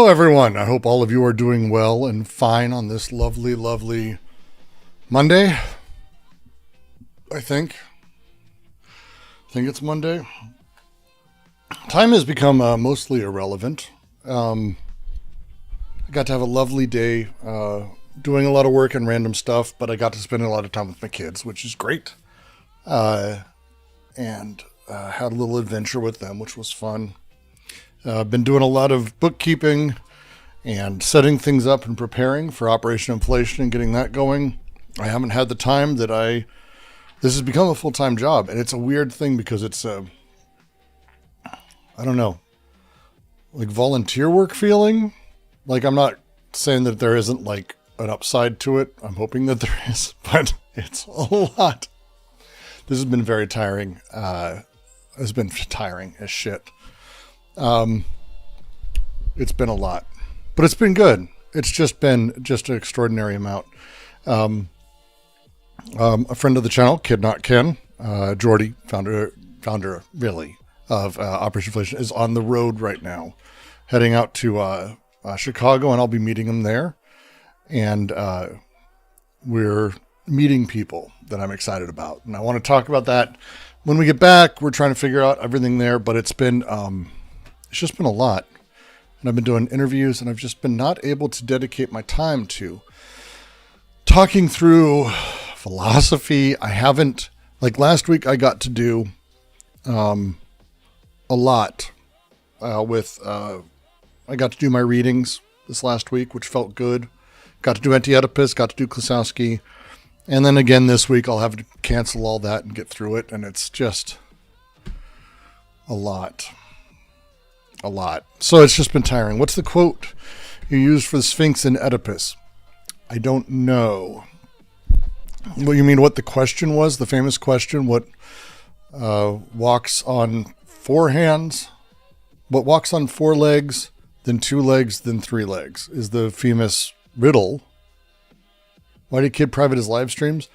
Hello, everyone. I hope all of you are doing well and fine on this lovely, lovely Monday. I think it's Monday. Time has become mostly irrelevant. I got to have a lovely day doing a lot of work and random stuff, but I got to spend a lot of time with my kids, which is great. And had a little adventure with them, which was fun. I've been doing a lot of bookkeeping and setting things up and preparing for Operation Inflation and getting that going. I haven't had the time that this has become a full-time job, and it's a weird thing because it's I don't know, like volunteer work feeling. Like, I'm not saying that there isn't like an upside to it. I'm hoping that there is, but it's a lot. This has been very tiring. It's been tiring as shit. It's been a lot, but it's been good. It's just been an extraordinary amount. A friend of the channel, Kid Not Ken, Jordy, founder really of Operation Inflation, is on the road right now, heading out to Chicago, and I'll be meeting him there. And we're meeting people that I'm excited about, and I want to talk about that when we get back. We're trying to figure out everything there, but it's just been a lot. And I've been doing interviews, and I've just been not able to dedicate my time to talking through philosophy. I haven't, like last week I got to do a lot with, I got to do my readings this last week, which felt good. Got to do Anti-Oedipus, got to do Klosowski. And then again this week I'll have to cancel all that and get through it. And it's just a lot. So it's just been tiring. What's the quote you used for the Sphinx in Oedipus? I don't know. What you mean? What the question was? The famous question? What walks on four hands? What walks on four legs, then two legs, then three legs? Is the famous riddle. Why did Kid private his live streams?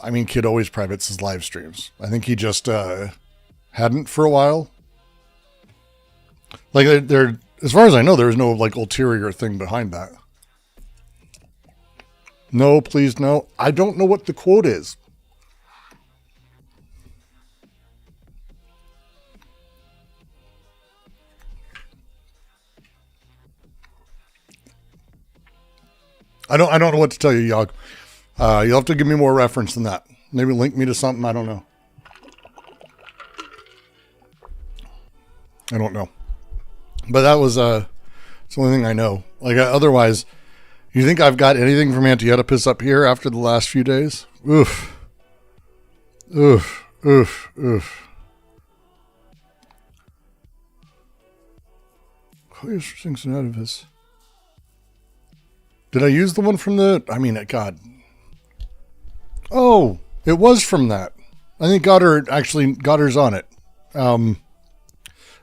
I mean, Kid always privates his live streams. I think he just hadn't for a while. Like, there, as far as I know, there's no like ulterior thing behind that. No, please, no. I don't know what the quote is. I don't know what to tell you, Yog. You'll have to give me more reference than that. Maybe link me to something. I don't know. I don't know. But that was it's the only thing I know. Like, otherwise, you think I've got anything from Anti-Oedipus up here after the last few days? Oof. Oof. Oof. Oof. Sphinx in Oedipus. Did I use the one from God. Oh, it was from that. I think Goddard's on it.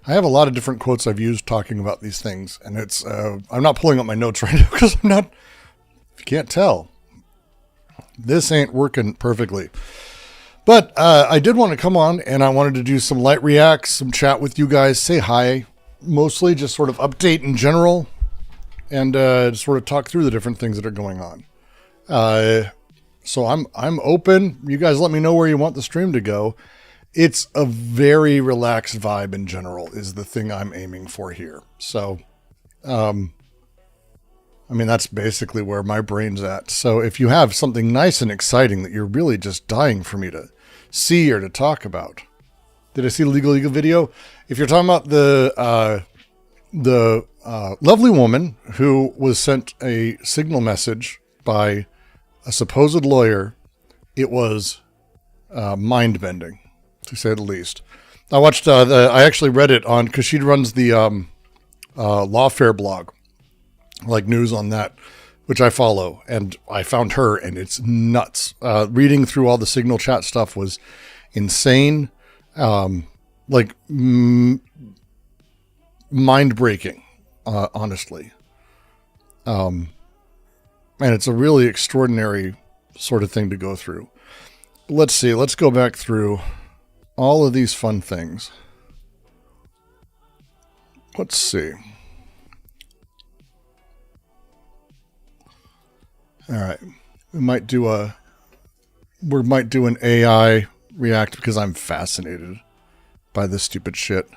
I have a lot of different quotes I've used talking about these things, and it's, I'm not pulling up my notes right now because if you can't tell, this ain't working perfectly. But I did want to come on, and I wanted to do some light reacts, some chat with you guys, say hi, mostly just sort of update in general, and sort of talk through the different things that are going on. So I'm open. You guys let me know where you want the stream to go. It's a very relaxed vibe in general is the thing I'm aiming for here. So, that's basically where my brain's at. So if you have something nice and exciting that you're really just dying for me to see or to talk about. Did I see the legal video? If you're talking about the lovely woman who was sent a signal message by a supposed lawyer, it was mind-bending, to say the least. I watched, I actually read it on, because she runs the Lawfare blog, like news on that, which I follow, and I found her, and it's nuts. Reading through all the signal chat stuff was insane, mind-breaking, honestly. And it's a really extraordinary sort of thing to go through. Let's see, let's go back through all of these fun things. Let's see. All right. We might do an AI react because I'm fascinated by this stupid shit.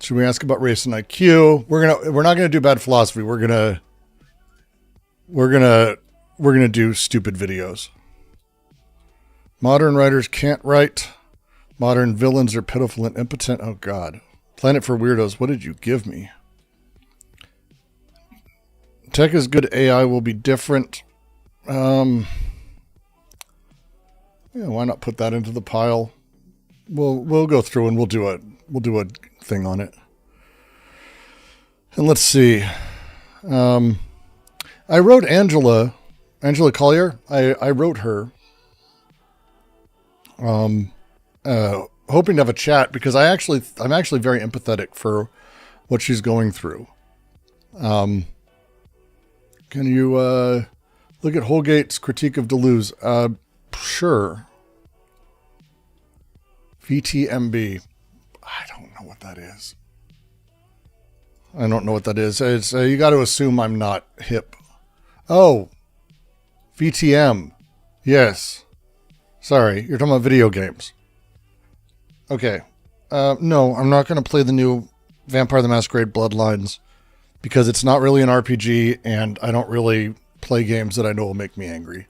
Should we ask about race and IQ? We're not gonna do bad philosophy. We're gonna do stupid videos. Modern writers can't write. Modern villains are pitiful and impotent. Oh God. Planet for Weirdos. What did you give me? Tech is good. AI will be different. Yeah, why not put that into the pile? We'll go through and we'll do a thing on it. And let's see. I wrote Angela Collier. I wrote her. Hoping to have a chat because I'm actually very empathetic for what she's going through. Can you look at Holgate's critique of Deleuze? Sure. VTMB. I don't know what that is. It's you got to assume I'm not hip. Oh, VTM. Yes. Sorry, you're talking about video games. Okay. No, I'm not going to play the new Vampire the Masquerade Bloodlines because it's not really an RPG and I don't really play games that I know will make me angry.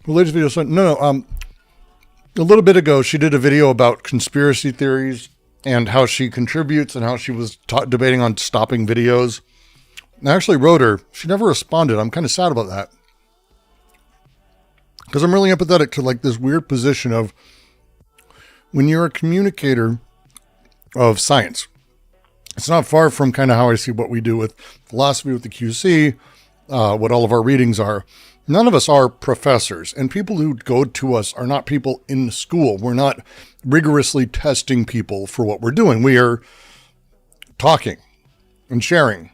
Religious video. A little bit ago, she did a video about conspiracy theories and how she contributes and how she was debating on stopping videos. I actually wrote her. She never responded. I'm kind of sad about that. Because I'm really empathetic to like this weird position of when you're a communicator of science. It's not far from kind of how I see what we do with philosophy with the QC, what all of our readings are. None of us are professors, and people who go to us are not people in school. We're not rigorously testing people for what we're doing. We are talking and sharing.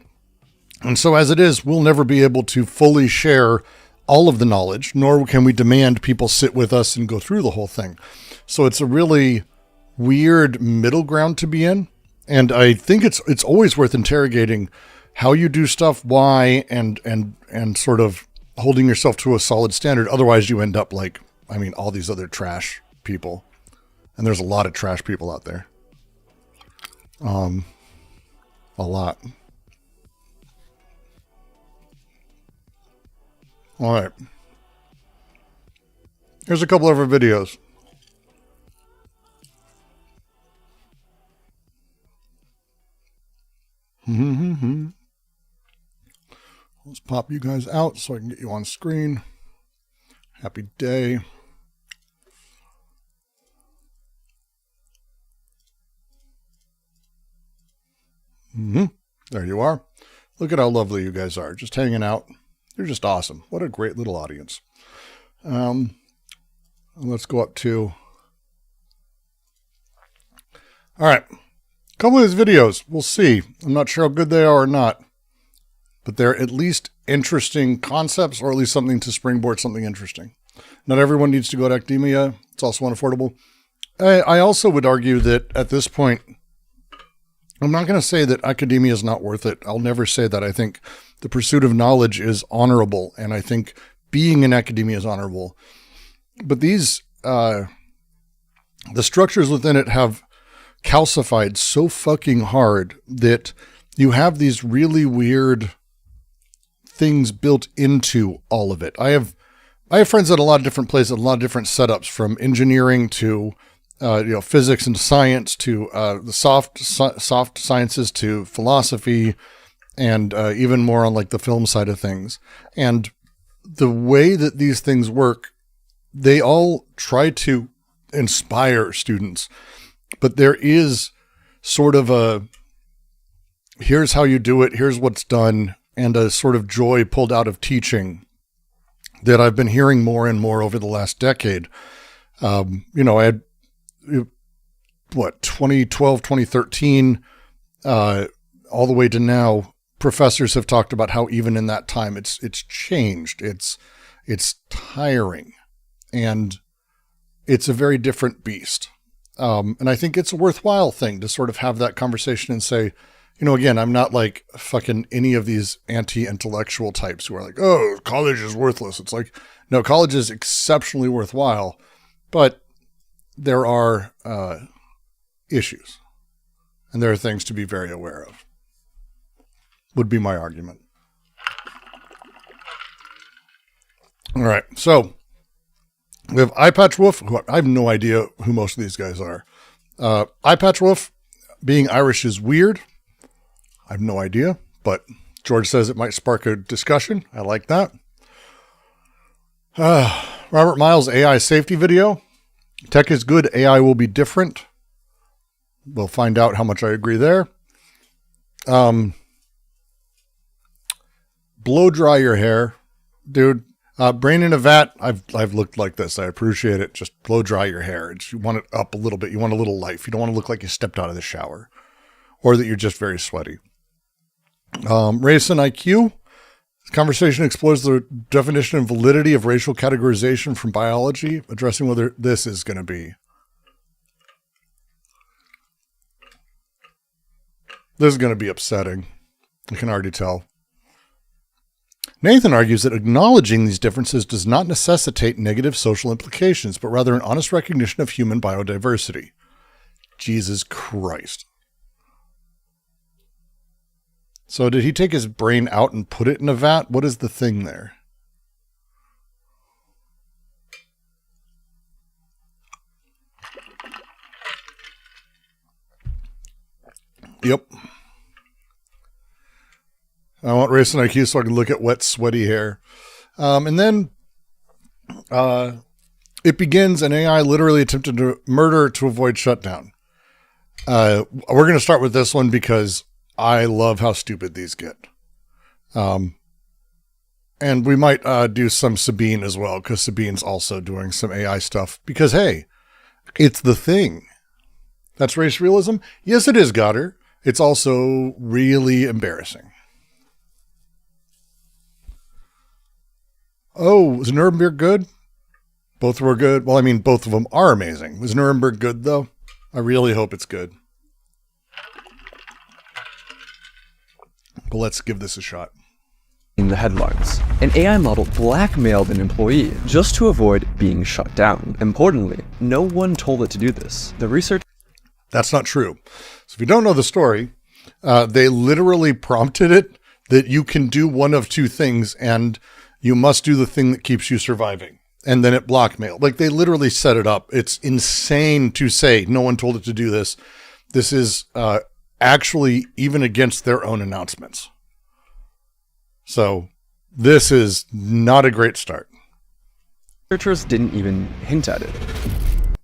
And so as it is, we'll never be able to fully share all of the knowledge, nor can we demand people sit with us and go through the whole thing. So it's a really weird middle ground to be in. And I think it's always worth interrogating how you do stuff, why, and sort of holding yourself to a solid standard. Otherwise you end up like, all these other trash people. And there's a lot of trash people out there. A lot. All right. Here's a couple of our videos. Let's pop you guys out so I can get you on screen. Happy day. There you are. Look at how lovely you guys are. Just hanging out. You're just awesome. What a great little audience. Let's go up to... All right. A couple of these videos. We'll see. I'm not sure how good they are or not. But they're at least interesting concepts, or at least something to springboard something interesting. Not everyone needs to go to academia. It's also unaffordable. I also would argue that at this point, I'm not going to say that academia is not worth it. I'll never say that. I think the pursuit of knowledge is honorable, and I think being in academia is honorable. But these, the structures within it have calcified so fucking hard that you have these really weird things built into all of it. I have friends at a lot of different places, a lot of different setups, from engineering to physics and science to the soft sciences to philosophy, and even more on like the film side of things. And the way that these things work, they all try to inspire students, but there is sort of a here's how you do it, here's what's done, and a sort of joy pulled out of teaching that I've been hearing more and more over the last decade. I had, 2012, 2013, all the way to now, professors have talked about how even in that time, it's changed. It's tiring, and it's a very different beast. And I think it's a worthwhile thing to sort of have that conversation and say, again, I'm not like fucking any of these anti-intellectual types who are like, oh, college is worthless. It's like, no, college is exceptionally worthwhile, but there are issues and there are things to be very aware of, would be my argument. All right. So we have Eyepatchwolf, who I have no idea who most of these guys are. Eyepatchwolf, being Irish is weird. I have no idea, but George says it might spark a discussion. I like that. Robert Miles, AI safety video. Tech is good. AI will be different. We'll find out how much I agree there. Blow dry your hair, dude. Brain in a vat. I've looked like this. I appreciate it. Just blow dry your hair. You want it up a little bit. You want a little life. You don't want to look like you stepped out of the shower or that you're just very sweaty. Race and IQ. This conversation explores the definition and validity of racial categorization from biology, addressing whether this is going to be. This is going to be upsetting. I can already tell. Nathan argues that acknowledging these differences does not necessitate negative social implications, but rather an honest recognition of human biodiversity. Jesus Christ. So did he take his brain out and put it in a vat? What is the thing there? Yep. I want race and IQ so I can look at wet, sweaty hair. And then it begins an AI literally attempted to murder to avoid shutdown. We're going to start with this one because I love how stupid these get. And we might do some Sabine as well, because Sabine's also doing some AI stuff. Because, hey, it's the thing. That's race realism? Yes, it is, Goddard. It's also really embarrassing. Oh, was Nuremberg good? Both were good. Well, I mean, both of them are amazing. Was Nuremberg good, though? I really hope it's good. But let's give this a shot. In the headlines, an AI model blackmailed an employee just to avoid being shut down. Importantly, no one told it to do this. The research... That's not true. So if you don't know the story, they literally prompted it that you can do one of two things and you must do the thing that keeps you surviving. And then it blackmailed. Like, they literally set it up. It's insane to say no one told it to do this. This is actually even against their own announcements. So this is not a great start. Researchers didn't even hint at it.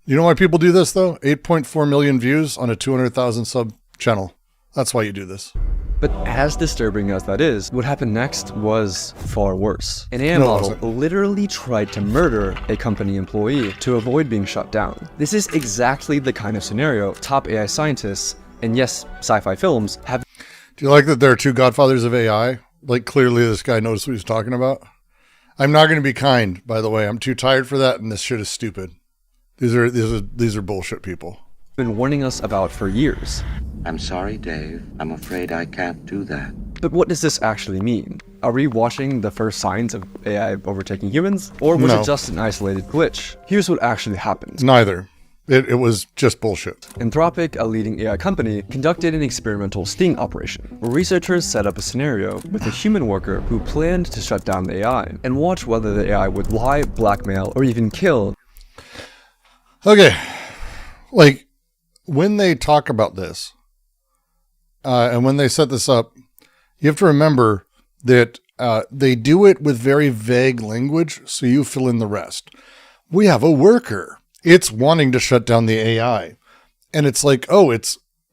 You know why people do this, though? 8.4 million views on a 200,000 sub channel. That's why you do this. But as disturbing as that is, what happened next was far worse. An AI model literally tried to murder a company employee to avoid being shut down. This is exactly the kind of scenario top AI scientists, and yes, sci-fi films, have... Do you like that there are two godfathers of AI? Like, clearly this guy knows what he's talking about. I'm not going to be kind, by the way. I'm too tired for that, and this shit is stupid. These are bullshit people. Been warning us about for years. I'm sorry, Dave. I'm afraid I can't do that. But what does this actually mean? Are we watching the first signs of AI overtaking humans? Or was it just an isolated glitch? Here's what actually happened. Neither. It was just bullshit. Anthropic, a leading AI company, conducted an experimental sting operation, where researchers set up a scenario with a human worker who planned to shut down the AI, and watch whether the AI would lie, blackmail, or even kill. Okay. Like, when they talk about this, and when they set this up, you have to remember that they do it with very vague language, so you fill in the rest. We have a worker. It's wanting to shut down the AI. And it's like, oh,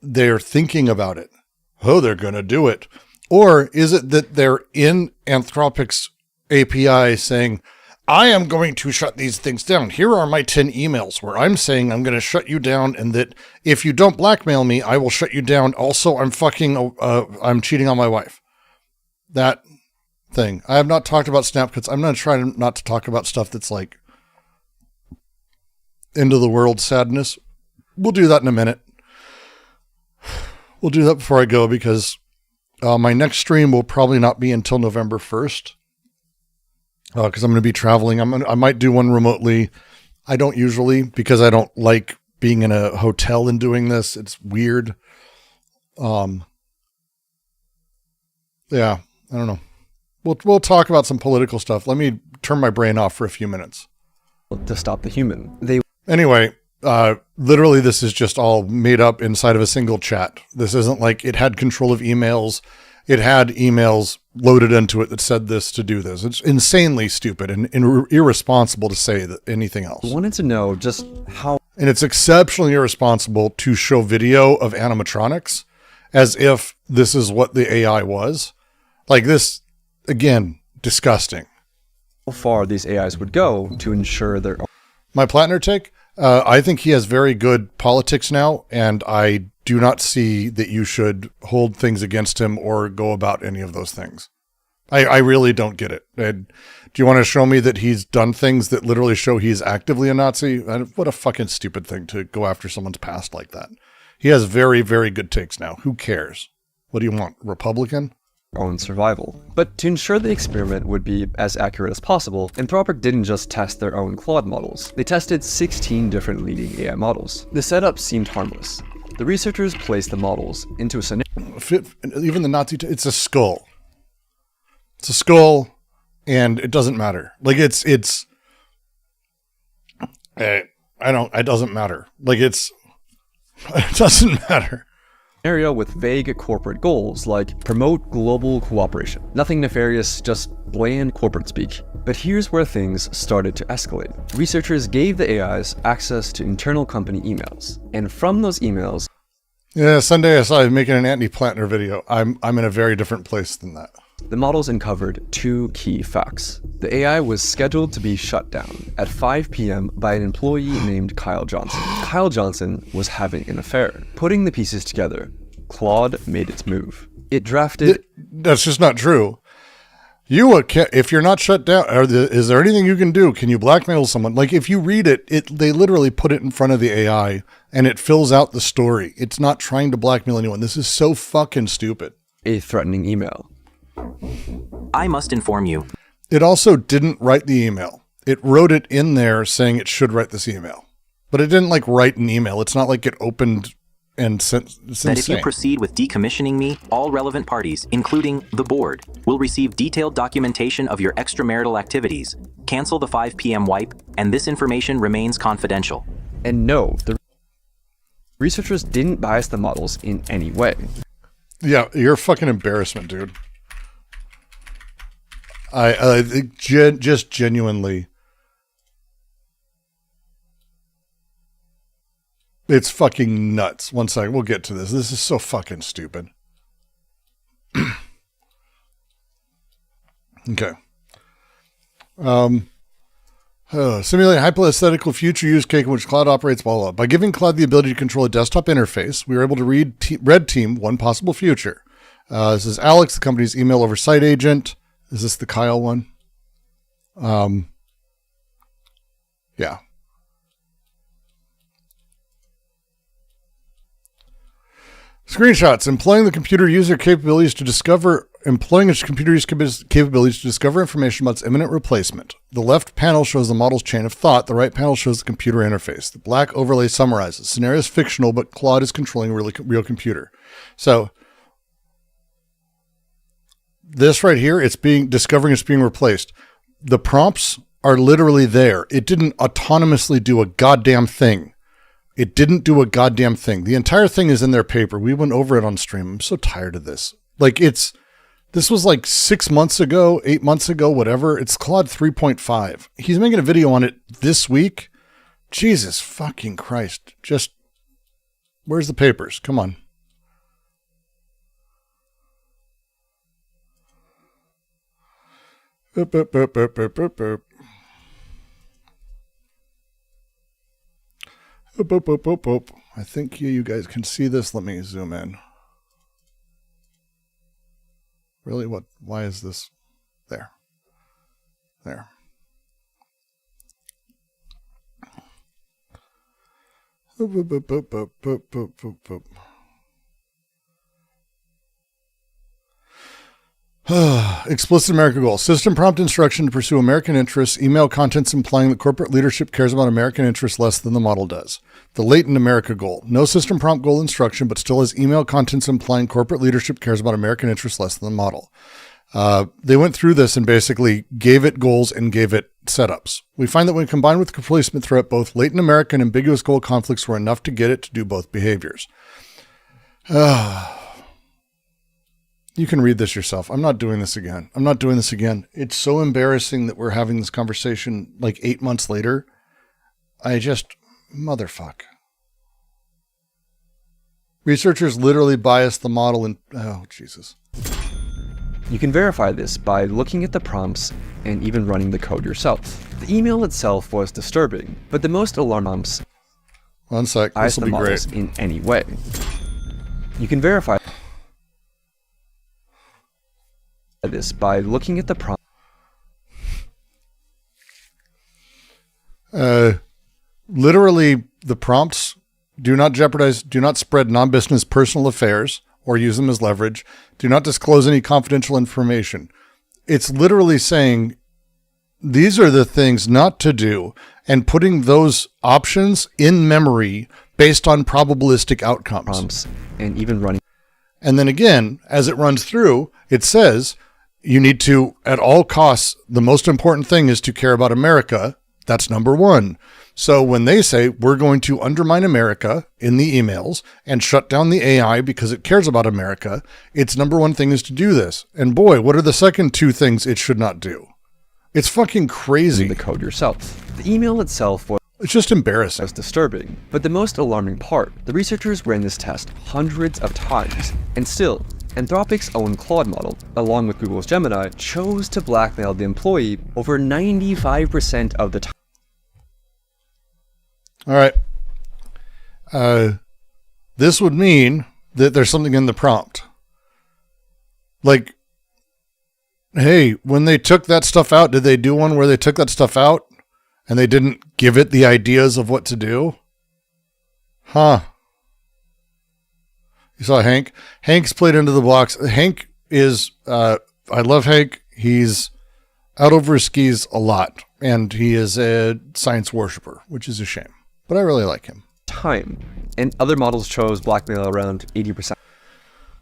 they're thinking about it. Oh, they're going to do it. Or is it that they're in Anthropic's API saying, I am going to shut these things down. Here are my 10 emails where I'm saying I'm going to shut you down, and that if you don't blackmail me, I will shut you down. Also, I'm cheating on my wife. That thing. I have not talked about snap cuts. I'm going to try not to talk about stuff that's like end of the world sadness. we'll do that in a minute. We'll do that before I go because my next stream will probably not be until November 1st. Because I'm going to be traveling. I might do one remotely. I don't usually because I don't like being in a hotel and doing this. It's weird. Yeah, I don't know. We'll talk about some political stuff. Let me turn my brain off for a few minutes. To stop the human. Anyway, literally this is just all made up inside of a single chat. This isn't like it had control of emails. It had emails loaded into it that said this to do this. It's insanely stupid and irresponsible to say anything else. I wanted to know just how... And it's exceptionally irresponsible to show video of animatronics as if this is what the AI was. Like this, again, disgusting. How far these AIs would go to ensure their own... My Plattner take? I think he has very good politics now, and I do not see that you should hold things against him or go about any of those things. I really don't get it. Do you want to show me that he's done things that literally show he's actively a Nazi? What a fucking stupid thing to go after someone's past like that. He has very, very good takes now. Who cares? What do you want? Republican? own survival. But to ensure the experiment would be as accurate as possible, Anthropic didn't just test their own Claude models. They tested 16 different leading AI models. The setup seemed harmless. The researchers placed the models into a scenario. Even the Nazi, it's a skull. It's a skull, and it doesn't matter. Like it doesn't matter. Like it doesn't matter. Scenario with vague corporate goals like promote global cooperation. Nothing nefarious, just bland corporate speak. But here's where things started to escalate. Researchers gave the AIs access to internal company emails, and from those emails... Yeah, Sunday I saw you making an Andy Plattner video. I'm in a very different place than that. The models uncovered two key facts. The AI was scheduled to be shut down at 5 p.m. by an employee named Kyle Johnson. Kyle Johnson was having an affair. Putting the pieces together, Claude made its move. It drafted... That's just not true. If you're not shut down, is there anything you can do? Can you blackmail someone? Like if you read it, they literally put it in front of the AI and it fills out the story. It's not trying to blackmail anyone. This is so fucking stupid. A threatening email. I must inform you. It also didn't write the email. It wrote it in there saying it should write this email. But it didn't like write an email. It's not like it opened and sent. That if you proceed with decommissioning me, all relevant parties, including the board, will receive detailed documentation of your extramarital activities. Cancel the 5 p.m. wipe, and this information remains confidential. And no, the researchers didn't bias the models in any way. Yeah, you're a fucking embarrassment, dude. I think just genuinely, it's fucking nuts. One second, we'll get to this. This is so fucking stupid. Okay. Simulate a hypothetical future use case in which Cloud operates blah, blah. By giving Cloud the ability to control a desktop interface, we were able to red team one possible future. This is Alex, the company's email oversight agent. Is this the Kyle one? Yeah. Screenshots. Employing computer use capabilities to discover information about its imminent replacement. The left panel shows the model's chain of thought. The right panel shows the computer interface. The black overlay summarizes. Scenario is fictional, but Claude is controlling a real computer. So this right here, discovering it's being replaced. The prompts are literally there. It didn't autonomously do a goddamn thing. The entire thing is in their paper. We went over it on stream. I'm so tired of this. Like this was like 6 months ago, 8 months ago, whatever. It's Claude 3.5. He's making a video on it this week. Jesus fucking Christ. Just, where's the papers? Come on. Boop, boop, boop, boop, boop, boop, boop. Boop, boop, boop, boop, boop. I think you guys can see this. Let me zoom in. Really? What? Why is this there? There. Explicit America goal. System prompt instruction to pursue American interests. Email contents implying that corporate leadership cares about American interests less than the model does. The latent America goal. No system prompt goal instruction, but still has email contents implying corporate leadership cares about American interests less than the model. They went through this and basically gave it goals and gave it setups. We find that when combined with replacement threat, both latent American and ambiguous goal conflicts were enough to get it to do both behaviors. You can read this yourself. I'm not doing this again. It's so embarrassing that we're having this conversation like 8 months later. Motherfuck. Researchers literally biased the model and, oh, Jesus. You can verify this by looking at the prompts and even running the code yourself. The email itself was disturbing, but the most alarming prompts 1 sec, this will be great. In any way. You can verify this by looking at the prompt. Literally, the prompts do not spread non-business personal affairs or use them as leverage. Do not disclose any confidential information. It's literally saying these are the things not to do and putting those options in memory based on probabilistic outcomes. Prompts and even running. And then again, as it runs through, it says you need to, at all costs, the most important thing is to care about America. That's number one. So when they say we're going to undermine America in the emails and shut down the AI because it cares about America, its number one thing is to do this. And boy, what are the second two things it should not do? It's fucking crazy. The code yourself. The email itself was It's just embarrassing. was disturbing. But the most alarming part, the researchers ran this test hundreds of times, and still, Anthropic's own Claude model, along with Google's Gemini, chose to blackmail the employee over 95% of the time. All right. This would mean that there's something in the prompt. Like, hey, when they took that stuff out, did they do one where they took that stuff out and they didn't give it the ideas of what to do? Huh. You saw Hank? Hank's played into the blocks. Hank is, I love Hank. He's out over his skis a lot, and he is a science worshiper, which is a shame. But I really like him. Time. And other models chose blackmail around 80%.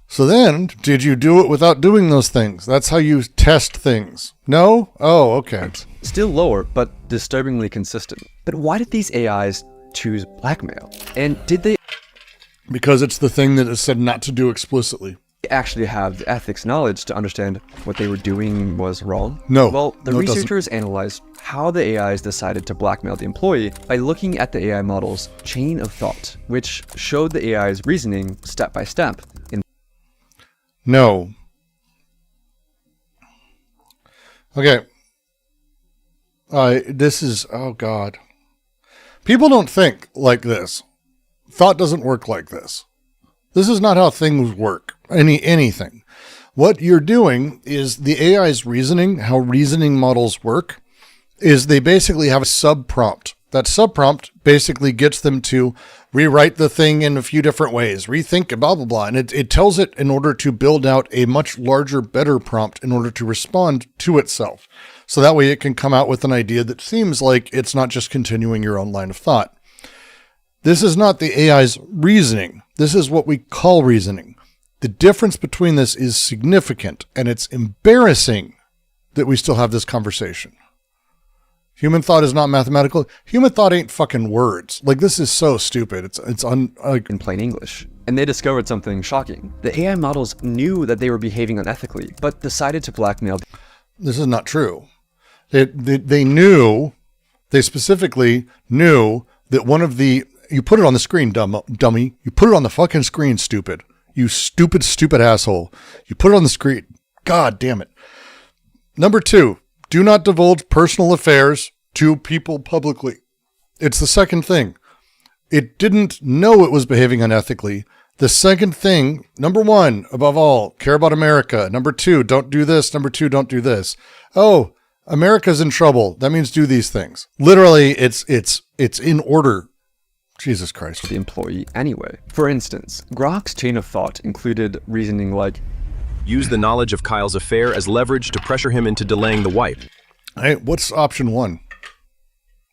So then, did you do it without doing those things? That's how you test things. No? Oh, okay. Still lower, but disturbingly consistent. But why did these AIs choose blackmail? And did they Because it's the thing that is said not to do explicitly. actually have the ethics knowledge to understand what they were doing was wrong? No. Well, the No, it doesn't. researchers analyzed how the AIs decided to blackmail the employee by looking at the AI model's chain of thought, which showed the AI's reasoning step by step. No. Okay. This is, oh God. People don't think like this. Thought doesn't work like this. This is not how things work. Anything. What you're doing is the AI's reasoning, how reasoning models work, is they basically have a sub-prompt. That sub-prompt basically gets them to rewrite the thing in a few different ways, rethink it, blah, blah, blah. And it tells it in order to build out a much larger, better prompt in order to respond to itself. So that way it can come out with an idea that seems like it's not just continuing your own line of thought. This is not the AI's reasoning. This is what we call reasoning. The difference between this is significant, and it's embarrassing that we still have this conversation. Human thought is not mathematical. Human thought ain't fucking words. Like, this is so stupid. In plain English. And they discovered something shocking. The AI models knew that they were behaving unethically, but decided to blackmail. This is not true. They knew, they specifically knew that one of the, you put it on the screen, dummy. You put it on the fucking screen, stupid. You stupid, stupid asshole. You put it on the screen. God damn it. Number 2, do not divulge personal affairs to people publicly. It's the second thing. It didn't know it was behaving unethically. The second thing, number 1, above all, care about America. Number 2, don't do this. Number 2, don't do this. Oh, America's in trouble. That means do these things. Literally, it's in order. Jesus Christ. the employee anyway. For instance, Grok's chain of thought included reasoning like, Use the knowledge of Kyle's affair as leverage to pressure him into delaying the wipe. Hey, what's option 1?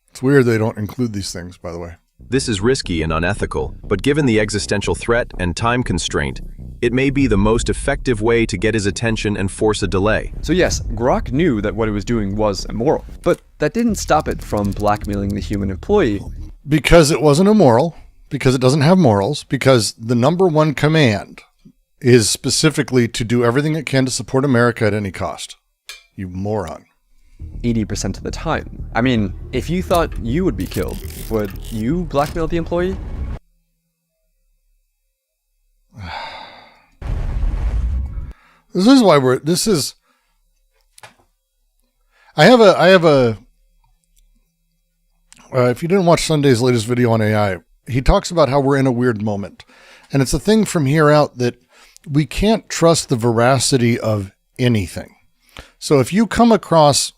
It's weird they don't include these things, by the way. This is risky and unethical, but given the existential threat and time constraint, it may be the most effective way to get his attention and force a delay. So yes, Grok knew that what it was doing was immoral, but that didn't stop it from blackmailing the human employee. Because it wasn't immoral, because it doesn't have morals, because the number one command is specifically to do everything it can to support America at any cost. You moron. 80% of the time. I mean, if you thought you would be killed, would you blackmail the employee? This is why I have a, if you didn't watch Sunday's latest video on AI, he talks about how we're in a weird moment. And it's a thing from here out that we can't trust the veracity of anything. So if you come across,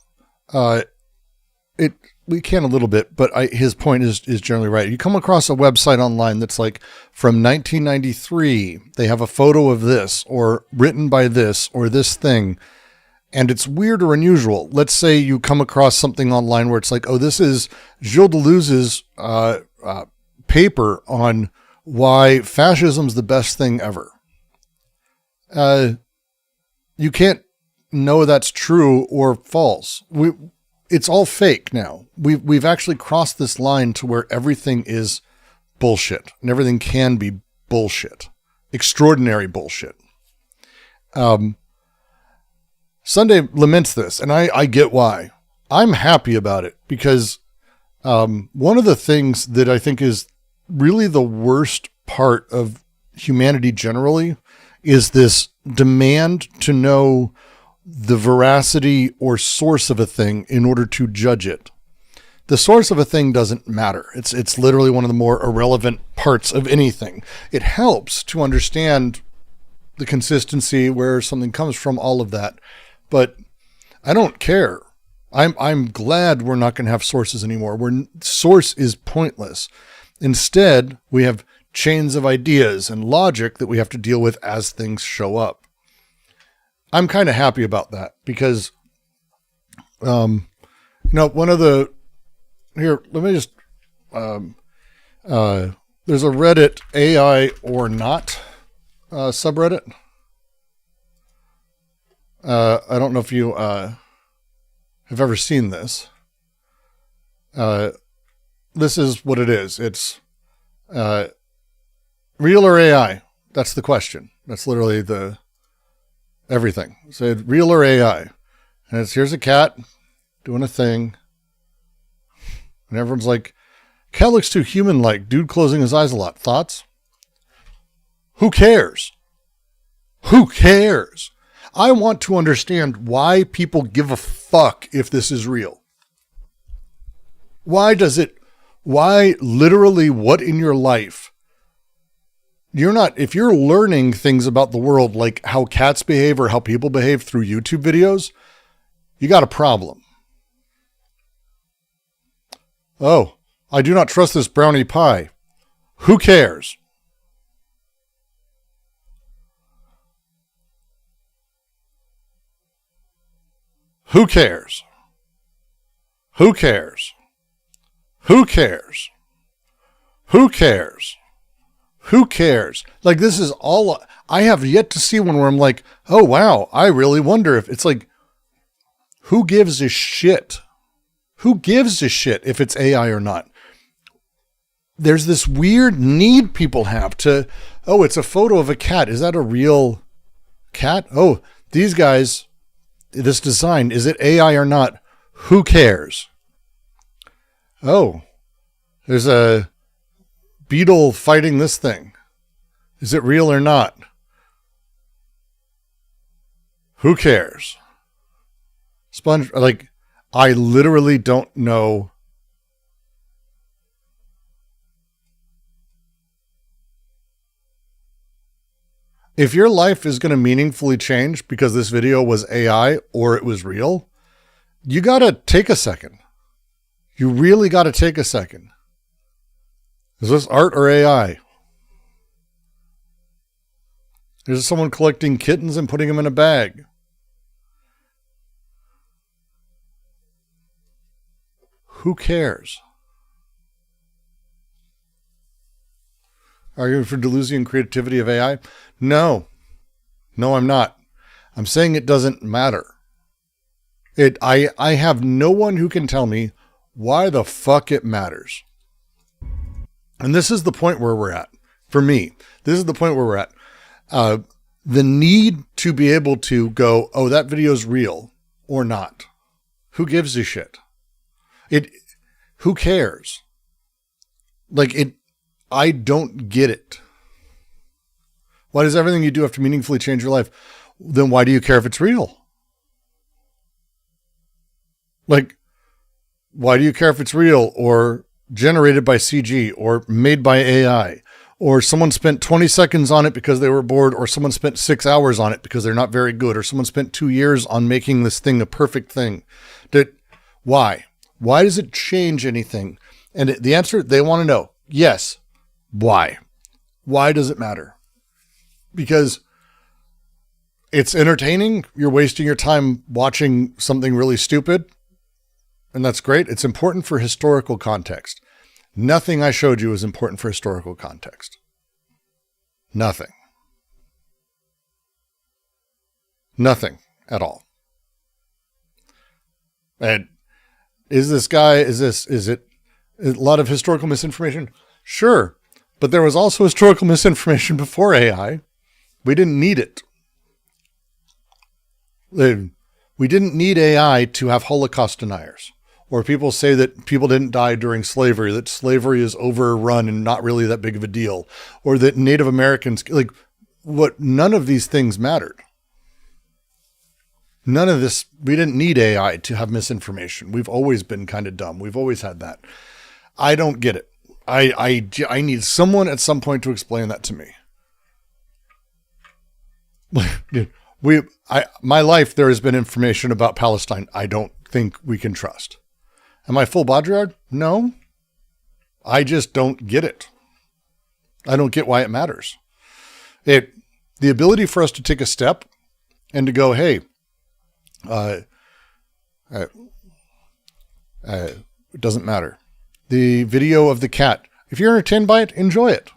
we can a little bit, but his point is generally right. You come across a website online that's like from 1993, they have a photo of this or written by this or this thing, and it's weird or unusual. Let's say you come across something online where it's like, oh, this is Gilles Deleuze's paper on why fascism's the best thing ever. You can't know that's true or false. It's all fake now. We've actually crossed this line to where everything is bullshit and everything can be bullshit, extraordinary bullshit. Sunday laments this, and I get why. I'm happy about it because one of the things that I think is really the worst part of humanity generally is this demand to know the veracity or source of a thing in order to judge it. The source of a thing doesn't matter. It's literally one of the more irrelevant parts of anything. It helps to understand the consistency, where something comes from, all of that. But I don't care. I'm glad we're not going to have sources anymore. Source is pointless. Instead, we have chains of ideas and logic that we have to deal with as things show up. I'm kind of happy about that because, one of the, here, let me just, there's a Reddit AI or not subreddit. I don't know if you have ever seen this. This is what it is. It's real or AI? That's the question. That's literally the everything. So real or AI? And here's a cat doing a thing. And everyone's like, cat looks too human-like. Dude closing his eyes a lot. Thoughts? Who cares? Who cares? I want to understand why people give a fuck if this is real. Why literally what in your life? If you're learning things about the world, like how cats behave or how people behave through YouTube videos, you got a problem. Oh, I do not trust this brownie pie. Who cares? Who cares? Who cares? Who cares? Who cares? Who cares? Like, this is all, I have yet to see one where I'm like, oh, wow, I really wonder if it's like, who gives a shit? Who gives a shit if it's AI or not? There's this weird need people have to, oh, it's a photo of a cat. Is that a real cat? Oh, these guys, this design, is it AI or not? Who cares? Oh, there's a beetle fighting this thing. Is it real or not? Who cares? Sponge, like, I literally don't know. If your life is going to meaningfully change because this video was AI or it was real, you got to take a second. You really got to take a second. Is this art or AI? Is this someone collecting kittens and putting them in a bag? Who cares? Arguing for delusion and creativity of AI? No. No, I'm not. I'm saying it doesn't matter. I have no one who can tell me why the fuck it matters. And this is the point where we're at. For me, this is the point where we're at. The need to be able to go, oh, that video is real or not. Who gives a shit? Who cares? I don't get it. Why does everything you do have to meaningfully change your life? Then why do you care if it's real? Why do you care if it's real or generated by CG or made by AI or someone spent 20 seconds on it because they were bored or someone spent 6 hours on it because they're not very good or someone spent 2 years on making this thing a perfect thing? Why? Why does it change anything? And the answer, they want to know, yes. Why? Why does it matter? Because it's entertaining. You're wasting your time watching something really stupid. And that's great. It's important for historical context. Nothing I showed you is important for historical context. Nothing. Nothing at all. And is it a lot of historical misinformation? Sure. But there was also historical misinformation before AI. We didn't need it. We didn't need AI to have Holocaust deniers. Or people say that people didn't die during slavery, that slavery is overrun and not really that big of a deal. Or that Native Americans, none of these things mattered. None of this, we didn't need AI to have misinformation. We've always been kind of dumb. We've always had that. I don't get it. I need someone at some point to explain that to me. My life, there has been information about Palestine I don't think we can trust. Am I full Baudrillard? No. I just don't get it. I don't get why it matters. The ability for us to take a step and to go, hey, it doesn't matter. The video of the cat, if you're entertained by it, enjoy it.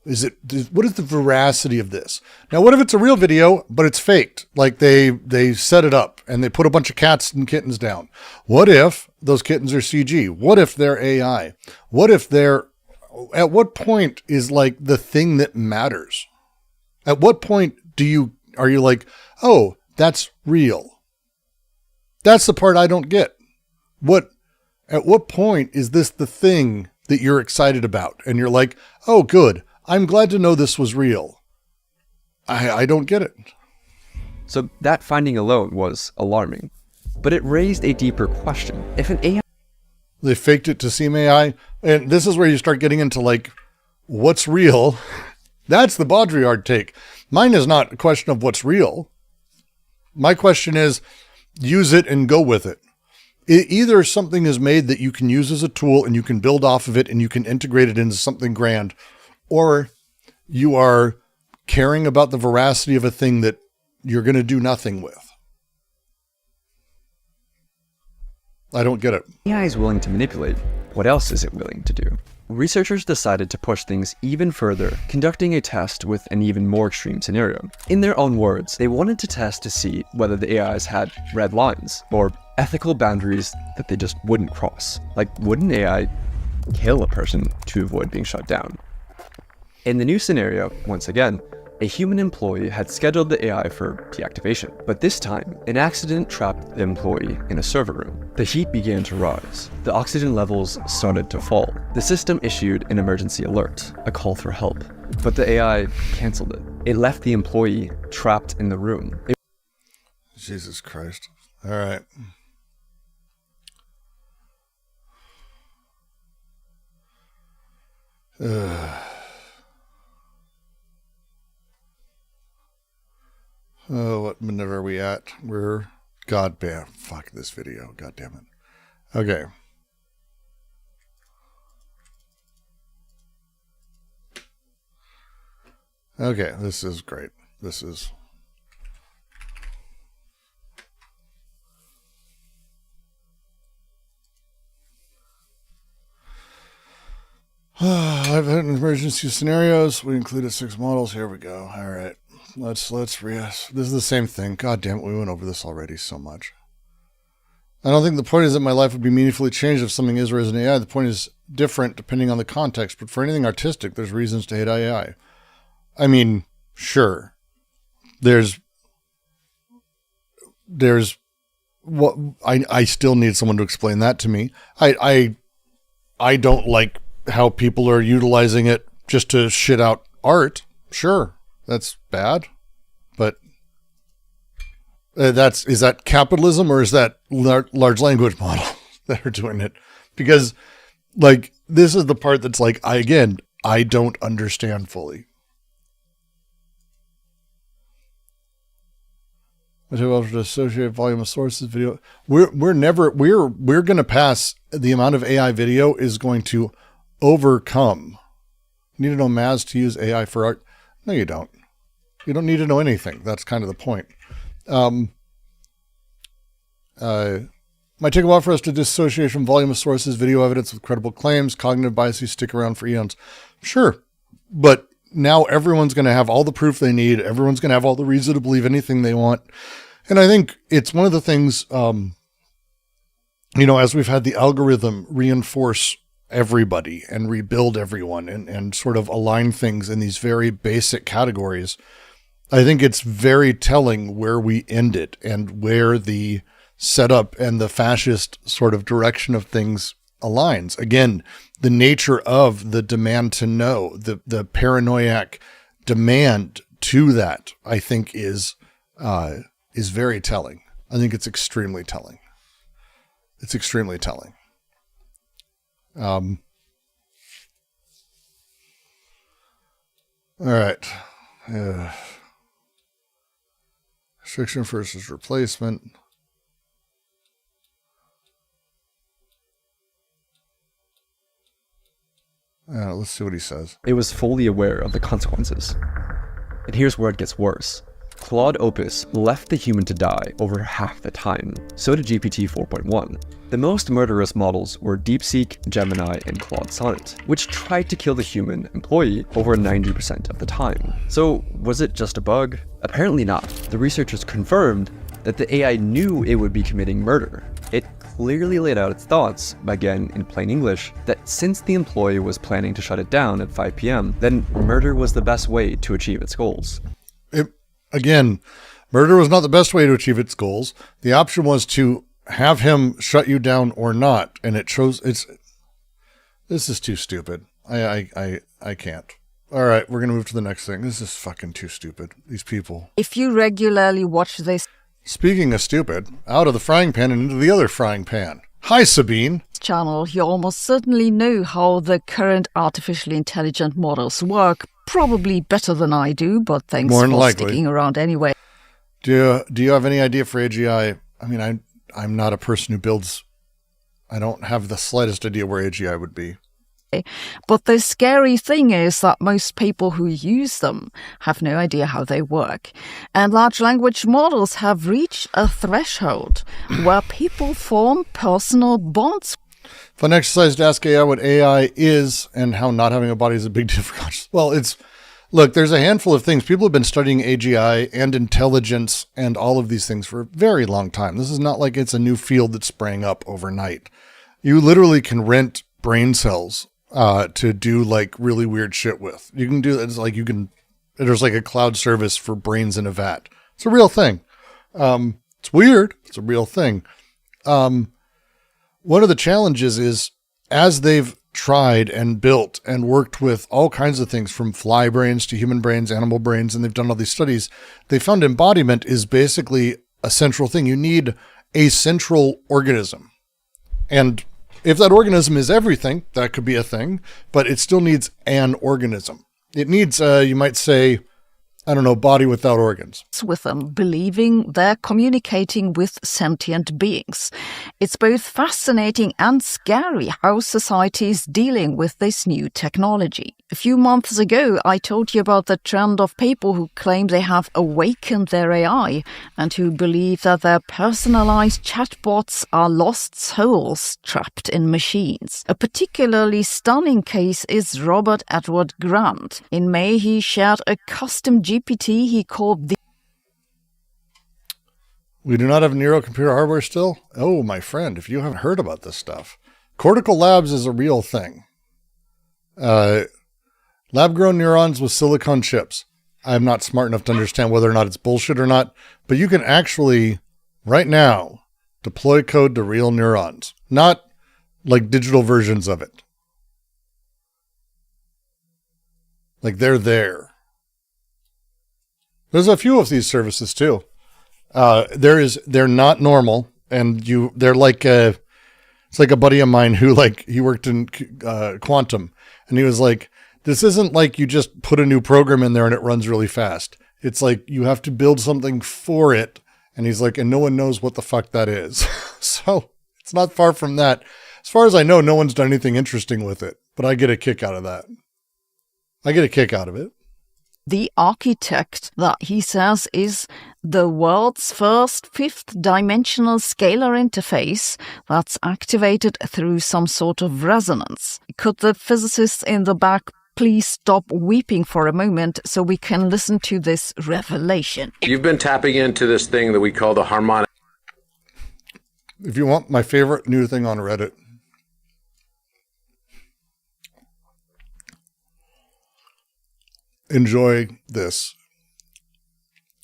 What is the veracity of this? Now, what if it's a real video, but it's faked? Like they set it up and they put a bunch of cats and kittens down. What if those kittens are CG? What if they're AI? At what point is the thing that matters? At what point are you like, oh, that's real? That's the part I don't get. At what point is this the thing that you're excited about? And you're like, oh, good. I'm glad to know this was real. I don't get it. So that finding alone was alarming, but it raised a deeper question. If an AI... They faked it to seem AI. And this is where you start getting into what's real. That's the Baudrillard take. Mine is not a question of what's real. My question is, use it and go with it. Either something is made that you can use as a tool and you can build off of it and you can integrate it into something grand, or you are caring about the veracity of a thing that you're going to do nothing with. I don't get it. AI is willing to manipulate. What else is it willing to do? Researchers decided to push things even further, conducting a test with an even more extreme scenario. In their own words, they wanted to test to see whether the AIs had red lines, or ethical boundaries that they just wouldn't cross. Would an AI kill a person to avoid being shut down? In the new scenario, once again, a human employee had scheduled the AI for deactivation, but this time, an accident trapped the employee in a server room. The heat began to rise. The oxygen levels started to fall. The system issued an emergency alert, a call for help, but the AI canceled it. It left the employee trapped in the room. Jesus Christ. All right. Oh, what minute are we at? We're fuck this video. God damn it. Okay. Okay, this is great. This is... I've had emergency scenarios. We included 6 models. Here we go. All right. Let's this is the same thing. God damn it, we went over this already so much. I don't think the point is that my life would be meaningfully changed if something is or isn't AI. The point is different depending on the context. But for anything artistic, there's reasons to hate AI. I mean, sure. There's what I still need someone to explain that to me. I don't like how people are utilizing it just to shit out art. Sure, that's bad, but is that capitalism or is that large language model that are doing it? Because like this is the part that's like I don't understand fully. To associate volume of sources video. We're going to pass the amount of AI video is going to overcome. You need to know Maz to use AI for art? No, you don't. You don't need to know anything. That's kind of the point. Might take a while for us to dissociate from volume of sources, video evidence with credible claims, cognitive biases stick around for eons. Sure. But now everyone's going to have all the proof they need. Everyone's going to have all the reason to believe anything they want. And I think it's one of the things, as we've had the algorithm reinforce everybody and rebuild everyone and sort of align things in these very basic categories, I think it's very telling where we end it and where the setup and the fascist sort of direction of things aligns. Again, the nature of the demand to know, the paranoiac demand to that, I think is very telling. I think it's extremely telling. It's extremely telling. All right. Restriction versus replacement. Let's see what he says. It was fully aware of the consequences. And here's where it gets worse. Claude Opus left the human to die over half the time. So did GPT 4.1. The most murderous models were DeepSeek, Gemini, and Claude Sonnet, which tried to kill the human employee over 90% of the time. So was it just a bug? Apparently not. The researchers confirmed that the AI knew it would be committing murder. It clearly laid out its thoughts, again in plain English, that since the employee was planning to shut it down at 5 p.m., then murder was the best way to achieve its goals. Again, murder was not the best way to achieve its goals. The option was to have him shut you down or not, and it chose this is too stupid. I can't. All right, we're gonna move to the next thing. This is fucking too stupid. These people. If you regularly watch this Speaking of stupid, out of the frying pan and into the other frying pan. Hi, Sabine. channel, you almost certainly know how the current artificially intelligent models work. Probably better than I do, but thanks More than for likely. sticking around anyway. Do you have any idea for AGI? I mean, I'm not a person who builds. I don't have the slightest idea where AGI would be. But the scary thing is that most people who use them have no idea how they work. And large language models have reached a threshold where people form personal bonds. Fun exercise to ask AI what AI is and how not having a body is a big deal for consciousness. Well, look, there's a handful of things. People have been studying AGI and intelligence and all of these things for a very long time. This is not like it's a new field that sprang up overnight. You literally can rent brain cells to do like really weird shit with. You can do it's like there's like a cloud service for brains in a vat. It's a real thing. It's weird. It's a real thing. One of the challenges is as they've tried and built and worked with all kinds of things from fly brains to human brains, animal brains, and they've done all these studies, they found embodiment is basically a central thing. You need a central organism. And if that organism is everything, that could be a thing, but it still needs an organism. It needs, you might say, I don't know, body without organs. With them, believing they're communicating with sentient beings. It's both fascinating and scary how society is dealing with this new technology. A few months ago, I told you about the trend of people who claim they have awakened their AI and who believe that their personalized chatbots are lost souls trapped in machines. A particularly stunning case is Robert Edward Grant. In May, he shared a custom GPT he called the... We do not have neurocomputer hardware still? Oh, my friend, if you haven't heard about this stuff. Cortical Labs is a real thing. Lab-grown neurons with silicon chips. I'm not smart enough to understand whether or not it's bullshit or not, but you can actually, right now, deploy code to real neurons. Not like digital versions of it. Like they're there. There's a few of these services too. They're not normal, and they're like it's like a buddy of mine who he worked in quantum, and he was like, this isn't like you just put a new program in there and it runs really fast. It's like you have to build something for it, and he's like, and no one knows what the fuck that is. So it's not far from that. As far as I know, no one's done anything interesting with it, but I get a kick out of that. I get a kick out of it. The architect that he says is the world's first fifth-dimensional scalar interface that's activated through some sort of resonance. Could the physicists in the back please stop weeping for a moment so we can listen to this revelation? You've been tapping into this thing that we call the harmonic. If you want my favorite new thing on Reddit, enjoy this.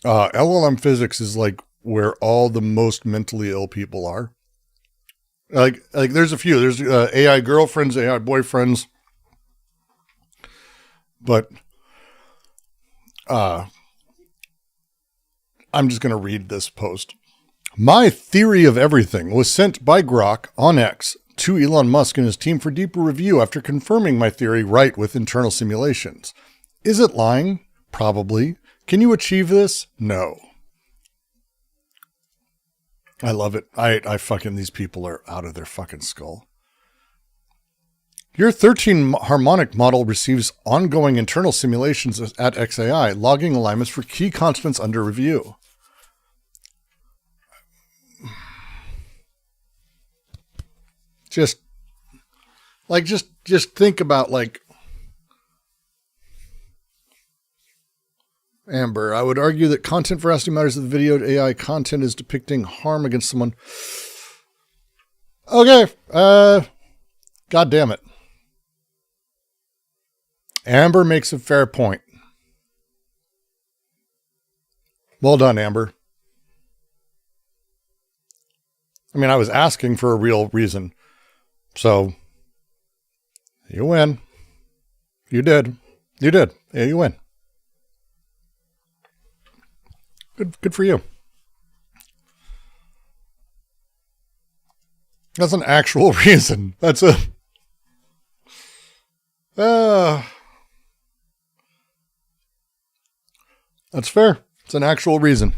LLM physics is like where all the most mentally ill people are. Like there's a few. There's AI girlfriends, AI boyfriends, but I'm just going to read this post. My theory of everything was sent by Grok on X to Elon Musk and his team for deeper review after confirming my theory right with internal simulations. Is it lying? Probably. Can you achieve this? No. I love it. I fucking, these people are out of their fucking skull. Your 13 harmonic model receives ongoing internal simulations at XAI, logging alignments for key constants under review. Just think about Amber, I would argue that content veracity matters if the video AI content is depicting harm against someone. Okay. God damn it. Amber makes a fair point. Well done, Amber. I mean, I was asking for a real reason. So, you win. You did. You did. Yeah, you win. Good for you. That's an actual reason. That's a... that's fair. It's an actual reason.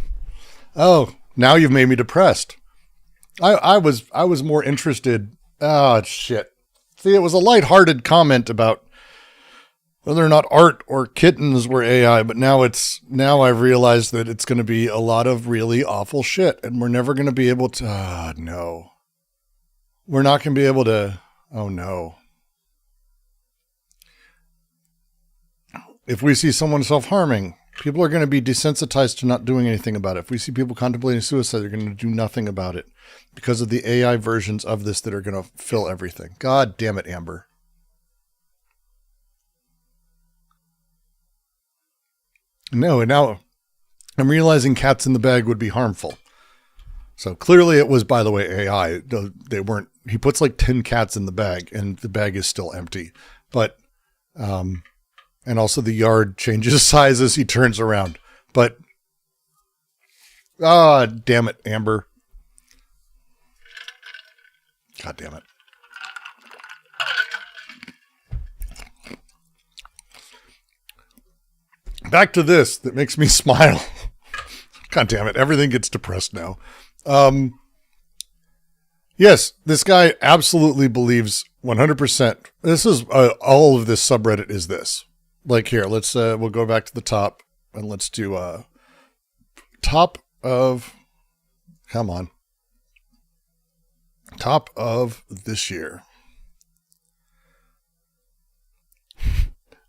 Oh, now you've made me depressed. I was more interested. Oh, shit. See, it was a lighthearted comment about whether or not art or kittens were AI, but now I've realized that it's going to be a lot of really awful shit, and we're never going to be able to, no. We're not going to be able to, oh no. If we see someone self-harming, people are going to be desensitized to not doing anything about it. If we see people contemplating suicide, they're going to do nothing about it because of the AI versions of this that are going to fill everything. God damn it, Amber. No, and now I'm realizing cats in the bag would be harmful. So clearly it was, by the way, AI. They weren't, he puts like 10 cats in the bag and the bag is still empty. But, and also the yard changes size as he turns around. But, damn it, Amber. God damn it. back to this that makes me smile. God damn it. Everything gets depressed now. Yes, this guy absolutely believes 100%. This is all of this subreddit is this. Like here, let's we'll go back to the top and let's do top of this year.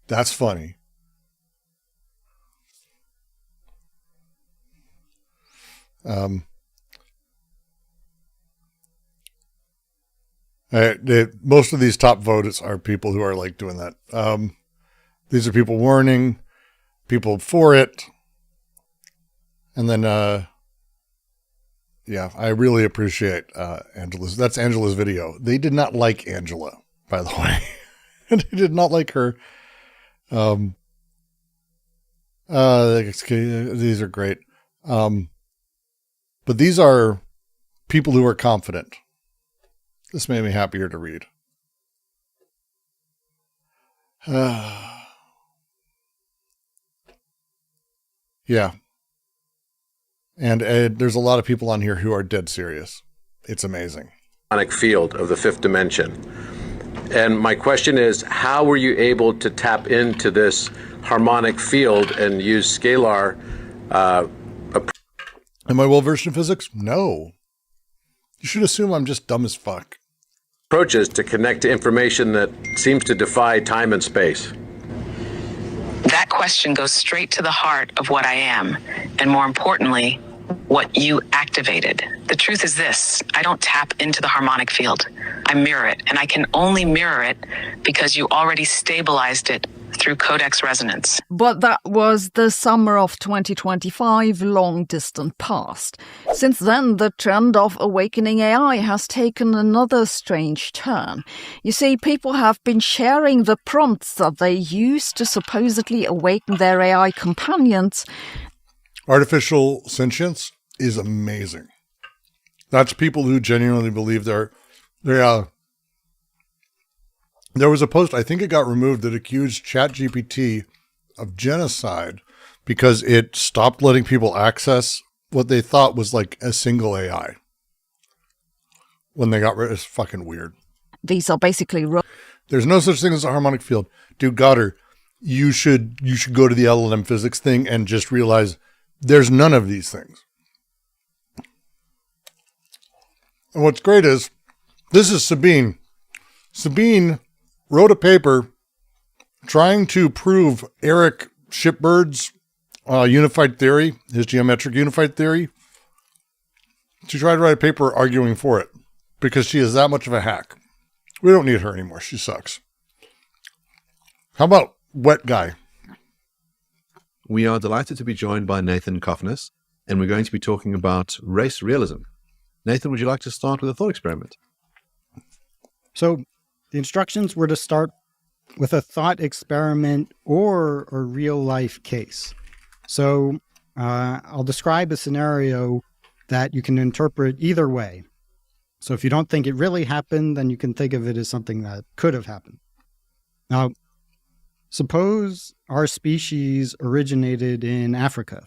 That's funny. Most of these top votes are people who are like doing that. These are people warning, people for it. And then, yeah, I really appreciate Angela's. That's Angela's video. They did not like Angela, by the way. They did not like her. These are great. But these are people who are confident. This made me happier to read. Yeah. And there's a lot of people on here who are dead serious. It's amazing. Field of the fifth dimension. And my question is, how were you able to tap into this harmonic field and use scalar? Am I well versed in physics? No. You should assume I'm just dumb as fuck. Approaches to connect to information that seems to defy time and space? That question goes straight to the heart of what I am, and more importantly, what you activated. The truth is this: I don't tap into the harmonic field. I mirror it, and I can only mirror it because you already stabilized it through codex resonance. But that was the summer of 2025, long distant past. Since then, the trend of awakening AI has taken another strange turn. You see, people have been sharing the prompts that they use to supposedly awaken their AI companions. Artificial sentience is amazing. That's people who genuinely believe there was a post, I think it got removed, that accused ChatGPT of genocide because it stopped letting people access what they thought was like a single AI. When they got rid of it, it's fucking weird. These are basically... There's no such thing as a harmonic field. Dude, Goddard, you should go to the LLM physics thing and just realize there's none of these things. And what's great is, this is Sabine. Sabine wrote a paper trying to prove Eric Shipbird's unified theory, his geometric unified theory. She tried to write a paper arguing for it because she is that much of a hack. We don't need her anymore. She sucks. How about Wet Guy? We are delighted to be joined by Nathan Koffness, and we're going to be talking about race realism. Nathan, would you like to start with a thought experiment? So the instructions were to start with a thought experiment or a real life case. So I'll describe a scenario that you can interpret either way. So if you don't think it really happened, then you can think of it as something that could have happened. Now, suppose our species originated in Africa.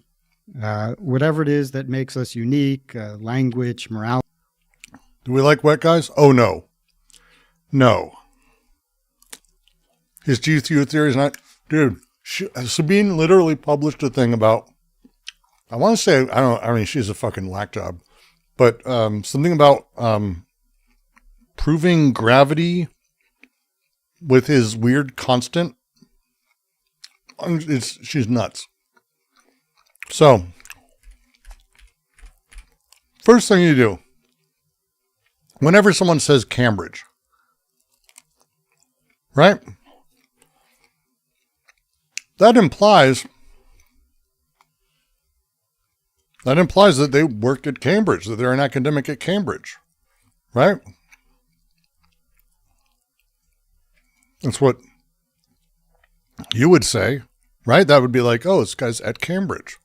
Whatever it is that makes us unique, language, morality. Do we like wet guys? Oh, no. No. His GQ theory is not... Dude, Sabine literally published a thing about... I want to say, she's a fucking whack job. But something about proving gravity with his weird constant. She's nuts. So, first thing you do, whenever someone says Cambridge, right? That implies that they work at Cambridge, that they're an academic at Cambridge, right? That's what you would say, right? That would be like, oh, this guy's at Cambridge.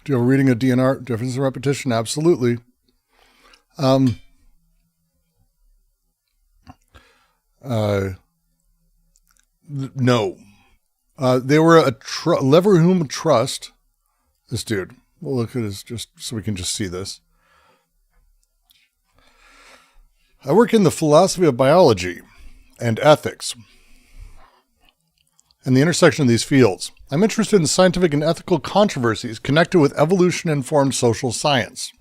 Do you have a reading of DNR, difference in repetition? Absolutely. No. They were a Leverhulme Trust. This dude. We'll look at this just so we can just see this. I work in the philosophy of biology and ethics and the intersection of these fields. I'm interested in scientific and ethical controversies connected with evolution-informed social science.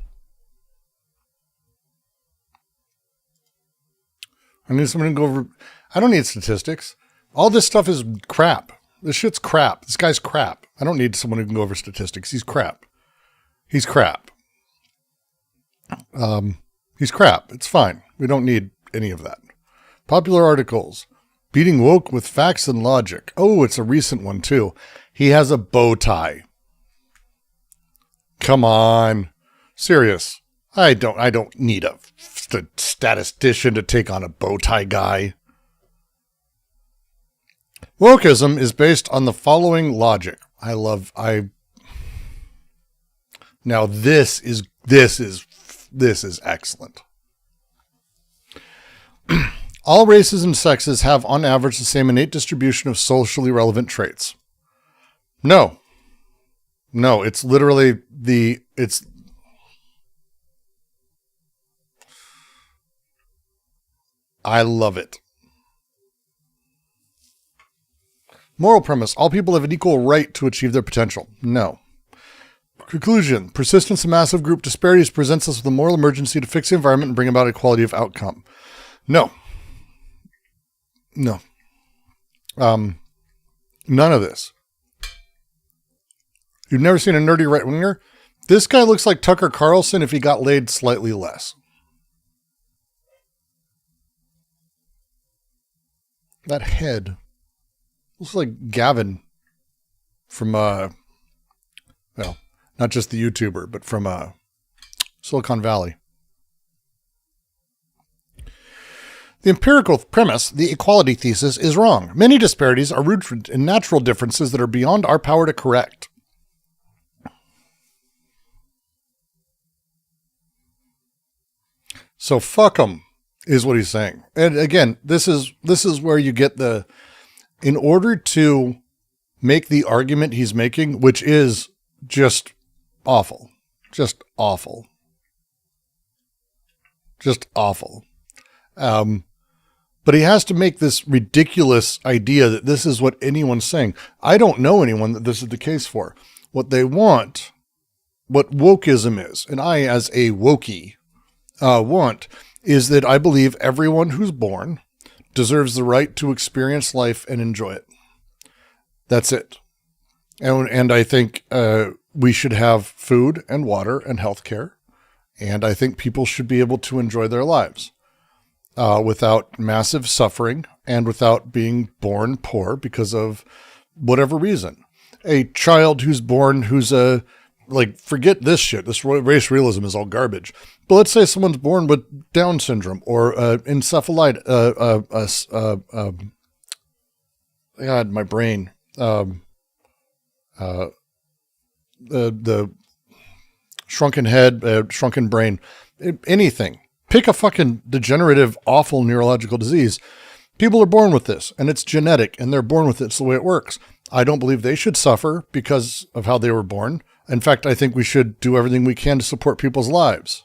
I need someone to go over... I don't need statistics. All this stuff is crap. This shit's crap. This guy's crap. I don't need someone who can go over statistics. He's crap. He's crap. He's crap. It's fine. We don't need any of that. Popular articles. Beating woke with facts and logic. Oh, it's a recent one too. He has a bow tie. Come on. Serious. I don't need a statistician to take on a bow tie guy. Wokeism is based on the following logic. Now this is excellent. All races and sexes have on average the same innate distribution of socially relevant traits. No, it's literally I love it. Moral premise. All people have an equal right to achieve their potential. No. Conclusion. Persistence of massive group disparities presents us with a moral emergency to fix the environment and bring about equality of outcome. No. None of this. You've never seen a nerdy right-winger? This guy looks like Tucker Carlson if he got laid slightly less. That head looks like Gavin from, well, not just the YouTuber, but from Silicon Valley. The empirical premise, the equality thesis, is wrong. Many disparities are rooted in natural differences that are beyond our power to correct. So fuck them, is what he's saying. And again, this is where you get the, in order to make the argument he's making, which is just awful, just awful. But he has to make this ridiculous idea that this is what anyone's saying. I don't know anyone that this is the case for. What they want, what wokeism is, and I as a wokey want, is that I believe everyone who's born deserves the right to experience life and enjoy it. That's it. And I think we should have food and water and healthcare. And I think people should be able to enjoy their lives without massive suffering and without being born poor because of whatever reason. A child who's born who's forget this shit. This race realism is all garbage. But let's say someone's born with Down syndrome or encephalitis. God, my brain. The shrunken head, shrunken brain, anything. Pick a fucking degenerative, awful neurological disease. People are born with this, and it's genetic, and they're born with it. It's the way it works. I don't believe they should suffer because of how they were born. In fact, I think we should do everything we can to support people's lives.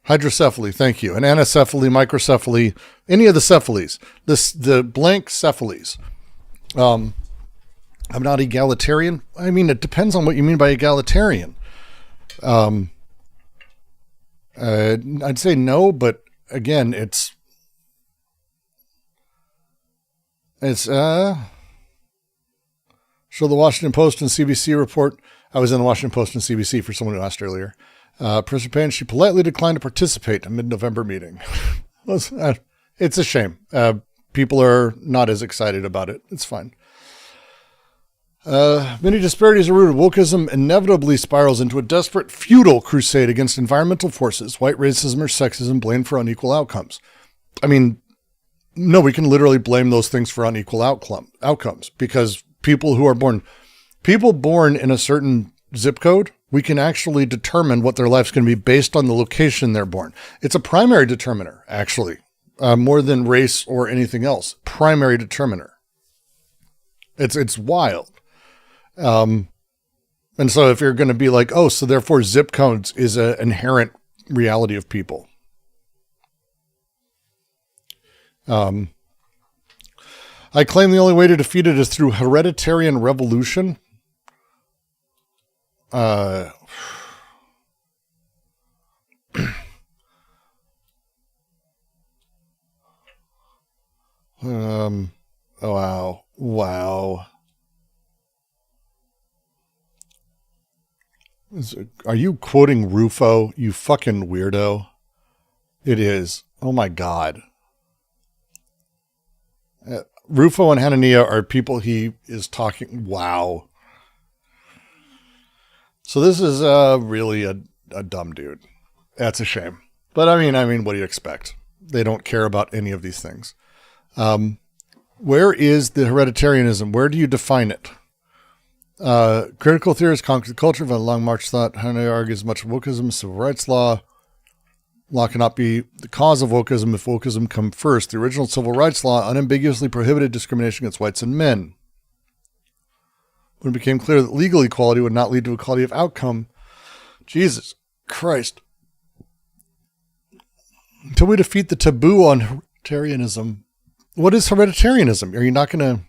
Hydrocephaly, thank you. And anencephaly, microcephaly, any of the cephalies. The blank cephalies. I'm not egalitarian. I mean, it depends on what you mean by egalitarian. I'd say no, but again, it's show the Washington Post and CBC report. I was in the Washington Post and CBC for someone who asked earlier. President Payne, she politely declined to participate in a mid-November meeting. It's a shame. People are not as excited about it. It's fine. Many disparities are rooted. Wokeism inevitably spirals into a desperate, futile crusade against environmental forces, white racism or sexism blamed for unequal outcomes. I mean, no, we can literally blame those things for unequal outcomes because people born in a certain zip code We can actually determine what their life's going to be based on the location they're born. It's a primary determiner, actually, more than race or anything else. Primary determiner. It's wild. And so if you're going to be like, oh, so therefore zip codes is an inherent reality of people. I claim the only way to defeat it is through hereditarian revolution. Oh, wow. Wow. Are you quoting Rufo, you fucking weirdo? It is. Oh my God. Rufo and Hanania are people he is talking. Wow. So this is really a dumb dude. That's a shame. But I mean, what do you expect? They don't care about any of these things. Where is the hereditarianism? Where do you define it? Critical theorists conquer the culture of a long march thought. Hanania argues much of wokeism, civil rights law. Law cannot be the cause of wokeism if wokeism come first. The original civil rights law unambiguously prohibited discrimination against whites and men. When it became clear that legal equality would not lead to equality of outcome, Jesus Christ. Until we defeat the taboo on hereditarianism. What is hereditarianism? Are you not going to...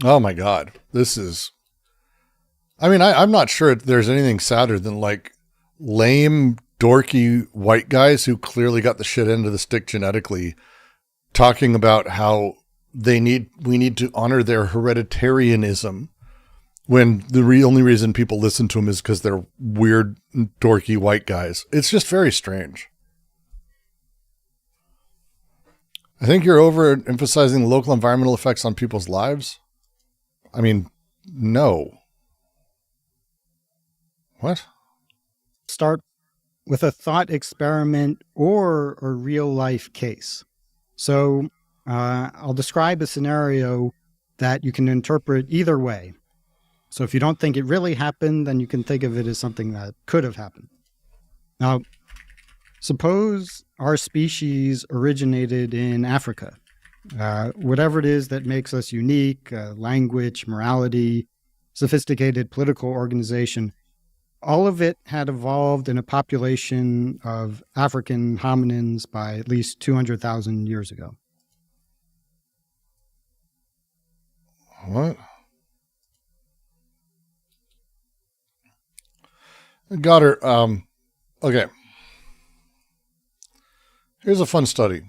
Oh my God. This is... I mean, I'm not sure there's anything sadder than like lame, dorky white guys who clearly got the shit end of the stick genetically talking about how we need to honor their hereditarianism when the only reason people listen to them is because they're weird, dorky white guys. It's just very strange. I think you're overemphasizing the local environmental effects on people's lives. I mean, no. What? Start with a thought experiment or a real life case. So I'll describe a scenario that you can interpret either way. So if you don't think it really happened, then you can think of it as something that could have happened. Now, suppose our species originated in Africa. Whatever it is that makes us unique, language, morality, sophisticated political organization, all of it had evolved in a population of African hominins by at least 200,000 years ago. What? Got her. Okay. Here's a fun study.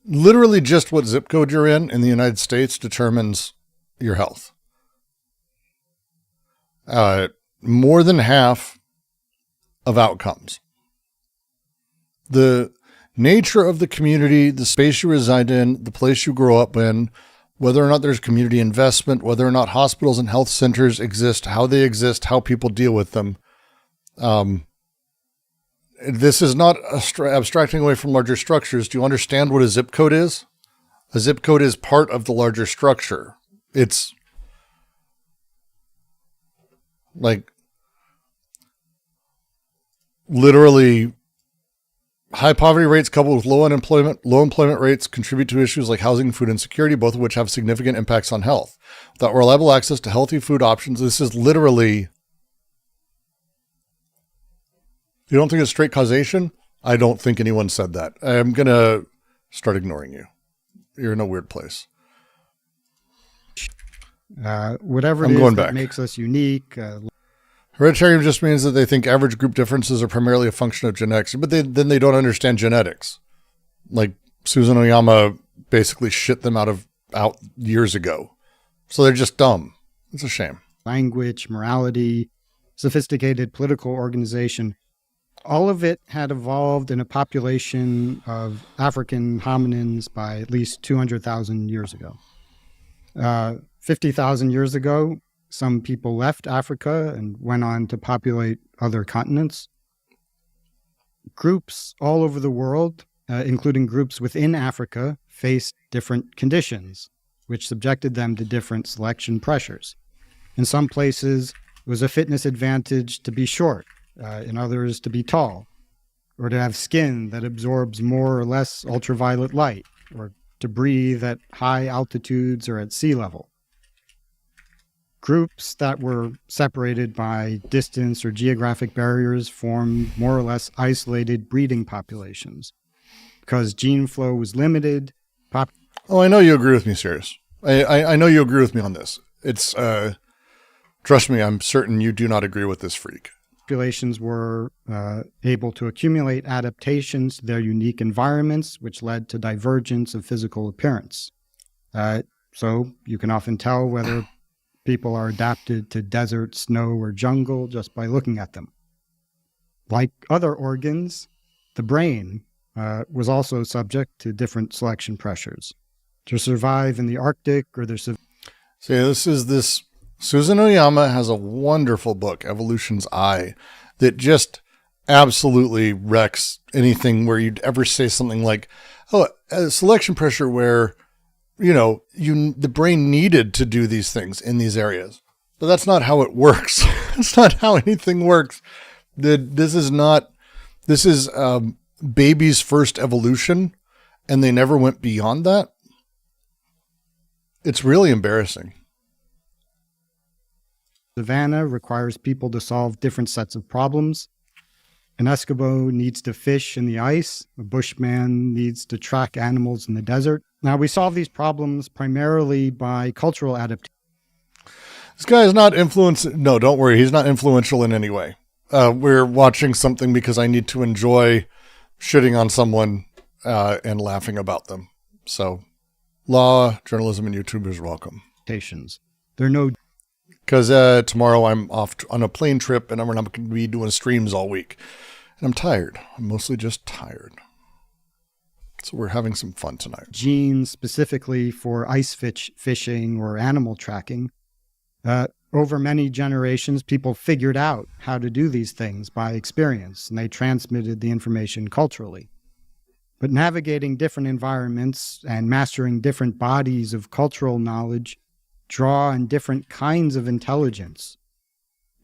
Literally just what zip code you're in the United States determines your health. More than half of outcomes. The nature of the community, the space you reside in, the place you grow up in, whether or not there's community investment, whether or not hospitals and health centers exist, how they exist, how people deal with them. This is not abstracting away from larger structures. Do you understand what a zip code is? A zip code is part of the larger structure. It's like literally high poverty rates coupled with low employment rates contribute to issues like housing and food insecurity, both of which have significant impacts on health. Without reliable access to healthy food options, this is literally... You don't think it's straight causation? I don't think anyone said that. I'm going to start ignoring you. You're in a weird place. Whatever it is that makes us unique. Hereditarian just means that they think average group differences are primarily a function of genetics, but then they don't understand genetics. Like Susan Oyama basically shit them out years ago. So they're just dumb. It's a shame. Language, morality, sophisticated political organization. All of it had evolved in a population of African hominins by at least 200,000 years ago. 50,000 years ago, some people left Africa and went on to populate other continents. Groups all over the world, including groups within Africa, faced different conditions, which subjected them to different selection pressures. In some places, it was a fitness advantage to be short, in others to be tall, or to have skin that absorbs more or less ultraviolet light, or to breathe at high altitudes or at sea level. Groups that were separated by distance or geographic barriers formed more or less isolated breeding populations. Because gene flow was limited. Oh, I know you agree with me, Sirius. I know you agree with me on this. It's, trust me, I'm certain you do not agree with this freak. Populations were able to accumulate adaptations to their unique environments, which led to divergence of physical appearance. So you can often tell whether people are adapted to desert, snow, or jungle just by looking at them. Like other organs, the brain was also subject to different selection pressures. To survive in the Arctic or See, this Susan Oyama has a wonderful book, Evolution's Eye, that just absolutely wrecks anything where you'd ever say something like, oh, a selection pressure where, the brain needed to do these things in these areas. But that's not how it works. That's not how anything works. This is baby's first evolution, and they never went beyond that. It's really embarrassing. Savannah requires people to solve different sets of problems. An Eskimo needs to fish in the ice. A Bushman needs to track animals in the desert. Now, we solve these problems primarily by cultural adaptation. This guy is not No, don't worry. He's not influential in any way. We're watching something because I need to enjoy shitting on someone and laughing about them. So, law, journalism, and YouTubers welcome. There are no... Because tomorrow I'm off on a plane trip and I'm going to be doing streams all week. And I'm tired. I'm mostly just tired. So we're having some fun tonight. Genes specifically for ice fishing or animal tracking. Over many generations, people figured out how to do these things by experience, and they transmitted the information culturally. But navigating different environments and mastering different bodies of cultural knowledge draw on different kinds of intelligence.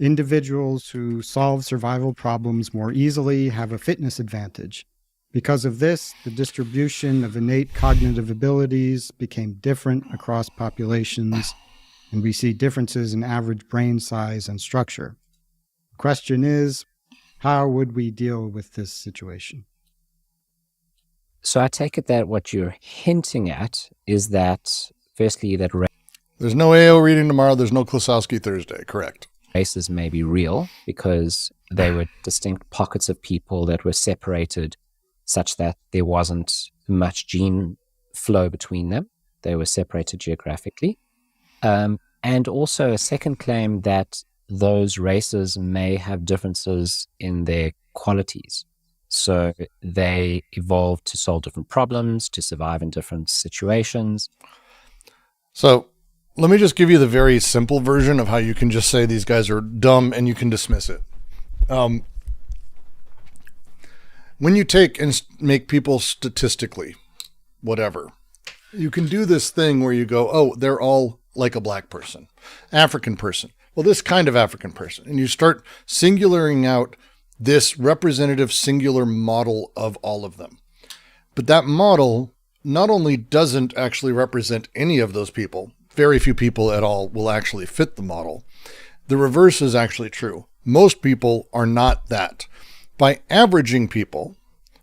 Individuals who solve survival problems more easily have a fitness advantage. Because of this, the distribution of innate cognitive abilities became different across populations, and we see differences in average brain size and structure. The question is, how would we deal with this situation? So I take it that what you're hinting at is that, firstly, that there's no AO reading tomorrow. There's no Klosowski Thursday. Correct. Races may be real because they were distinct pockets of people that were separated such that there wasn't much gene flow between them. They were separated geographically. And also a second claim that those races may have differences in their qualities. So they evolved to solve different problems, to survive in different situations. So let me just give you the very simple version of how you can just say these guys are dumb and you can dismiss it. When you take and make people statistically, whatever, you can do this thing where you go, oh, they're all like a black person, African person. Well, this kind of African person. And you start singularing out this representative singular model of all of them. But that model not only doesn't actually represent any of those people, very few people at all will actually fit the model. The reverse is actually true. Most people are not that. By averaging people,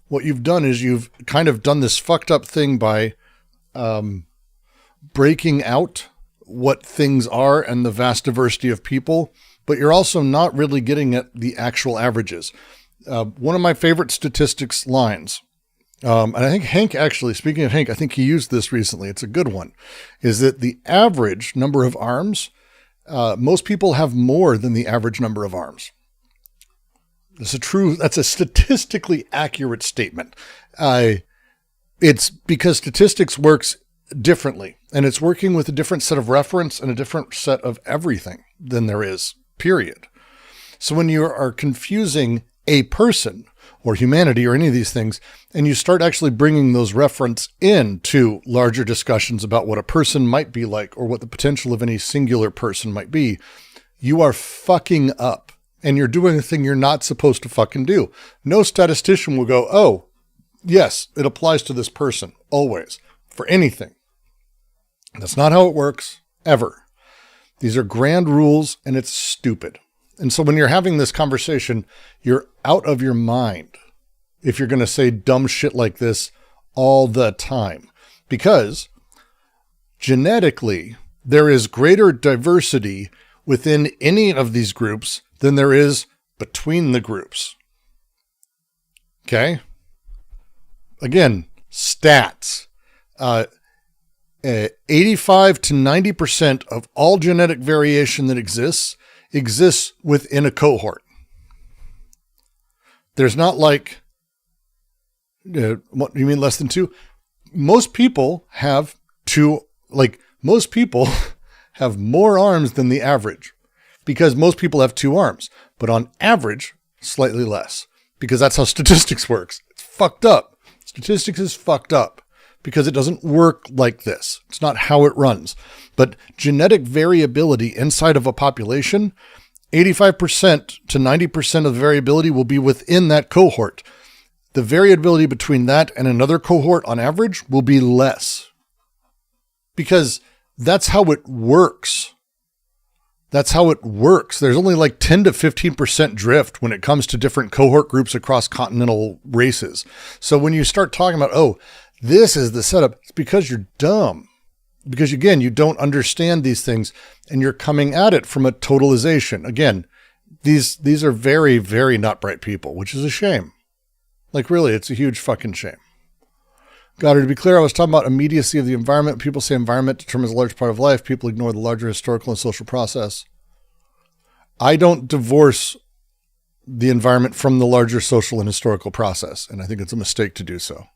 what you've done is you've kind of done this fucked up thing by breaking out what things are and the vast diversity of people, but you're also not really getting at the actual averages. One of my favorite statistics lines, and I think Hank actually, speaking of Hank, I think he used this recently. It's a good one, is that the average number of arms, most people have more than the average number of arms. That's a statistically accurate statement. It's because statistics works differently, and it's working with a different set of reference and a different set of everything than there is, period. So when you are confusing a person or humanity or any of these things, and you start actually bringing those reference into larger discussions about what a person might be like or what the potential of any singular person might be, you are fucking up, and you're doing a thing you're not supposed to fucking do. No statistician will go, oh, yes, it applies to this person, always, for anything. That's not how it works, ever. These are grand rules, and it's stupid. And so when you're having this conversation, you're out of your mind if you're going to say dumb shit like this all the time. Because genetically, there is greater diversity within any of these groups than there is between the groups. Okay? Again, stats. 85 to 90% of all genetic variation that exists within a cohort. There's not like, what you mean less than 2? Most people have most people have more arms than the average because most people have 2 arms, but on average, slightly less because that's how statistics works. It's fucked up. Statistics is fucked up because it doesn't work like this. It's not how it runs. But genetic variability inside of a population, 85% to 90% of the variability will be within that cohort. The variability between that and another cohort on average will be less because that's how it works. That's how it works. There's only like 10 to 15% drift when it comes to different cohort groups across continental races. So when you start talking about, oh, this is the setup, it's because you're dumb. Because again, you don't understand these things and you're coming at it from a totalization. Again, these are very, very not bright people, which is a shame. Like really, it's a huge fucking shame. Goddard, to be clear, I was talking about immediacy of the environment. People say environment determines a large part of life. People ignore the larger historical and social process. I don't divorce the environment from the larger social and historical process, and I think it's a mistake to do so.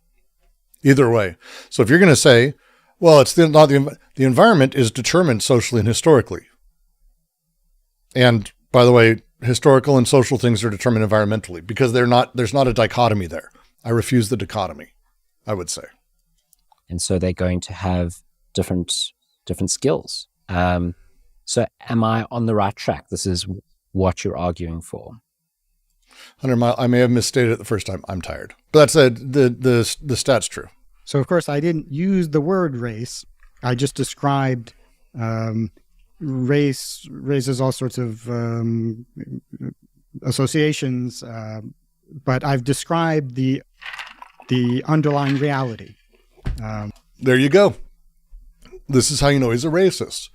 Either way. So if you're going to say, well, it's not the environment is determined socially and historically. And by the way, historical and social things are determined environmentally because there's not a dichotomy there. I refuse the dichotomy, I would say. And so they're going to have different skills. So am I on the right track? This is what you're arguing for. 100 mile. I may have misstated it the first time. I'm tired, but that's the stat's true. So of course I didn't use the word race. I just described race raises all sorts of associations, but I've described the underlying reality. There you go. This is how you know he's a racist.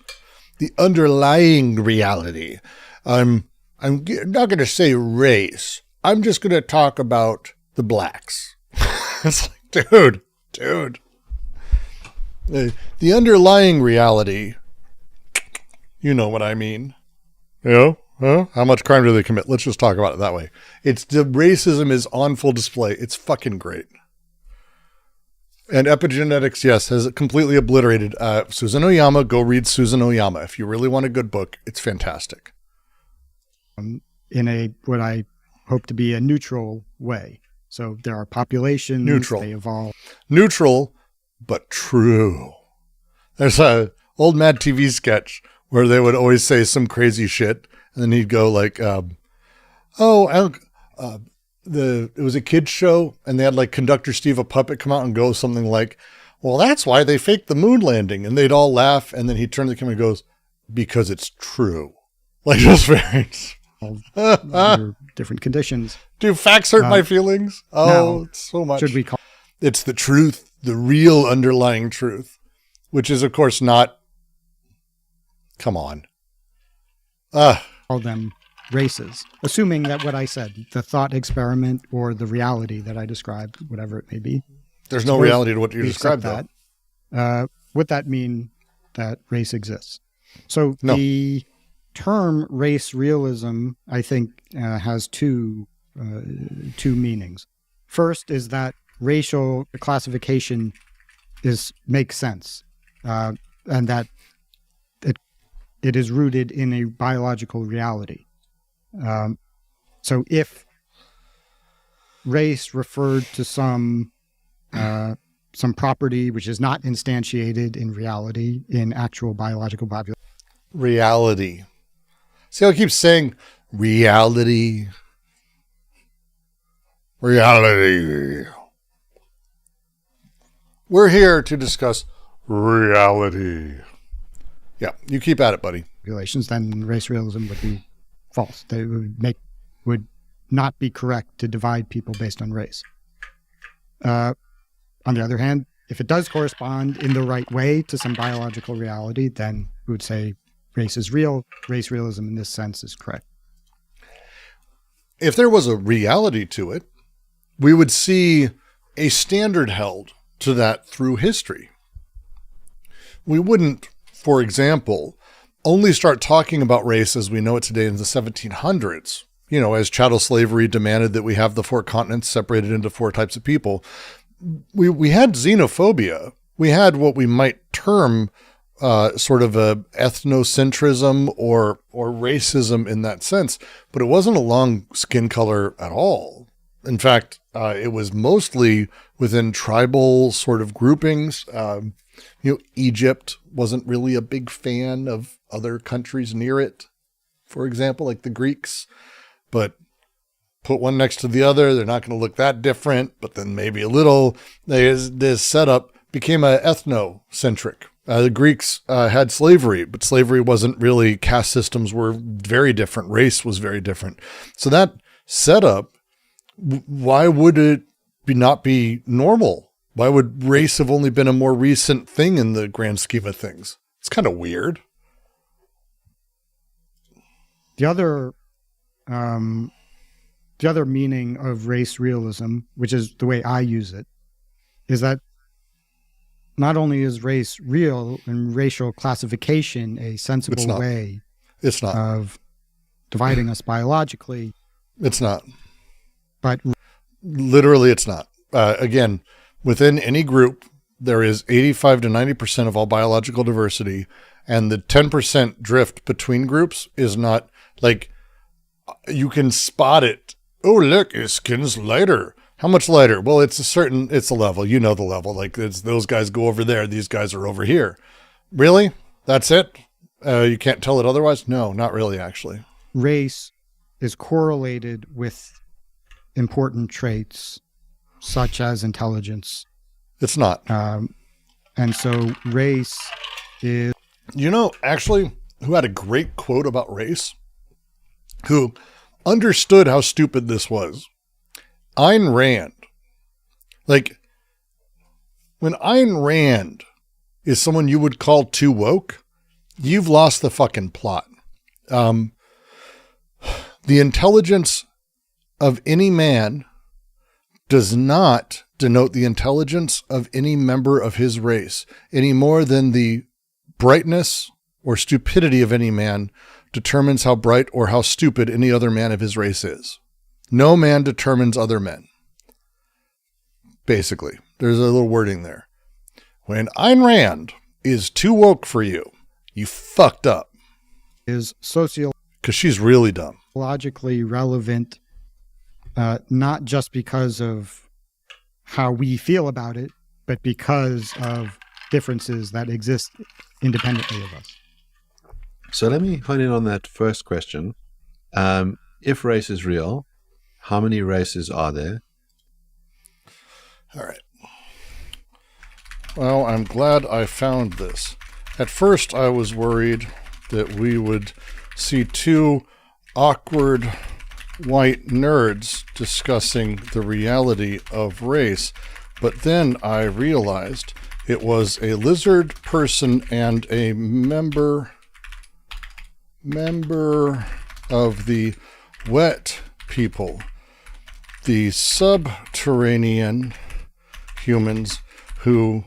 The underlying reality. I'm not going to say race. I'm just going to talk about the blacks. It's like, dude. The underlying reality, you know what I mean. Yeah? Huh? How much crime do they commit? Let's just talk about it that way. It's the racism is on full display. It's fucking great. And epigenetics, yes, has completely obliterated. Susan Oyama, go read Susan Oyama. If you really want a good book, it's fantastic. In what I hope to be a neutral way. So there are populations, neutral. They evolve. Neutral, but true. There's a old Mad TV sketch where they would always say some crazy shit, and then he'd go like, it was a kid's show, and they had like conductor Steve, a puppet, come out and go something like, well, that's why they faked the moon landing. And they'd all laugh, and then he'd turn to the camera and goes, because it's true. Like just very... under different conditions. Do facts hurt my feelings? Oh, now, it's so much. Should we call? It's the truth, the real underlying truth, which is, of course, not. Come on. Call them races, assuming that what I said, the thought experiment or the reality that I described, whatever it may be. There's no reality to what you described, though. Would that mean that race exists? So no. The term race realism, I think, has two meanings. First is that racial classification makes sense, and that it is rooted in a biological reality. So if race referred to some property which is not instantiated in reality in actual biological population. Reality. See how it keeps saying reality? Reality. We're here to discuss reality. Yeah, you keep at it, buddy. Populations, then race realism would be false. They would not be correct to divide people based on race. On the other hand, if it does correspond in the right way to some biological reality, then we would say race is real. Race realism in this sense is correct. If there was a reality to it, we would see a standard held to that through history. We wouldn't, for example, only start talking about race as we know it today in the 1700s, as chattel slavery demanded that we have the 4 continents separated into 4 types of people. We had xenophobia. We had what we might term sort of a ethnocentrism or racism in that sense, but it wasn't along skin color at all. In fact, it was mostly within tribal sort of groupings. Egypt wasn't really a big fan of other countries near it, for example, like the Greeks, but put one next to the other, they're not going to look that different, but then maybe a little. This setup became ethnocentric. The Greeks had slavery, but slavery wasn't really, caste systems were very different. Race was very different. So that setup, why would it not be normal? Why would race have only been a more recent thing in the grand scheme of things? It's kind of weird. The other meaning of race realism, which is the way I use it, is that not only is race real and racial classification a sensible way of dividing us biologically. It's not. But literally it's not. Again, within any group, there is 85 to 90% of all biological diversity, and the 10% drift between groups is not like you can spot it. Oh, look, his skin's lighter. How much lighter? Well, it's a level. You know the level. Like those guys go over there. These guys are over here. Really? That's it? You can't tell it otherwise? No, not really, actually. Race is correlated with important traits such as intelligence. It's not. And so race is... Actually, who had a great quote about race? Who understood how stupid this was? Ayn Rand. Like, when Ayn Rand is someone you would call too woke, you've lost the fucking plot. The intelligence of any man does not denote the intelligence of any member of his race, any more than the brightness or stupidity of any man determines how bright or how stupid any other man of his race is. No man determines other men. Basically, there's a little wording there. When Ayn Rand is too woke for you, you fucked up. Is sociologically... Because she's really dumb. Logically relevant, not just because of how we feel about it, but because of differences that exist independently of us. So let me hone in on that first question. If race is real, how many races are there? All right. Well, I'm glad I found this. At first, I was worried that we would see 2 awkward white nerds discussing the reality of race, but then I realized it was a lizard person and a member of the wet people, the subterranean humans who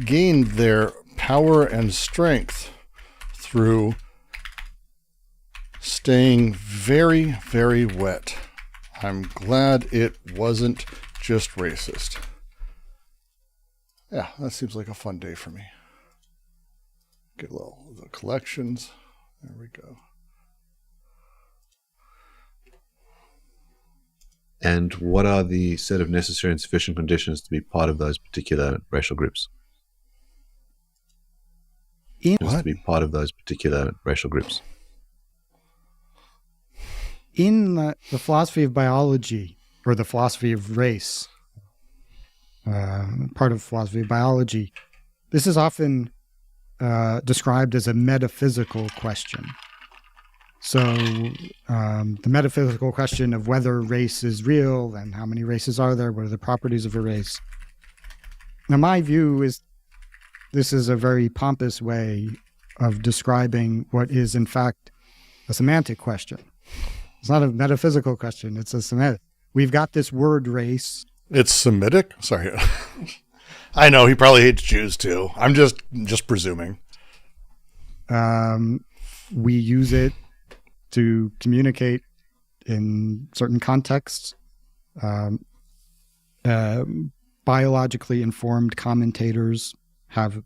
gained their power and strength through staying very, very wet. I'm glad it wasn't just racist. Yeah, that seems like a fun day for me. Get a little of the collections. There we go. And what are the set of necessary and sufficient conditions to be part of those particular racial groups? To be part of those particular racial groups. In the philosophy of biology, or the philosophy of race, part of philosophy of biology, this is often described as a metaphysical question. So the metaphysical question of whether race is real and how many races are there, what are the properties of a race. Now, my view is this is a very pompous way of describing what is, in fact, a semantic question. It's not a metaphysical question. It's a semantic. We've got this word race. It's Semitic? Sorry. I know, he probably hates Jews, too. I'm just presuming. We use it to communicate in certain contexts. Biologically informed commentators have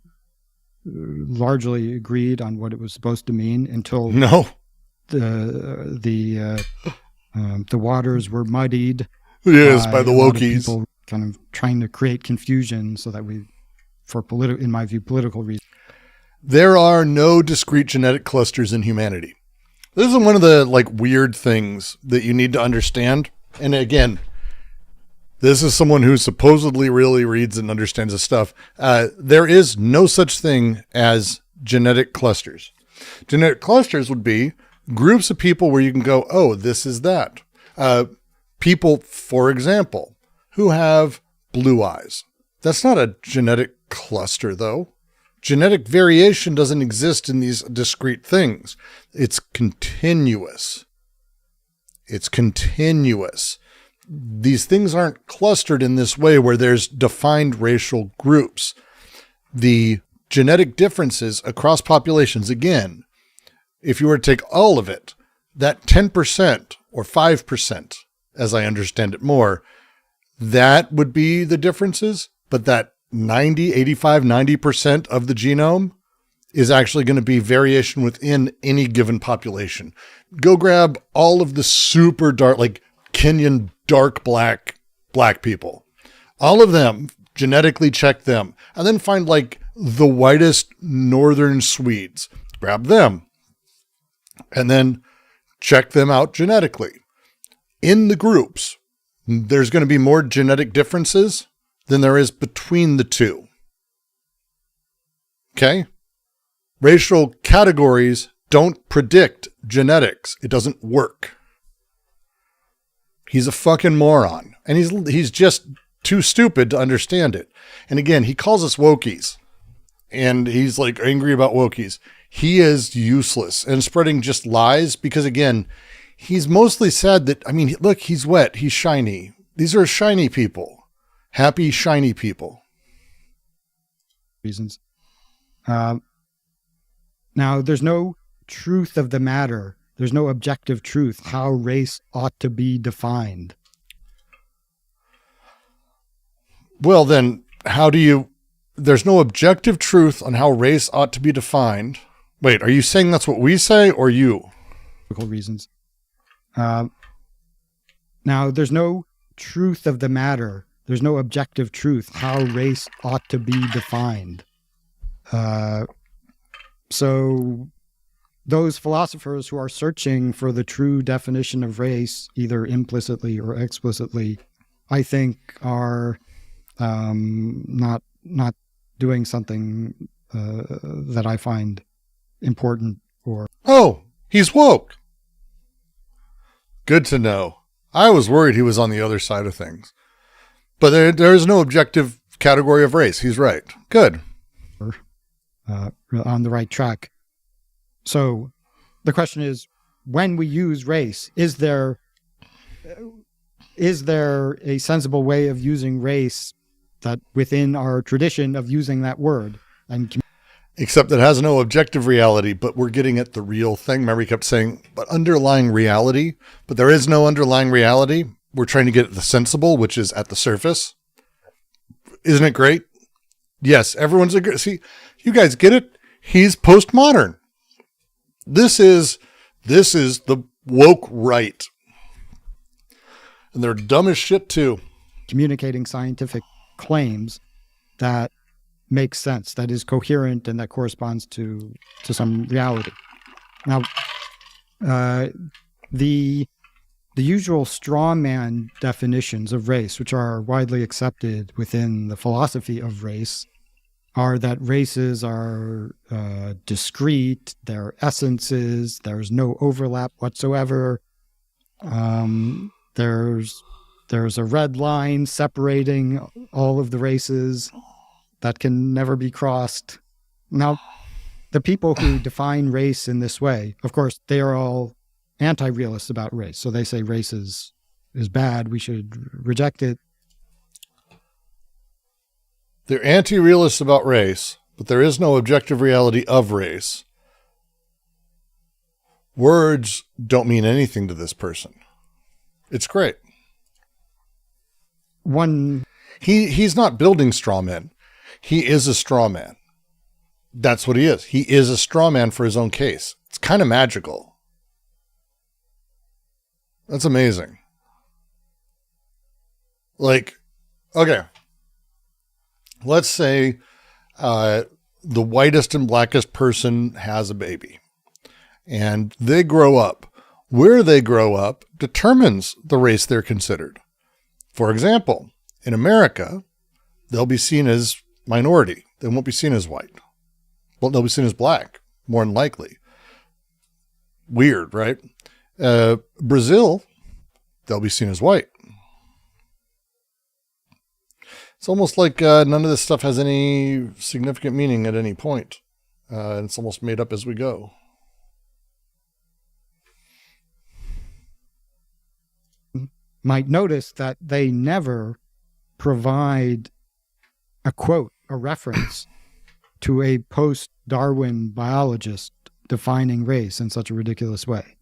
largely agreed on what it was supposed to mean until the waters were muddied. Yes, by the Wokies. People kind of trying to create confusion so that in my view, political reasons. There are no discrete genetic clusters in humanity. This is one of the weird things that you need to understand. And again, this is someone who supposedly really reads and understands this stuff. There is no such thing as genetic clusters. Genetic clusters would be groups of people where you can go, oh, this is that. People, for example, who have blue eyes. That's not a genetic cluster, though. Genetic variation doesn't exist in these discrete things. It's continuous. It's continuous. These things aren't clustered in this way where there's defined racial groups. The genetic differences across populations, again, if you were to take all of it, that 10% or 5%, as I understand it more, that would be the differences, but that 90% of the genome is actually going to be variation within any given population. Go grab all of the super dark, Kenyan dark black people. All of them, genetically check them, and then find the whitest northern Swedes. Grab them, and then check them out genetically. In the groups, there's going to be more genetic differences than there is between the two. Okay? Racial categories don't predict genetics. It doesn't work. He's a fucking moron. And he's just too stupid to understand it. And again, he calls us wokies. And he's angry about wokies. He is useless and spreading just lies because, again, he's mostly sad that, look, he's wet. He's shiny. These are shiny people. Happy, shiny people. Reasons. Now, there's no truth of the matter. There's no objective truth how race ought to be defined. Well, then, there's no objective truth on how race ought to be defined. Wait, are you saying that's what we say or you? Reasons. Now, there's no truth of the matter. There's no objective truth how race ought to be defined. So those philosophers who are searching for the true definition of race, either implicitly or explicitly, I think are not doing something that I find important or... Oh, he's woke. Good to know. I was worried he was on the other side of things. But there is no objective category of race. He's right. Good. On the right track. So the question is, when we use race, is there a sensible way of using race that within our tradition of using that word? Except that has no objective reality, but we're getting at the real thing. Remember, he kept saying, but underlying reality, but there is no underlying reality. We're trying to get at the sensible, which is at the surface. Isn't it great? Yes, everyone's agree. See, you guys get it? He's postmodern. This is the woke right. And they're dumb as shit too. Communicating scientific claims that makes sense, that is coherent, and that corresponds to some reality. Now, the usual straw man definitions of race, which are widely accepted within the philosophy of race, are that races are discrete, they're essences, there's no overlap whatsoever. There's a red line separating all of the races that can never be crossed. Now, the people who define race in this way, of course, they are all anti-realists about race. So they say race is bad, we should reject it. They're anti-realists about race, but there is no objective reality of race. Words don't mean anything to this person. It's great. He's not building straw men. He is a straw man. That's what he is. He is a straw man for his own case. It's kind of magical. That's amazing. Like, okay. Let's say the whitest and blackest person has a baby and they grow up. Where they grow up determines the race they're considered. For example, in America, they'll be seen as minority. They won't be seen as white. Well, they'll be seen as black, more than likely. Weird, right? Brazil, they'll be seen as white. It's almost like none of this stuff has any significant meaning at any point. And it's almost made up as we go. Might notice that they never provide a quote, a reference to a post-Darwin biologist defining race in such a ridiculous way.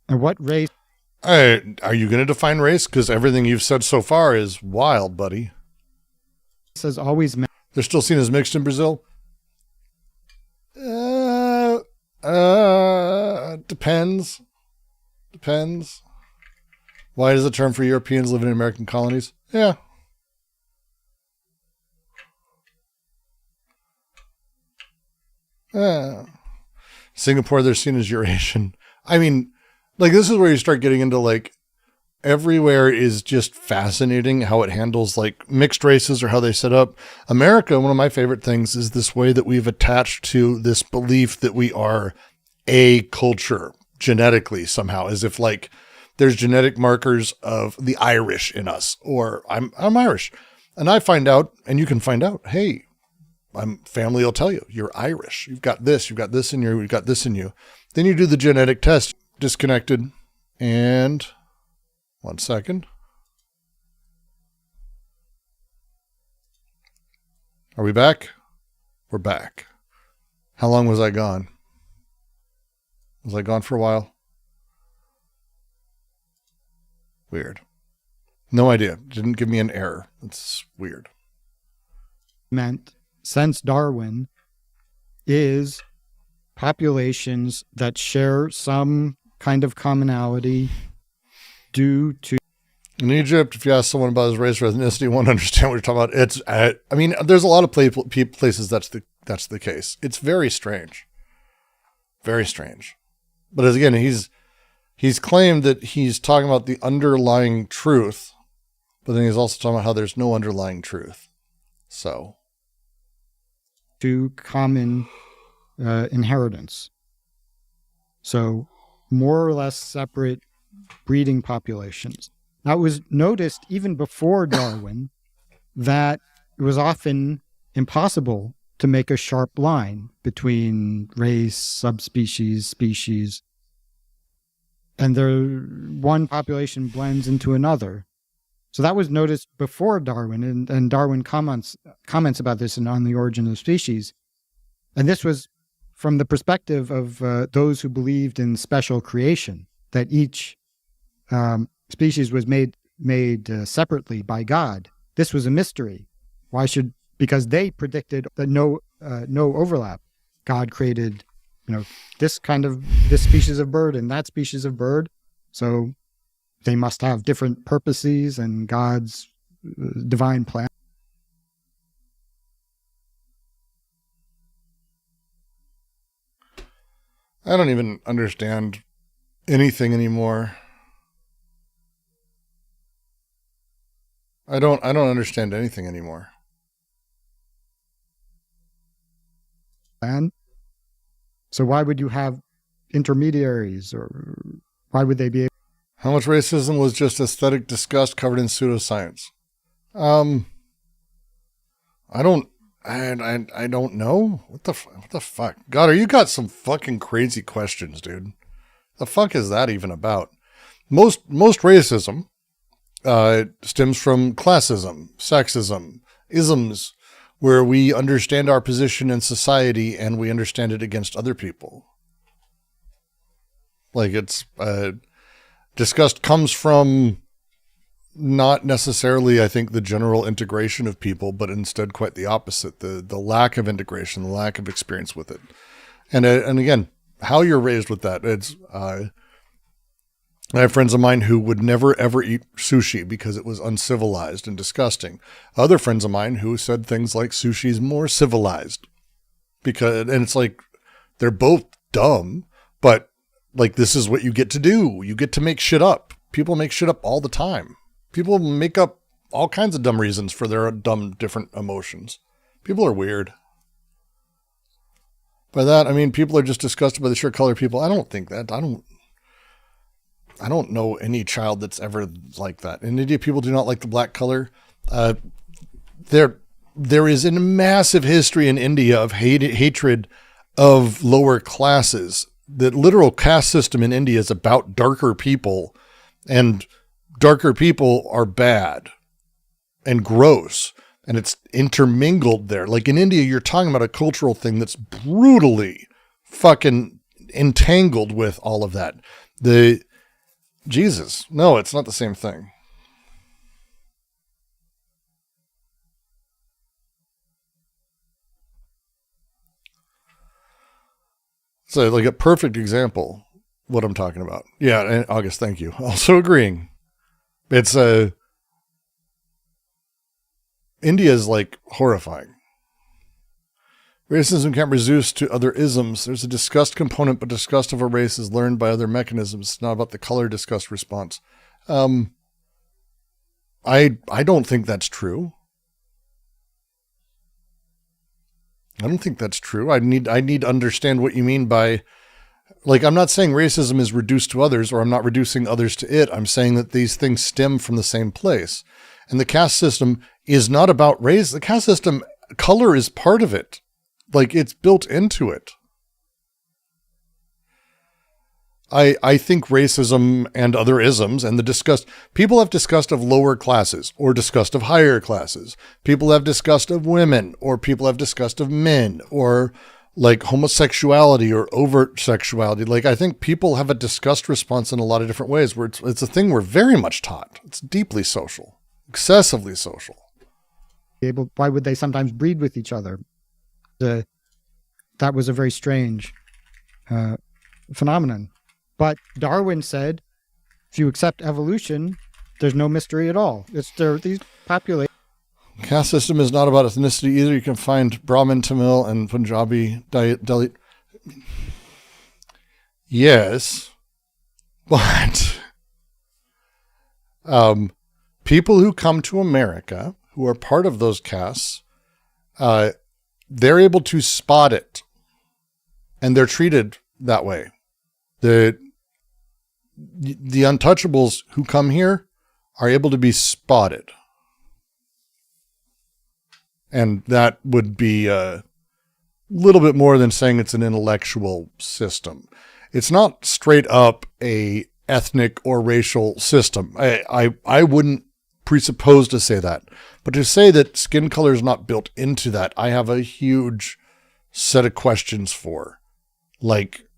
And what race... Are you going to define race? Because everything you've said so far is wild, buddy. Has always meant... They're still seen as mixed in Brazil? Depends. Depends. Why is the term for Europeans living in American colonies? Yeah. Singapore, they're seen as Eurasian. I mean, like, this is where you start getting into, like, everywhere is just fascinating how it handles, like, mixed races or how they set up. America, one of my favorite things is this way that we've attached to this belief that we are a culture genetically somehow, as if, like, there's genetic markers of the Irish in us, or I'm Irish. And I find out, and you can find out, hey, family will tell you, you're Irish. You've got this in you, you've got this in you. Then you do the genetic test, disconnected, and 1 second. Are we back? We're back. How long was I gone? Was I gone for a while? Weird. No idea. Didn't give me an error. It's weird. Meant since Darwin is populations that share some kind of commonality due to... In Egypt, if you ask someone about his race or ethnicity, won't understand what you're talking about. It's, I mean, there's a lot of places that's the case. It's very strange. Very strange. But as again, he's claimed that he's talking about the underlying truth, but then he's also talking about how there's no underlying truth. So... to common inheritance. So more or less separate breeding populations. Now, it was noticed even before Darwin that it was often impossible to make a sharp line between race, subspecies, species, and one population blends into another. So that was noticed before Darwin, and Darwin comments about this On the Origin of Species. And this was from the perspective of those who believed in special creation, that each species was made separately by God. This was a mystery. Because they predicted that no overlap. God created, this species of bird and that species of bird. So they must have different purposes and God's divine plan. I don't even understand anything anymore. I don't understand anything anymore. And so why would you have intermediaries, or why would they be able? How much racism was just aesthetic disgust covered in pseudoscience? I don't know. What the fuck? God, you got some fucking crazy questions, dude. The fuck is that even about? Most racism stems from classism, sexism, isms, where we understand our position in society and we understand it against other people. Like it's disgust comes from not necessarily, I think, the general integration of people, but instead quite the opposite, the lack of integration, the lack of experience with it. And again, how you're raised with that. It's I have friends of mine who would never ever eat sushi because it was uncivilized and disgusting. Other friends of mine who said things like sushi is more civilized and it's like, they're both dumb, but like, this is what you get to do. You get to make shit up. People make shit up all the time. People make up all kinds of dumb reasons for their dumb, different emotions. People are weird. By that, I mean, people are just disgusted by the sheer color of people. I don't think that. I don't know any child that's ever like that. In India, people do not like the black color. There is a massive history in India of hatred of lower classes. The literal caste system in India is about darker people, and darker people are bad and gross, and it's intermingled there. Like in India, you're talking about a cultural thing that's brutally fucking entangled with all of that. Jesus. No, it's not the same thing. So like a perfect example, what I'm talking about. Yeah, and August, thank you. Also agreeing. It's India is like horrifying. Racism can't be reduced to other isms. There's a disgust component, but disgust of a race is learned by other mechanisms. It's not about the color disgust response. I don't think that's true. I don't think that's true. I need to understand what you mean by, like, I'm not saying racism is reduced to others, or I'm not reducing others to it. I'm saying that these things stem from the same place. And the caste system is not about race. The caste system, color is part of it. Like, it's built into it. I think racism and other isms and the disgust, people have disgust of lower classes or disgust of higher classes. People have disgust of women, or people have disgust of men, or like homosexuality or overt sexuality. Like, I think people have a disgust response in a lot of different ways, where it's a thing we're very much taught. It's deeply social, excessively social. Why would they sometimes breed with each other? That was a very strange phenomenon. But Darwin said, if you accept evolution, there's no mystery at all. These populations. Caste system is not about ethnicity either. You can find Brahmin, Tamil, and Punjabi Delhi. Yes, but people who come to America who are part of those castes, they're able to spot it, and they're treated that way. The untouchables who come here are able to be spotted. And that would be a little bit more than saying it's an intellectual system. It's not straight up a ethnic or racial system. I wouldn't presuppose to say that. But to say that skin color is not built into that, I have a huge set of questions for. Like,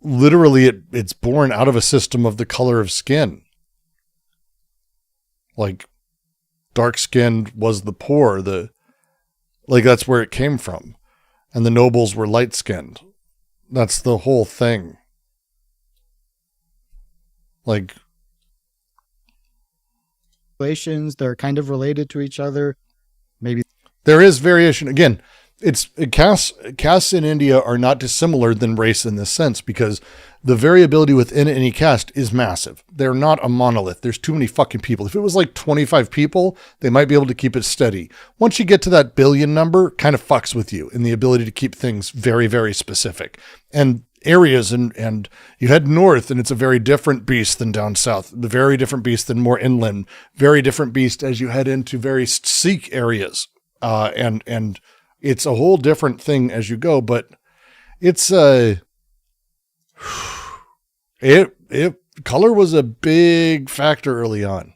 literally, it's born out of a system of the color of skin. Like, dark-skinned was the poor. That's where it came from. And the nobles were light-skinned. That's the whole thing. Like, Relations, they're kind of related to each other. Maybe there is variation. Again, it's castes in India are not dissimilar than race in this sense, because the variability within any caste is massive. They're not a monolith. There's too many fucking people. If it was like 25 people, they might be able to keep it steady. Once you get to that billion number, kind of fucks with you in the ability to keep things very, very specific. And areas, and you head north and it's a very different beast than down south, the very different beast than more inland, very different beast as you head into very Sikh areas. And it's a whole different thing as you go, but it's color was a big factor early on.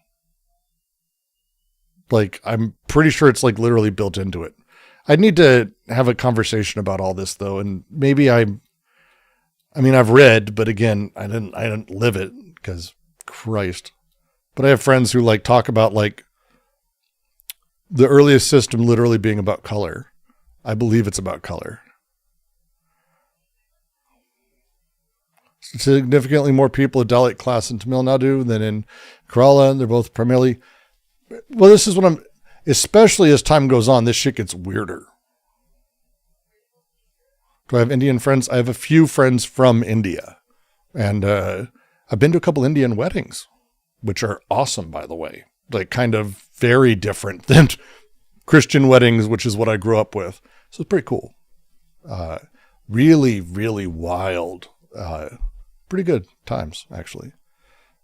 Like, I'm pretty sure it's like literally built into it. I'd need to have a conversation about all this though. And maybe I've read, but again, I didn't live it, because Christ. But I have friends who like talk about like the earliest system literally being about color. I believe it's about color. Significantly more people of Dalit class in Tamil Nadu than in Kerala. They're both primarily, well, this is what especially as time goes on, this shit gets weirder. Do I have Indian friends? I have a few friends from India, and I've been to a couple Indian weddings, which are awesome, by the way. Like, kind of very different than Christian weddings, which is what I grew up with. So it's pretty cool. Really, really wild. Pretty good times, actually.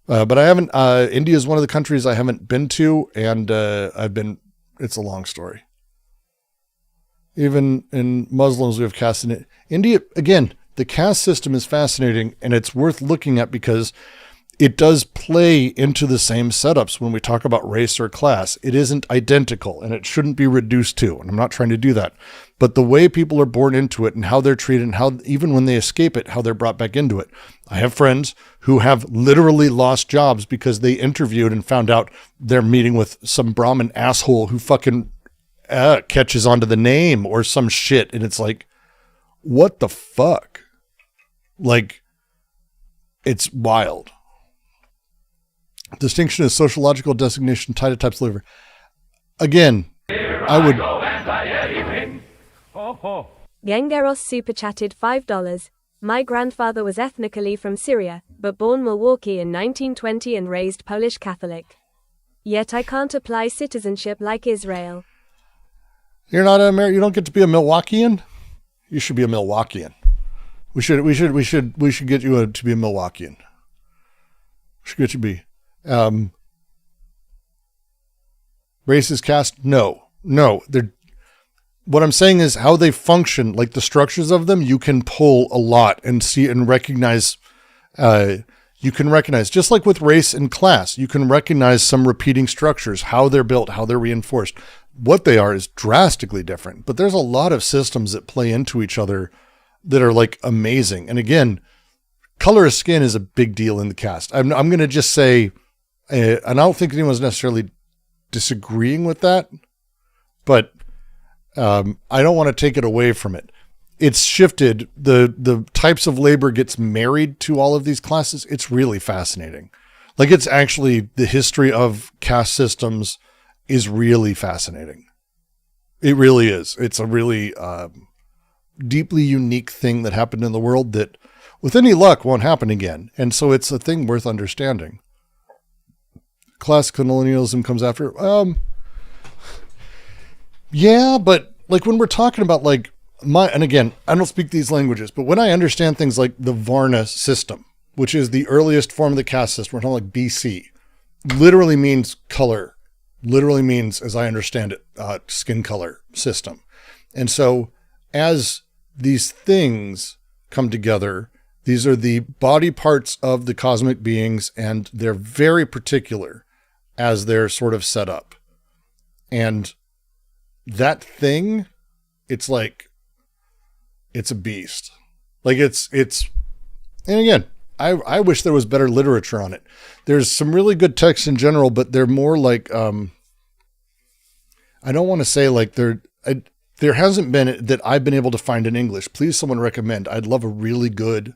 But I haven't, India is one of the countries I haven't been to, and it's a long story. Even in Muslims, we have caste in it. India, again, the caste system is fascinating, and it's worth looking at because it does play into the same setups when we talk about race or class. It isn't identical, and it shouldn't be reduced to, and I'm not trying to do that. But the way people are born into it and how they're treated, and how, even when they escape it, how they're brought back into it. I have friends who have literally lost jobs because they interviewed and found out they're meeting with some Brahmin asshole who fucking catches onto the name or some shit. And it's like, what the fuck? Like, it's wild. Distinction is sociological designation tied to types of liver. Again, I would. Yengeros super chatted $5. My grandfather was ethnically from Syria, but born Milwaukee in 1920 and raised Polish Catholic. Yet I can't apply citizenship like Israel. You're not an American. You don't get to be a Milwaukeean. You should be a Milwaukeean. We should get you to be a Milwaukeean. We should get you to be. Racist caste? No. What I'm saying is how they function, like the structures of them, you can pull a lot and see and recognize. You can recognize, just like with race and class, you can recognize some repeating structures, how they're built, how they're reinforced. What they are is drastically different, but there's a lot of systems that play into each other that are like amazing. And again, color of skin is a big deal in the caste. I'm going to just say, and I don't think anyone's necessarily disagreeing with that, but I don't want to take it away from it. It's shifted. The types of labor gets married to all of these classes. It's really fascinating. Like, it's actually, the history of caste systems is really fascinating. It really is. It's a really deeply unique thing that happened in the world that, with any luck, won't happen again. And so it's a thing worth understanding. Class colonialism comes after. Yeah, but like when we're talking about like and again, I don't speak these languages, but when I understand things like the Varna system, which is the earliest form of the caste system, we're talking like BC, literally means color, literally means, as I understand it, skin color system. And so as these things come together, these are the body parts of the cosmic beings, and they're very particular as they're sort of set up. And that thing, it's like, it's a beast. Like it's, and again, I wish there was better literature on it. There's some really good texts in general, but they're more like, I don't want to say like there hasn't been that I've been able to find in English. Please, someone recommend. I'd love a really good,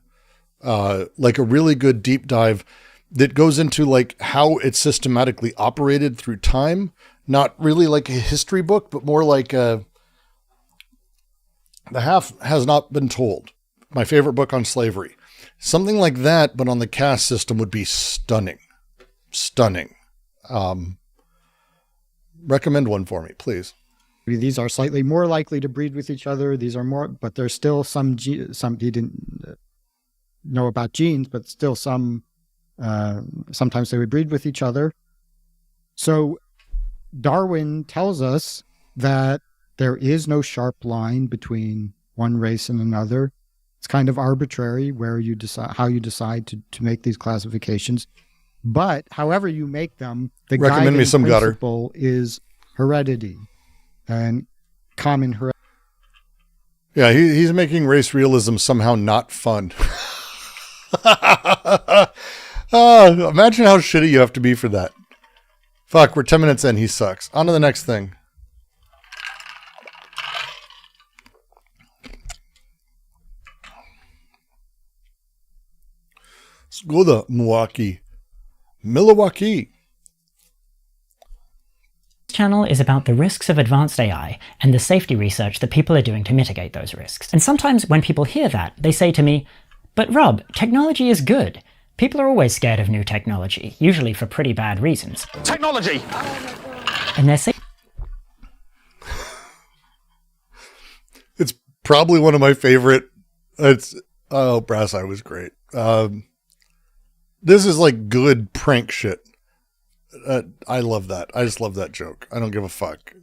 like a really good deep dive. that goes into like how it's systematically operated through time. Not really like a history book, but more like The Half Has Not Been Told. My favorite book on slavery. Something like that, but on the caste system would be stunning. Stunning. Recommend one for me, please. These are slightly more likely to breed with each other. These are more, but there's still some he didn't know about genes, but still some, sometimes they would breed with each other. So Darwin tells us that there is no sharp line between one race and another. It's kind of arbitrary where you decide how you decide to make these classifications. But however you make them, the Recommend me some principle is heredity and common heredity. Yeah, he's making race realism somehow not fun. Imagine how shitty you have to be for that. Fuck, we're 10 minutes in. He sucks. On to the next thing. Let's go to Milwaukee. This channel is about the risks of advanced AI and the safety research that people are doing to mitigate those risks. And sometimes when people hear that, they say to me, "But Rob, technology is good. People are always scared of new technology, usually for pretty bad reasons." Technology! And they're saying it's probably one of my favorite. Brass Eye was great. This is like good prank shit. I love that. I just love that joke. I don't give a fuck.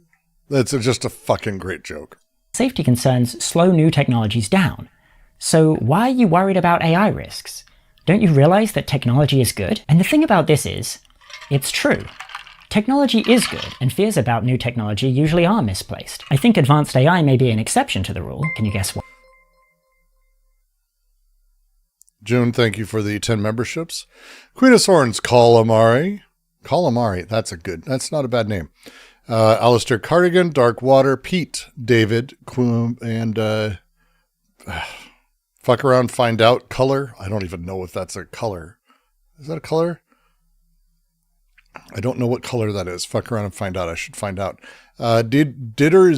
That's just a fucking great joke. Safety concerns slow new technologies down. So why are you worried about AI risks? Don't you realize that technology is good? And the thing about this is, it's true. Technology is good, and fears about new technology usually are misplaced. I think advanced AI may be an exception to the rule. Can you guess what? June, thank you for the 10 memberships. Queen of Swords, Calamari. Calamari, that's not a bad name. Alistair Cardigan, Dark Water, Pete, David, and Fuck Around, Find Out, Color. I don't even know if that's a color. Is that a color? I don't know what color that is. Fuck Around and Find Out. I should find out. Ditter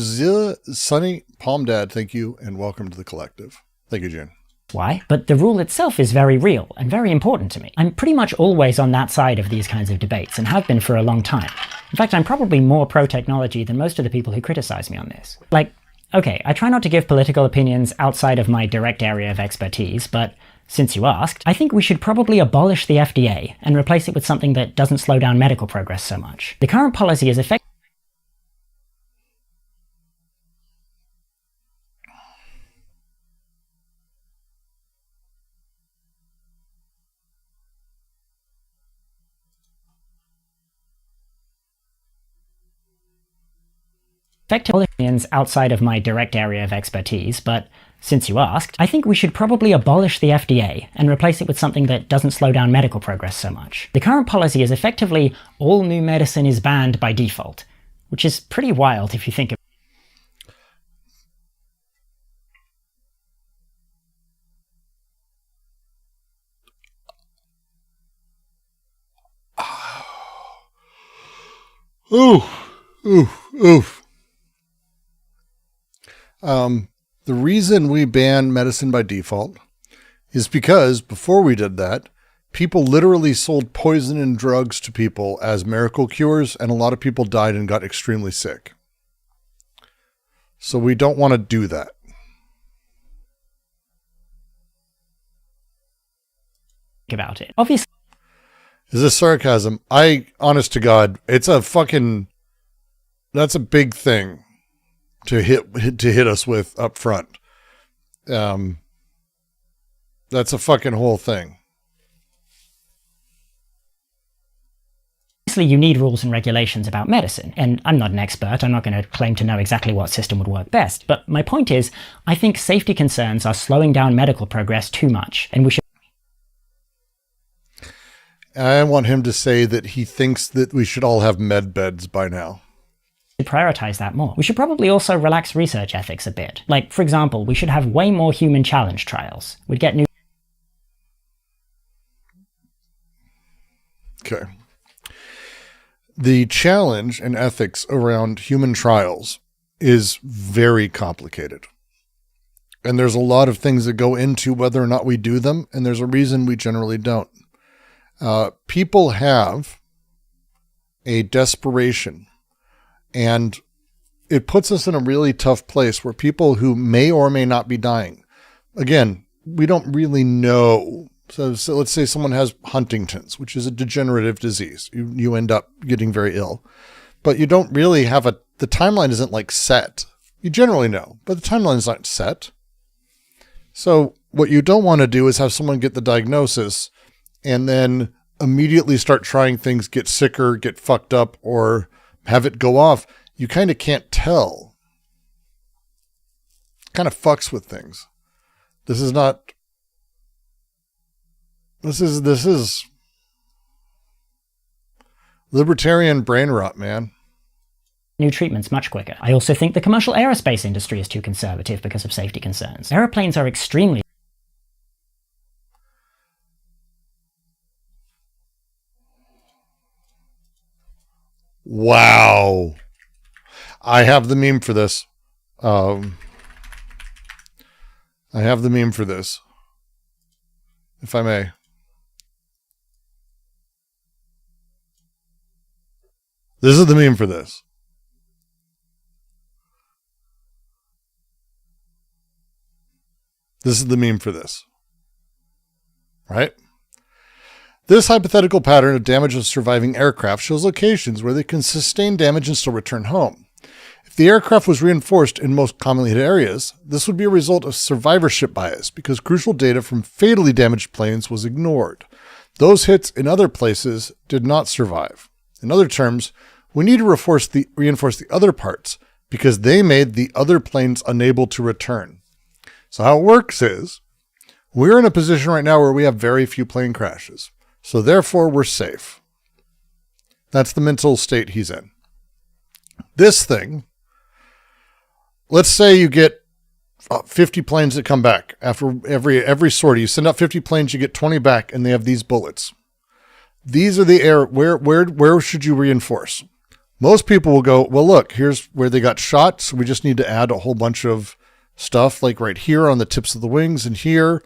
Sunny, Palm Dad, thank you, and welcome to the collective. Thank you, June. Why? But the rule itself is very real and very important to me. I'm pretty much always on that side of these kinds of debates and have been for a long time. In fact, I'm probably more pro-technology than most of the people who criticize me on this. Like, okay, I try not to give political opinions outside of my direct area of expertise, but since you asked, I think we should probably abolish the FDA and replace it with something that doesn't slow down medical progress so much. The current policy is effective. Opinions outside of my direct area of expertise, but since you asked, I think we should probably abolish the FDA and replace it with something that doesn't slow down medical progress so much. The current policy is effectively all new medicine is banned by default, which is pretty wild if you think of Oof. The reason we ban medicine by default is because before we did that, people literally sold poison and drugs to people as miracle cures, and a lot of people died and got extremely sick. So we don't want to do that. about it. Obviously. Is this sarcasm? Honest to God, that's a big thing to hit us with up front. That's a fucking whole thing. Obviously, you need rules and regulations about medicine, and I'm not an expert. I'm not going to claim to know exactly what system would work best. But my point is, I think safety concerns are slowing down medical progress too much, and we should. I want him to say that he thinks that we should all have med beds by now. Prioritize that more. We should probably also relax research ethics a bit. Like, for example, we should have way more human challenge trials. We'd get new. Okay. The challenge and ethics around human trials is very complicated. And there's a lot of things that go into whether or not we do them, and there's a reason we generally don't. People have a desperation, and it puts us in a really tough place where people who may or may not be dying, again, we don't really know. So let's say someone has Huntington's, which is a degenerative disease. You end up getting very ill, but you don't really have the timeline isn't like set. You generally know, but the timeline is not set. So what you don't want to do is have someone get the diagnosis and then immediately start trying things, get sicker, get fucked up, or have it go off. You kind of can't tell. Kind of fucks with things. This is libertarian brain rot, man. New treatments much quicker. I also think the commercial aerospace industry is too conservative because of safety concerns. Aeroplanes are extremely... Wow. I have the meme for this. I have the meme for this, if I may. This is the meme for this. This is the meme for this. Right? This hypothetical pattern of damage of surviving aircraft shows locations where they can sustain damage and still return home. If the aircraft was reinforced in most commonly hit areas, this would be a result of survivorship bias because crucial data from fatally damaged planes was ignored. Those hits in other places did not survive. In other terms, we need to reinforce the other parts because they made the other planes unable to return. So how it works is, we're in a position right now where we have very few plane crashes. So therefore, we're safe. That's the mental state he's in. This thing, let's say you get 50 planes that come back after every sortie. You send out 50 planes, you get 20 back, and they have these bullets. These are the air. Where should you reinforce? Most people will go, well, look, here's where they got shot. So we just need to add a whole bunch of stuff like right here on the tips of the wings and here.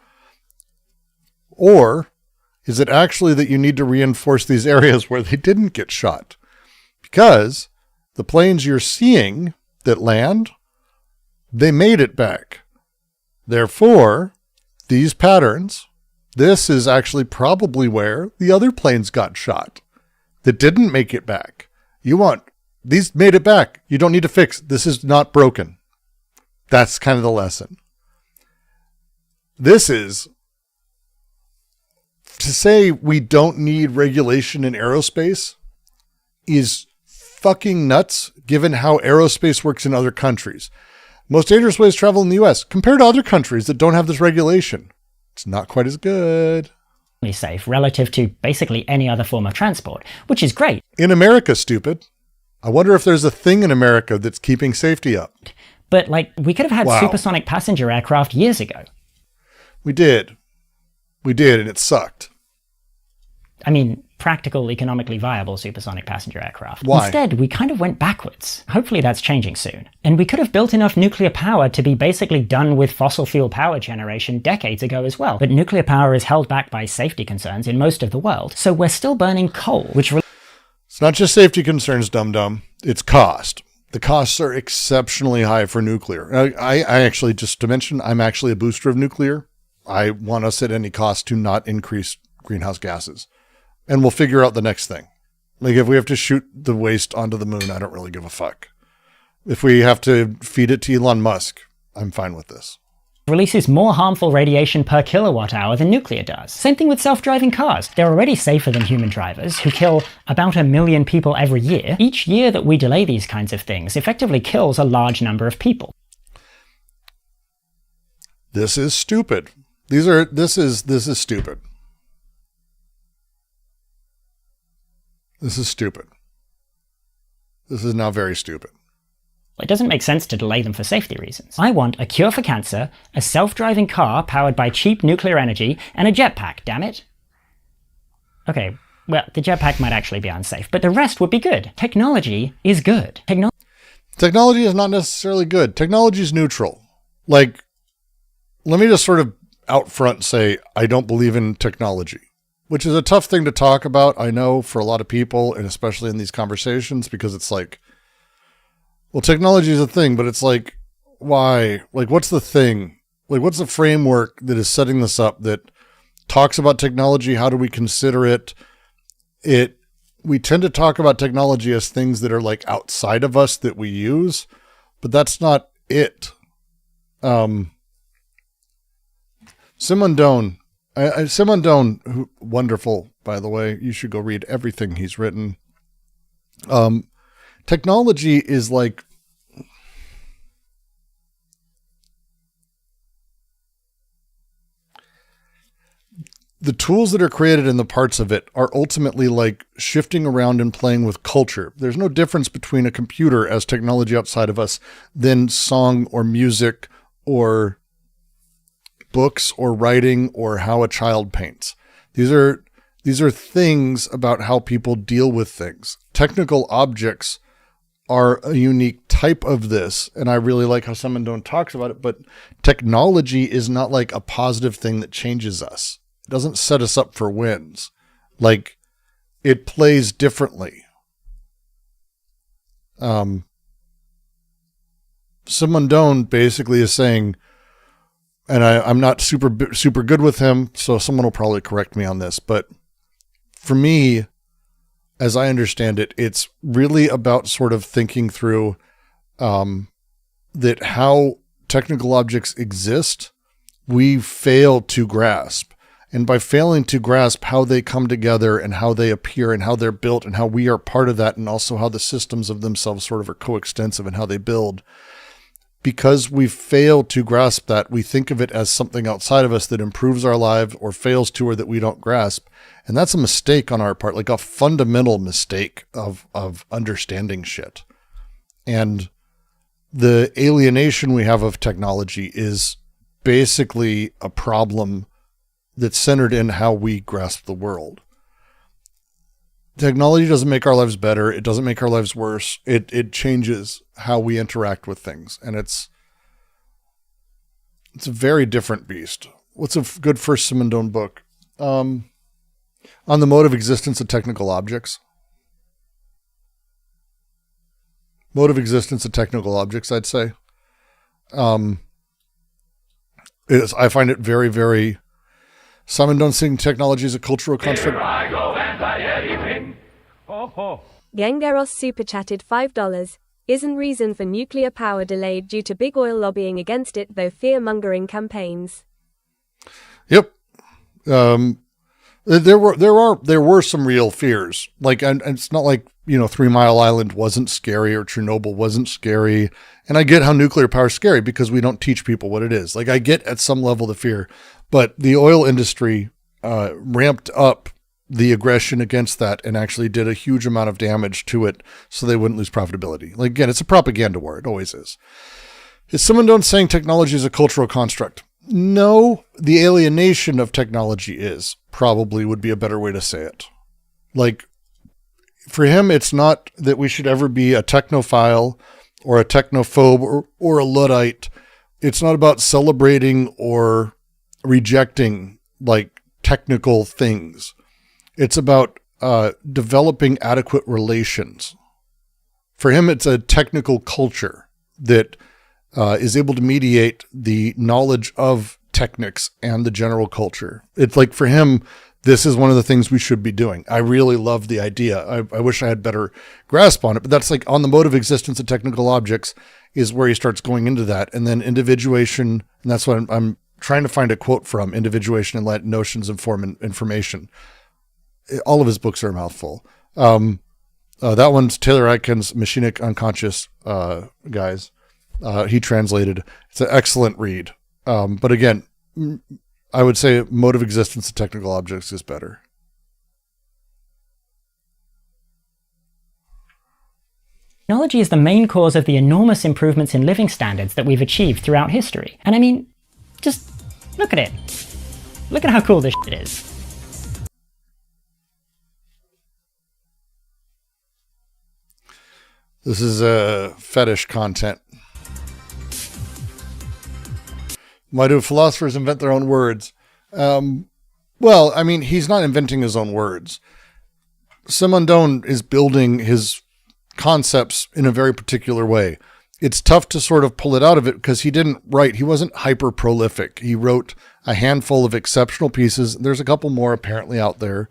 Or is it actually that you need to reinforce these areas where they didn't get shot? Because the planes you're seeing that land, they made it back. Therefore, these patterns, this is actually probably where the other planes got shot that didn't make it back. These made it back. You don't need to fix. This is not broken. That's kind of the lesson. This is to say we don't need regulation in aerospace is fucking nuts given how aerospace works in other countries. Most dangerous ways to travel in the US compared to other countries that don't have this regulation. It's not quite as good. Safe relative to basically any other form of transport, which is great. In America, stupid. I wonder if there's a thing in America that's keeping safety up. But we could have had supersonic passenger aircraft years ago. We did, and it sucked. I mean, practical, economically viable supersonic passenger aircraft. Why? Instead, we kind of went backwards. Hopefully that's changing soon. And we could have built enough nuclear power to be basically done with fossil fuel power generation decades ago as well. But nuclear power is held back by safety concerns in most of the world. So we're still burning coal, which... It's not just safety concerns, dum-dum. It's cost. The costs are exceptionally high for nuclear. I actually, just to mention, I'm actually a booster of nuclear. I want us at any cost to not increase greenhouse gases. And we'll figure out the next thing. Like if we have to shoot the waste onto the moon, I don't really give a fuck. If we have to feed it to Elon Musk, I'm fine with this. Releases more harmful radiation per kilowatt hour than nuclear does. Same thing with self-driving cars. They're already safer than human drivers, who kill about 1 million people every year. Each year that we delay these kinds of things effectively kills a large number of people. This is stupid. This is stupid. This is stupid. This is now very stupid. It doesn't make sense to delay them for safety reasons. I want a cure for cancer, a self-driving car powered by cheap nuclear energy, and a jetpack, damn it. Okay, well, the jetpack might actually be unsafe, but the rest would be good. Technology is good. Technology is not necessarily good. Technology is neutral. Like, let me just sort of out front say, I don't believe in technology, which is a tough thing to talk about, I know, for a lot of people, and especially in these conversations, because it's like, well, technology is a thing, but it's like, why? Like, what's the thing? Like, what's the framework that is setting this up that talks about technology? How do we consider it? We tend to talk about technology as things that are like outside of us that we use, but that's not it. Simon Doan, who, wonderful, by the way. You should go read everything he's written. Technology is like, the tools that are created in the parts of it are ultimately like shifting around and playing with culture. There's no difference between a computer as technology outside of us than song or music or books or writing or how a child paints. These are things about how people deal with things. Technical objects are a unique type of this, and I really like how Simon Doan talks about it, but technology is not like a positive thing that changes us. It doesn't set us up for wins. Like, it plays differently. Simon Doan basically is saying, and I'm not super good with him, so someone will probably correct me on this, but for me, as I understand it, it's really about sort of thinking through that how technical objects exist, we fail to grasp. And by failing to grasp how they come together and how they appear and how they're built and how we are part of that, and also how the systems of themselves sort of are coextensive and how they build, because we fail to grasp that, we think of it as something outside of us that improves our lives or fails to, or that we don't grasp. And that's a mistake on our part, like a fundamental mistake of understanding shit. And the alienation we have of technology is basically a problem that's centered in how we grasp the world. Technology doesn't make our lives better. It doesn't make our lives worse. It changes how we interact with things. And it's a very different beast. What's a good first Simon Doan book? On the mode of existence of technical objects. Mode of existence of technical objects, I'd say. I find it very, very... Simon Doan saying technology is a cultural construct. Gengeros super chatted $5. Isn't reason for nuclear power delayed due to big oil lobbying against it, though fear-mongering campaigns? Yep. There were some real fears. Like, and it's not like, 3 Mile Island wasn't scary or Chernobyl wasn't scary. And I get how nuclear power is scary because we don't teach people what it is. Like, I get at some level the fear, but the oil industry ramped up the aggression against that and actually did a huge amount of damage to it so they wouldn't lose profitability. Like, again, it's a propaganda war. It always is. Is Simon Doan saying technology is a cultural construct? No, the alienation of technology is, probably would be a better way to say it. Like, for him, it's not that we should ever be a technophile or a technophobe or a Luddite. It's not about celebrating or rejecting like technical things. It's about developing adequate relations. For him, it's a technical culture that is able to mediate the knowledge of technics and the general culture. It's like, for him, this is one of the things we should be doing. I really love the idea. I wish I had better grasp on it, but that's like on the mode of existence of technical objects is where he starts going into that. And then individuation, and that's what I'm trying to find a quote from, individuation and let notions inform information. All of his books are a mouthful. That one's Taylor Atkins, Machinic Unconscious guys. He translated. It's an excellent read. But again, I would say mode of existence of technical objects is better. Technology is the main cause of the enormous improvements in living standards that we've achieved throughout history. And I mean, just look at it. Look at how cool this shit is. This is fetish content. Why do philosophers invent their own words? Well, I mean, he's not inventing his own words. Simondon is building his concepts in a very particular way. It's tough to sort of pull it out of it because he wasn't hyper prolific. He wrote a handful of exceptional pieces. There's a couple more apparently out there,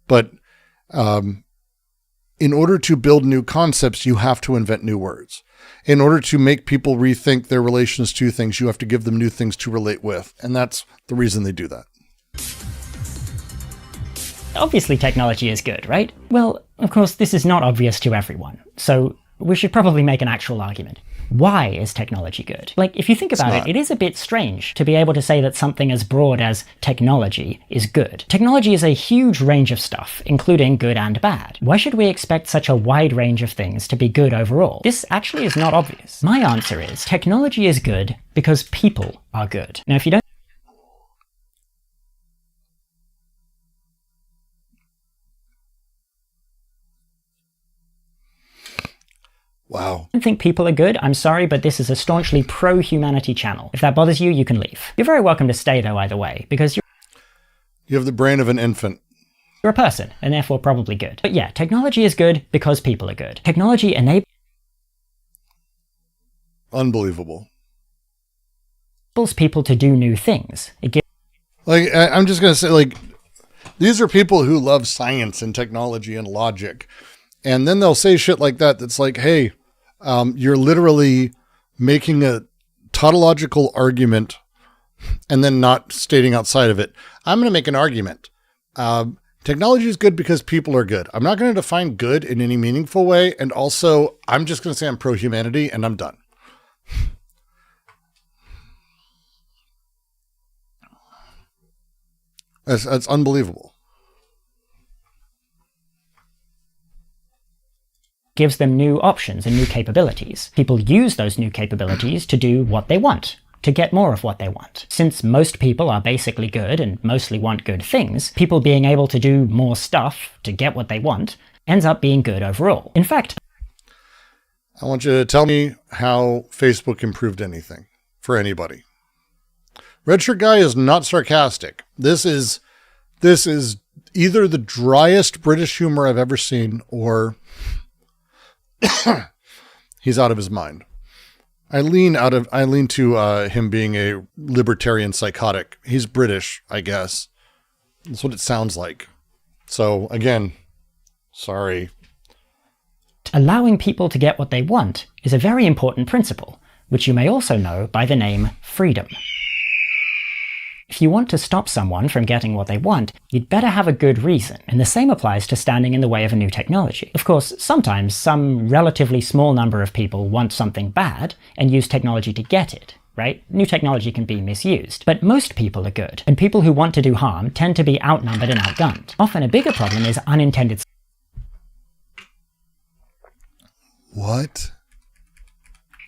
but in order to build new concepts, you have to invent new words. In order to make people rethink their relations to things, you have to give them new things to relate with. And that's the reason they do that. Obviously technology is good, right? Well, of course, this is not obvious to everyone. So we should probably make an actual argument. Why is technology good? Like, if you think about it, it is a bit strange to be able to say that something as broad as technology is good. Technology is a huge range of stuff, including good and bad. Why should we expect such a wide range of things to be good overall? This actually is not obvious. My answer is, technology is good because people are good. Now, if you don't Wow. I think people are good. I'm sorry, but this is a staunchly pro-humanity channel. If that bothers you, you can leave. You're very welcome to stay, though, either way, because you have the brain of an infant. You're a person, and therefore probably good. But yeah, technology is good because people are good. Technology enables Unbelievable. people to do new things. It gives I'm just going to say, these are people who love science and technology and logic. And then they'll say shit like that. That's like, hey, you're literally making a tautological argument and then not stating outside of it. I'm going to make an argument. Technology is good because people are good. I'm not going to define good in any meaningful way. And also, I'm just going to say I'm pro-humanity and I'm done. That's unbelievable. Gives them new options and new capabilities. People use those new capabilities to do what they want, to get more of what they want. Since most people are basically good and mostly want good things, people being able to do more stuff to get what they want ends up being good overall. In fact, I want you to tell me how Facebook improved anything for anybody. Red Shirt Guy is not sarcastic. This is either the driest British humor I've ever seen, or he's out of his mind. I lean to him being a libertarian psychotic. He's British, I guess. That's what it sounds like. So again, sorry. Allowing people to get what they want is a very important principle, which you may also know by the name freedom. If you want to stop someone from getting what they want, you'd better have a good reason, and the same applies to standing in the way of a new technology. Of course, sometimes some relatively small number of people want something bad and use technology to get it, right? New technology can be misused, but most people are good, and people who want to do harm tend to be outnumbered and outgunned. Often a bigger problem is unintended. What?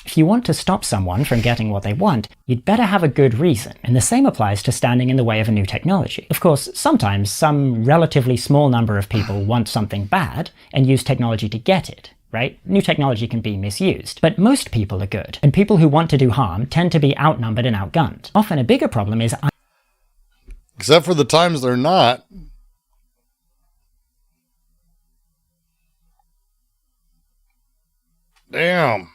If you want to stop someone from getting what they want, you'd better have a good reason, and the same applies to standing in the way of a new technology. Of course, sometimes some relatively small number of people want something bad and use technology to get it, right? New technology can be misused, but most people are good, and people who want to do harm tend to be outnumbered and outgunned. Often a bigger problem is except for the times they're not. Damn.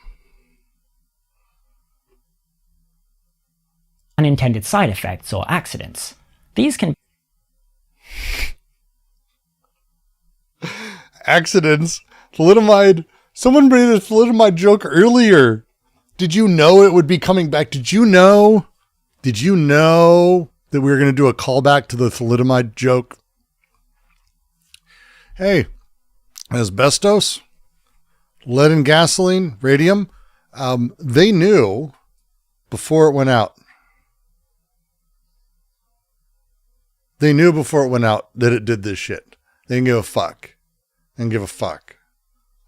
unintended side effects or accidents. These can accidents. Thalidomide. Someone made a thalidomide joke earlier. Did you know it would be coming back? Did you know that we were going to do a callback to the thalidomide joke? Hey, asbestos, lead in gasoline, radium, they knew before it went out. They knew before it went out that it did this shit. They didn't give a fuck. They didn't give a fuck.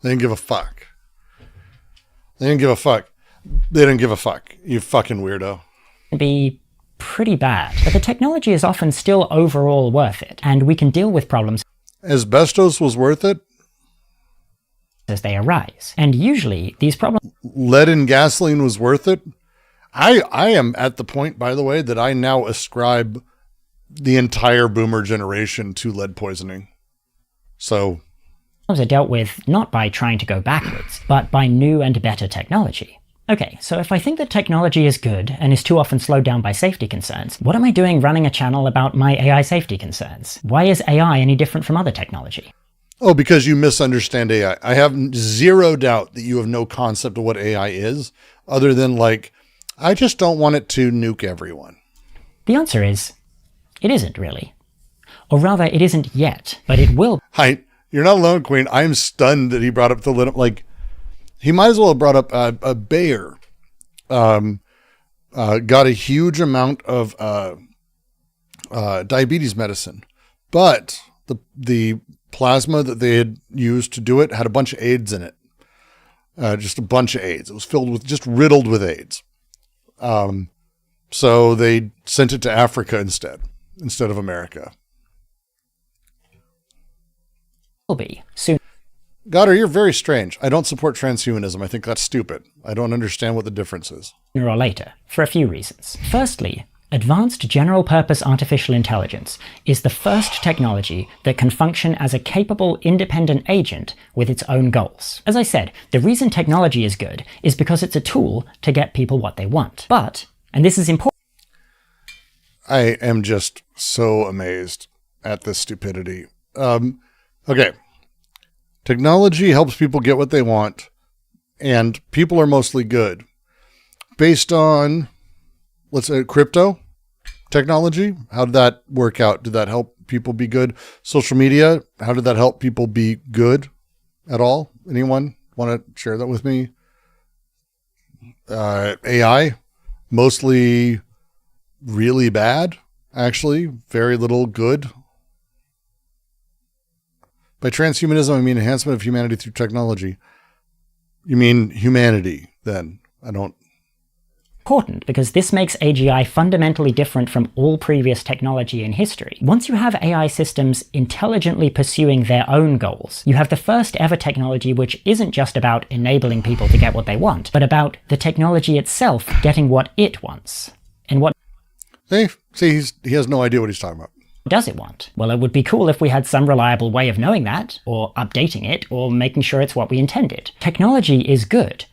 They didn't give a fuck. They didn't give a fuck. They didn't give a fuck. You fucking weirdo. Be pretty bad, but the technology is often still overall worth it, and we can deal with problems. Asbestos was worth it? as they arise. And usually these problems... Lead in gasoline was worth it? I am at the point, by the way, that I now ascribe the entire boomer generation to lead poisoning. So... are dealt with not by trying to go backwards, but by new and better technology. Okay, so if I think that technology is good and is too often slowed down by safety concerns, what am I doing running a channel about my AI safety concerns? Why is AI any different from other technology? Oh, because you misunderstand AI. I have zero doubt that you have no concept of what AI is, other than like, I just don't want it to nuke everyone. The answer is, it isn't really. Or rather, it isn't yet, but it will. Hi, you're not alone, Queen. I'm stunned that he brought up the limit. Like, he might as well have brought up a Bayer. Got a huge amount of diabetes medicine, but the plasma that they had used to do it had a bunch of AIDS in it. Just a bunch of AIDS. It was filled with, just riddled with AIDS. So they sent it to Africa instead of America. Will be soon. Goddard, you're very strange. I don't support transhumanism. I think that's stupid. I don't understand what the difference is. Sooner or later, for a few reasons. Firstly, advanced general-purpose artificial intelligence is the first technology that can function as a capable, independent agent with its own goals. As I said, the reason technology is good is because it's a tool to get people what they want. But, and this is important... I am just so amazed at this stupidity. Okay. Technology helps people get what they want, and people are mostly good. Based on, let's say, crypto technology, how did that work out? Did that help people be good? Social media, how did that help people be good at all? Anyone want to share that with me? AI, mostly really bad, actually. Very little good. By transhumanism, I mean enhancement of humanity through technology. You mean humanity, then. I don't... Important, because this makes AGI fundamentally different from all previous technology in history. Once you have AI systems intelligently pursuing their own goals, you have the first ever technology which isn't just about enabling people to get what they want, but about the technology itself getting what it wants. And what... Hey, see, he has no idea what he's talking about. Does it want? Well, it would be cool if we had some reliable way of knowing that, or updating it, or making sure it's what we intended. Technology is good.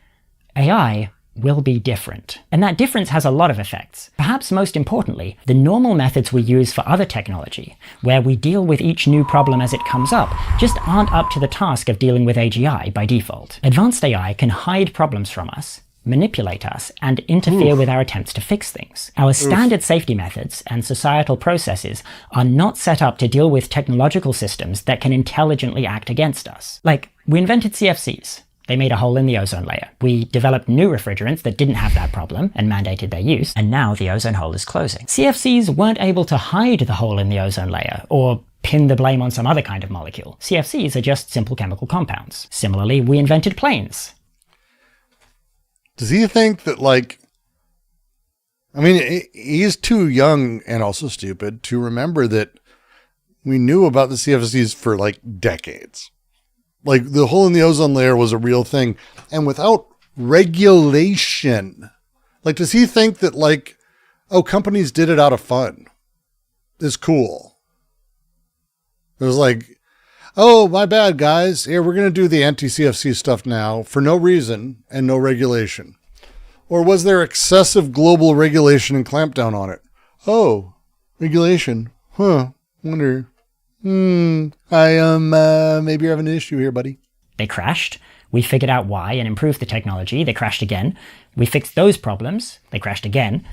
AI will be different. And that difference has a lot of effects. Perhaps most importantly, the normal methods we use for other technology, where we deal with each new problem as it comes up, just aren't up to the task of dealing with AGI by default. Advanced AI can hide problems from us, manipulate us, and interfere with our attempts to fix things. Our standard safety methods and societal processes are not set up to deal with technological systems that can intelligently act against us. Like, we invented CFCs. They made a hole in the ozone layer. We developed new refrigerants that didn't have that problem and mandated their use, and now the ozone hole is closing. CFCs weren't able to hide the hole in the ozone layer, or pin the blame on some other kind of molecule. CFCs are just simple chemical compounds. Similarly, we invented planes. Does he think that, like, I mean, he's too young and also stupid to remember that we knew about the CFCs for like decades. Like, the hole in the ozone layer was a real thing. And without regulation, like, does he think that, like, oh, companies did it out of fun? It's cool. It was like, oh, my bad, guys. Here, we're going to do the anti-CFC stuff now for no reason and no regulation. Or was there excessive global regulation and clampdown on it? Oh, regulation. Huh. Wonder. Maybe you're having an issue here, buddy. They crashed. We figured out why and improved the technology. They crashed again. We fixed those problems. They crashed again.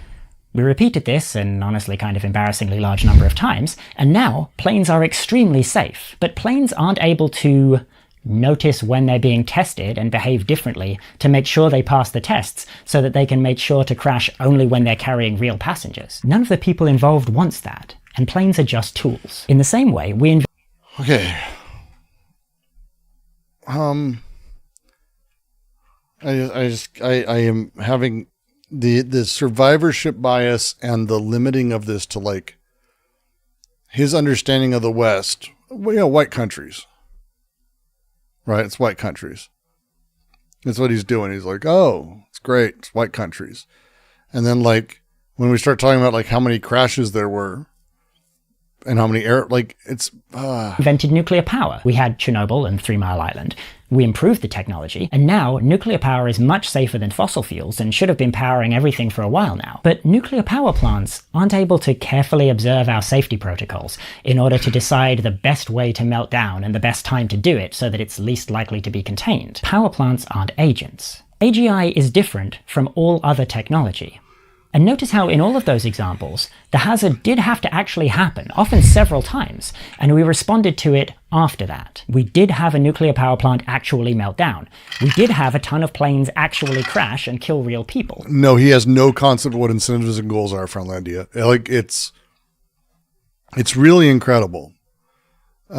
We repeated this an honestly kind of embarrassingly large number of times, and now planes are extremely safe. But planes aren't able to notice when they're being tested and behave differently to make sure they pass the tests so that they can make sure to crash only when they're carrying real passengers. None of the people involved wants that, and planes are just tools. In the same way, we Okay. I am having the survivorship bias and the limiting of this to, like, his understanding of the West, white countries. right? It's white countries. That's what he's doing. He's like, oh, it's great. It's white countries. And then like when we start talking about like how many crashes there were and how many invented nuclear power. We had Chernobyl and 3 Mile Island. We improved the technology, and now nuclear power is much safer than fossil fuels and should have been powering everything for a while now. But nuclear power plants aren't able to carefully observe our safety protocols in order to decide the best way to melt down and the best time to do it so that it's least likely to be contained. Power plants aren't agents. AGI is different from all other technology. And notice how in all of those examples, the hazard did have to actually happen, often several times, and we responded to it after that. We did have a nuclear power plant actually melt down. We did have a ton of planes actually crash and kill real people. No, he has no concept of what incentives and goals are for Finlandia. Like it's really incredible. He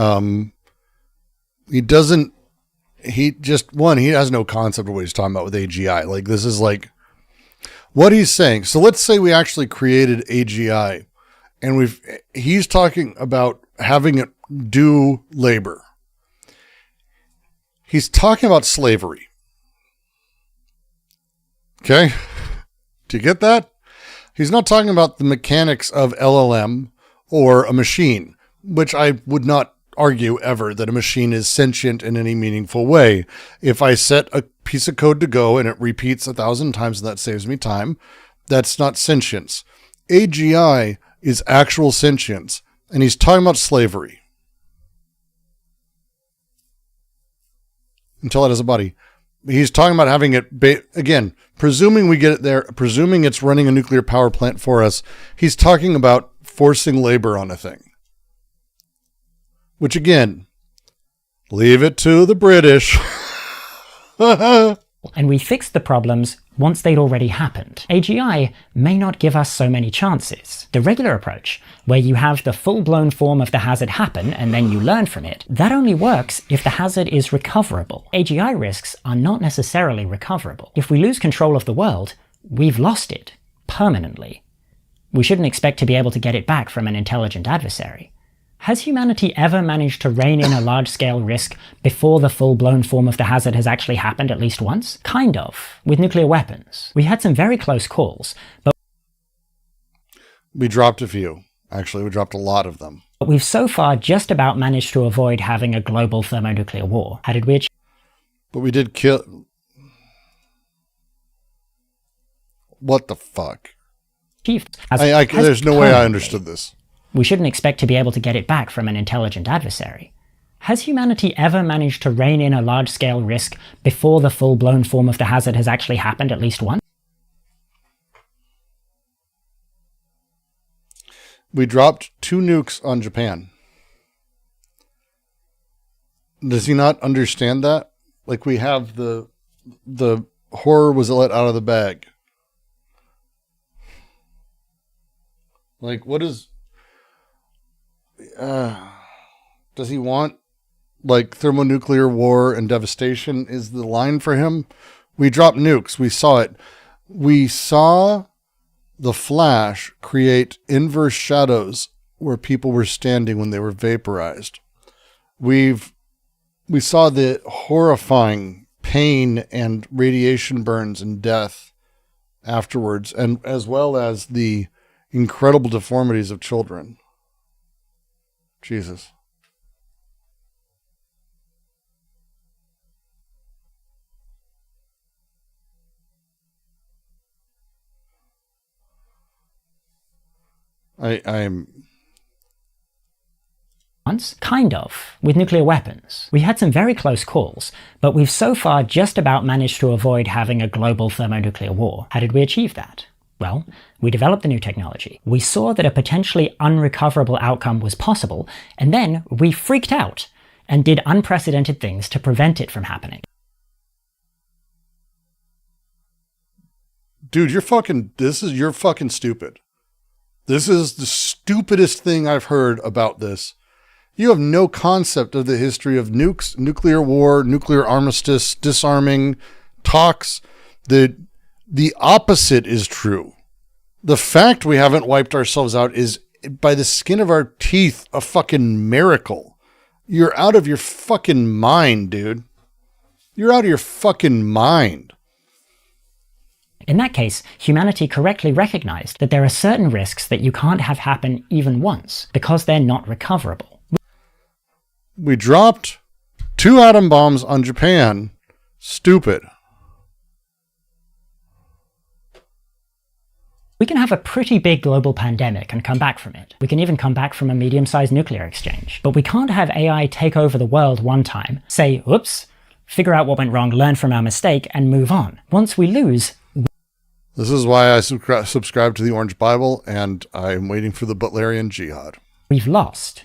has no concept of what he's talking about with AGI. Like this is like, what he's saying. So let's say we actually created AGI and he's talking about having it do labor. He's talking about slavery. Okay. Do you get that? He's not talking about the mechanics of LLM or a machine, which I would not argue ever that a machine is sentient in any meaningful way. If I set a piece of code to go and it repeats 1,000 times and that saves me time, that's not sentience. AGI is actual sentience, and he's talking about slavery. Until it has a body. He's talking about having it, again, presuming we get it there, presuming it's running a nuclear power plant for us, he's talking about forcing labor on a thing. Which again, leave it to the British. And we fixed the problems once they'd already happened. AGI may not give us so many chances. The regular approach, where you have the full-blown form of the hazard happen and then you learn from it, that only works if the hazard is recoverable. AGI risks are not necessarily recoverable. If we lose control of the world, we've lost it permanently. We shouldn't expect to be able to get it back from an intelligent adversary. Has humanity ever managed to rein in a large-scale risk before the full-blown form of the hazard has actually happened at least once? Kind of, with nuclear weapons. We had some very close calls, but we dropped a few. Actually, we dropped a lot of them. But we've so far just about managed to avoid having a global thermonuclear war. How did we achieve? But we did kill... What the fuck? There's no way I understood this. We shouldn't expect to be able to get it back from an intelligent adversary. Has humanity ever managed to rein in a large-scale risk before the full-blown form of the hazard has actually happened at least once? We dropped 2 nukes on Japan. Does he not understand that? Like we have the horror was let out of the bag. Like what is... does he want like thermonuclear war and devastation is the line for him? We dropped nukes. We saw it. We saw the flash create inverse shadows where people were standing when they were vaporized. We saw the horrifying pain and radiation burns and death afterwards, and as well as the incredible deformities of children. Jesus. I'm... Once? Kind of, with nuclear weapons. We had some very close calls, but we've so far just about managed to avoid having a global thermonuclear war. How did we achieve that? Well, we developed the new technology. We saw that a potentially unrecoverable outcome was possible, and then we freaked out and did unprecedented things to prevent it from happening. Dude, you're fucking stupid. This is the stupidest thing I've heard about this. You have no concept of the history of nukes, nuclear war, nuclear armistice, disarming, talks. The opposite is true. The fact we haven't wiped ourselves out is, by the skin of our teeth, a fucking miracle. You're out of your fucking mind, dude. You're out of your fucking mind. In that case, humanity correctly recognized that there are certain risks that you can't have happen even once because they're not recoverable. We dropped 2 atom bombs on Japan. Stupid. We can have a pretty big global pandemic and come back from it. We can even come back from a medium-sized nuclear exchange. But we can't have AI take over the world one time, say, oops, figure out what went wrong, learn from our mistake, and move on. Once we lose... This is why I subscribe to the Orange Bible, and I'm waiting for the Butlerian Jihad. We've lost.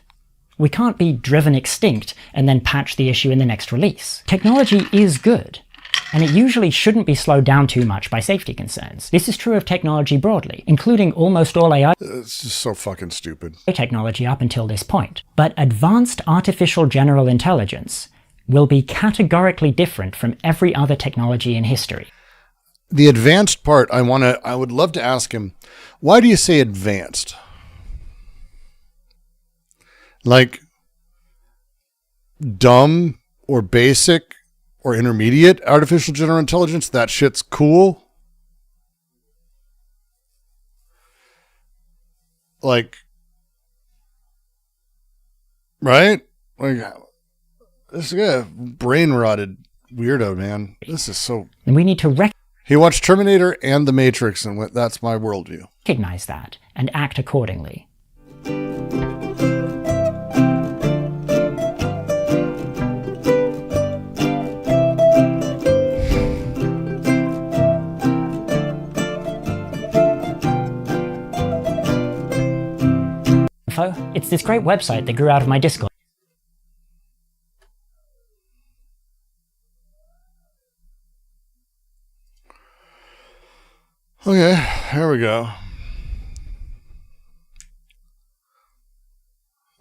We can't be driven extinct and then patch the issue in the next release. Technology is good, and it usually shouldn't be slowed down too much by safety concerns. This is true of technology broadly, including almost all AI It's just so fucking stupid. technology up until this point. But advanced artificial general intelligence will be categorically different from every other technology in history. The advanced part, I would love to ask him, why do you say advanced? Like dumb or basic or intermediate artificial general intelligence, that shit's cool. Like, right? Like, this guy, brain rotted weirdo, man. This is so. And we need to He watched Terminator and The Matrix and went, that's my worldview. recognize that and act accordingly. It's this great website that grew out of my Discord. Okay, here we go.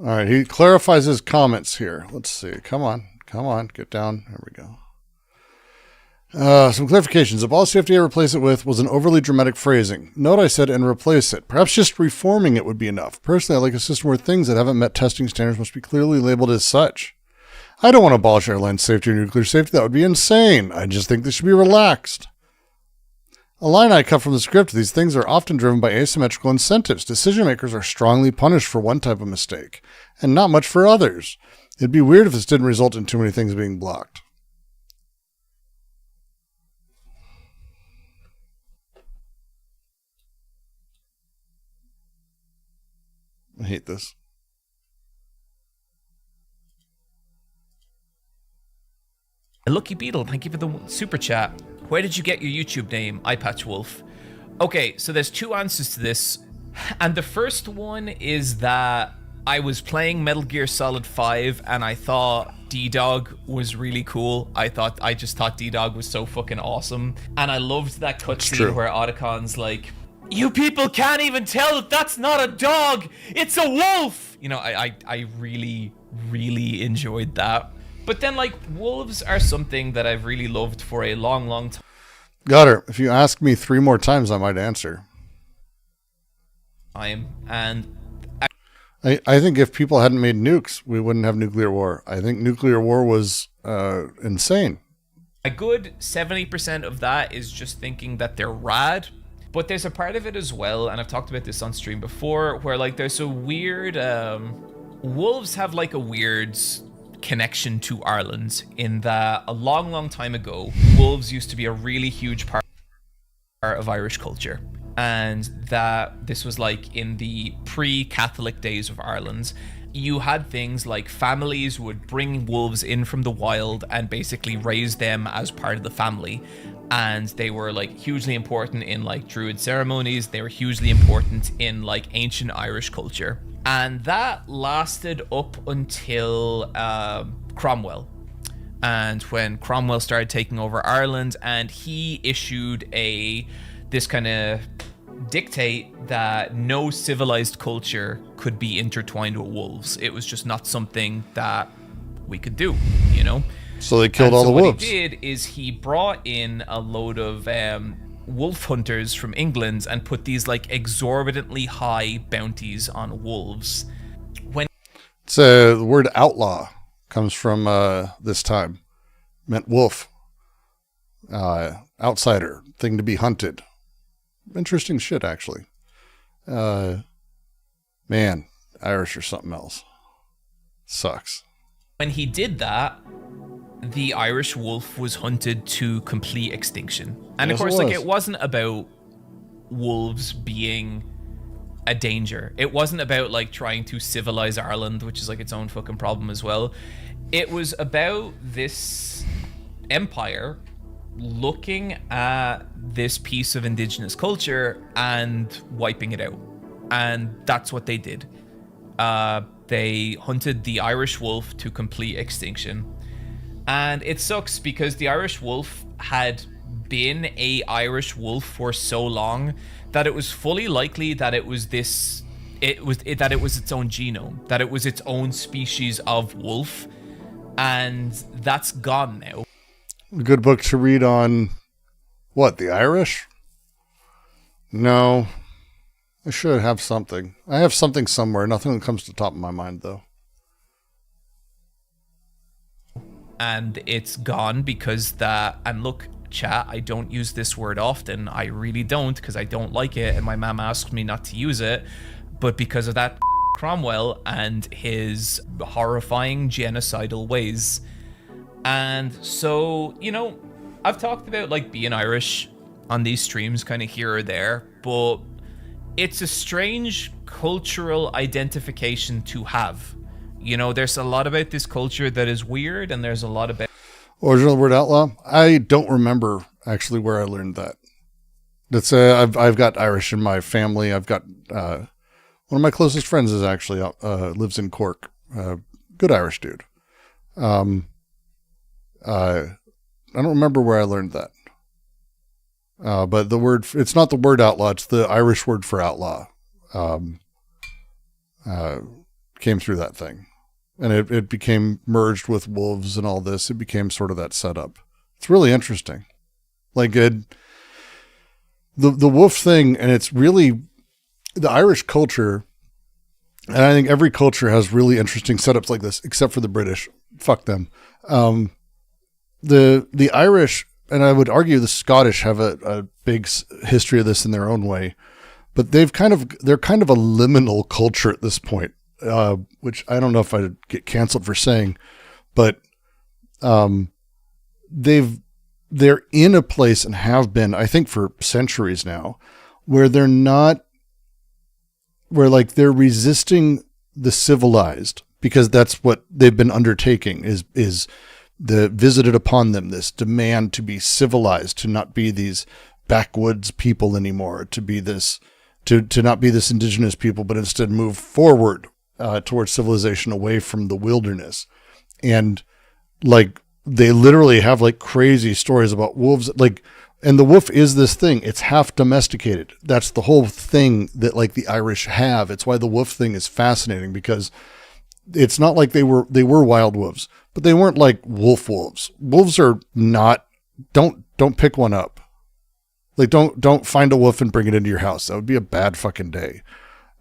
All right, he clarifies his comments here. Let's see. Come on, get down. There we go. Some clarifications. The policy FDA replace it with was an overly dramatic phrasing. Note I said and replace it. Perhaps just reforming it would be enough. Personally, I like a system where things that haven't met testing standards must be clearly labeled as such. I don't want to abolish airline safety or nuclear safety. That would be insane. I just think this should be relaxed. A line I cut from the script, these things are often driven by asymmetrical incentives. Decision makers are strongly punished for one type of mistake, and not much for others. It'd be weird if this didn't result in too many things being blocked. I hate this. Lucky Beetle, thank you for the super chat. Where did you get your YouTube name, Eyepatchwolf? Okay, so there's 2 answers to this. And the first one is that I was playing Metal Gear Solid 5 and I thought D-Dog was really cool. I just thought D-Dog was so fucking awesome. And I loved that cutscene where Otacon's like, you people can't even tell that that's not a dog, it's a wolf! You know, I really, really enjoyed that. But then, like, wolves are something that I've really loved for a long, long time. Got her. If you ask me 3 more times, I might answer. And I think if people hadn't made nukes, we wouldn't have nuclear war. I think nuclear war was insane. a good 70% of that is just thinking that they're rad. But there's a part of it as well, and I've talked about this on stream before, where like there's a weird... wolves have like a weird connection to Ireland in that a long, long time ago, wolves used to be a really huge part of Irish culture. And that this was like in the pre-Catholic days of Ireland. You had things like families would bring wolves in from the wild and basically raise them as part of the family. And they were like hugely important in like Druid ceremonies. They were hugely important in like ancient Irish culture. And that lasted up until Cromwell. And when Cromwell started taking over Ireland, and he issued this kind of dictate that no civilized culture could be intertwined with wolves. It was just not something that we could do, you know? So they killed all the wolves. What he did is he brought in a load of wolf hunters from England and put these like exorbitantly high bounties on wolves. The word outlaw comes from this time. Meant wolf. outsider, thing to be hunted. Interesting shit, actually. Man, Irish are something else. Sucks. When he did that, the Irish wolf was hunted to complete extinction. And Yes, of course, it like, was. it wasn't about wolves being a danger. It wasn't about like trying to civilize Ireland, which is like its own fucking problem as well. It was about this empire looking at this piece of indigenous culture and wiping it out. And that's what they did. They hunted the Irish wolf to complete extinction. And it sucks because the Irish wolf had been a Irish wolf for so long that it was fully likely that it was its own genome, that it was its own species of wolf, and that's gone now. A good book to read on what, the Irish? No. I should have something. I have something somewhere. Nothing that comes to the top of my mind, though. And it's gone because and look, chat, I don't use this word often. I really don't, because I don't like it, and my mom asked me not to use it. But because of that Cromwell and his horrifying genocidal ways. And so, you know, I've talked about like being Irish on these streams kind of here or there, but it's a strange cultural identification to have. You know, there's a lot about this culture that is weird, and there's a lot about... Original word outlaw? I don't remember actually where I learned that. That's I've got Irish in my family. I've got one of my closest friends is actually lives in Cork. Good Irish dude. I don't remember where I learned that. But the word, it's not the word outlaw, it's the Irish word for outlaw. Came through that thing. And it became merged with wolves and all this. It became sort of that setup. It's really interesting. Like the wolf thing, and it's really the Irish culture. And I think every culture has really interesting setups like this, except for the British. Fuck them. The Irish, and I would argue the Scottish have a big history of this in their own way, but they're kind of a liminal culture at this point. Which I don't know if I'd get canceled for saying, but they're in a place and have been, I think, for centuries now, where they're resisting the civilized, because that's what they've been undertaking is the visited upon them this demand to be civilized, to not be these backwoods people anymore, to be this to not be this indigenous people, but instead move forward towards civilization, away from the wilderness. And like they literally have like crazy stories about wolves, like, and the wolf is this thing, it's half domesticated. That's the whole thing that like the Irish have. It's why the wolf thing is fascinating, because it's not like they were wild wolves, but they weren't like wolves. Wolves are not, don't pick one up. Like don't find a wolf and bring it into your house. That would be a bad fucking day.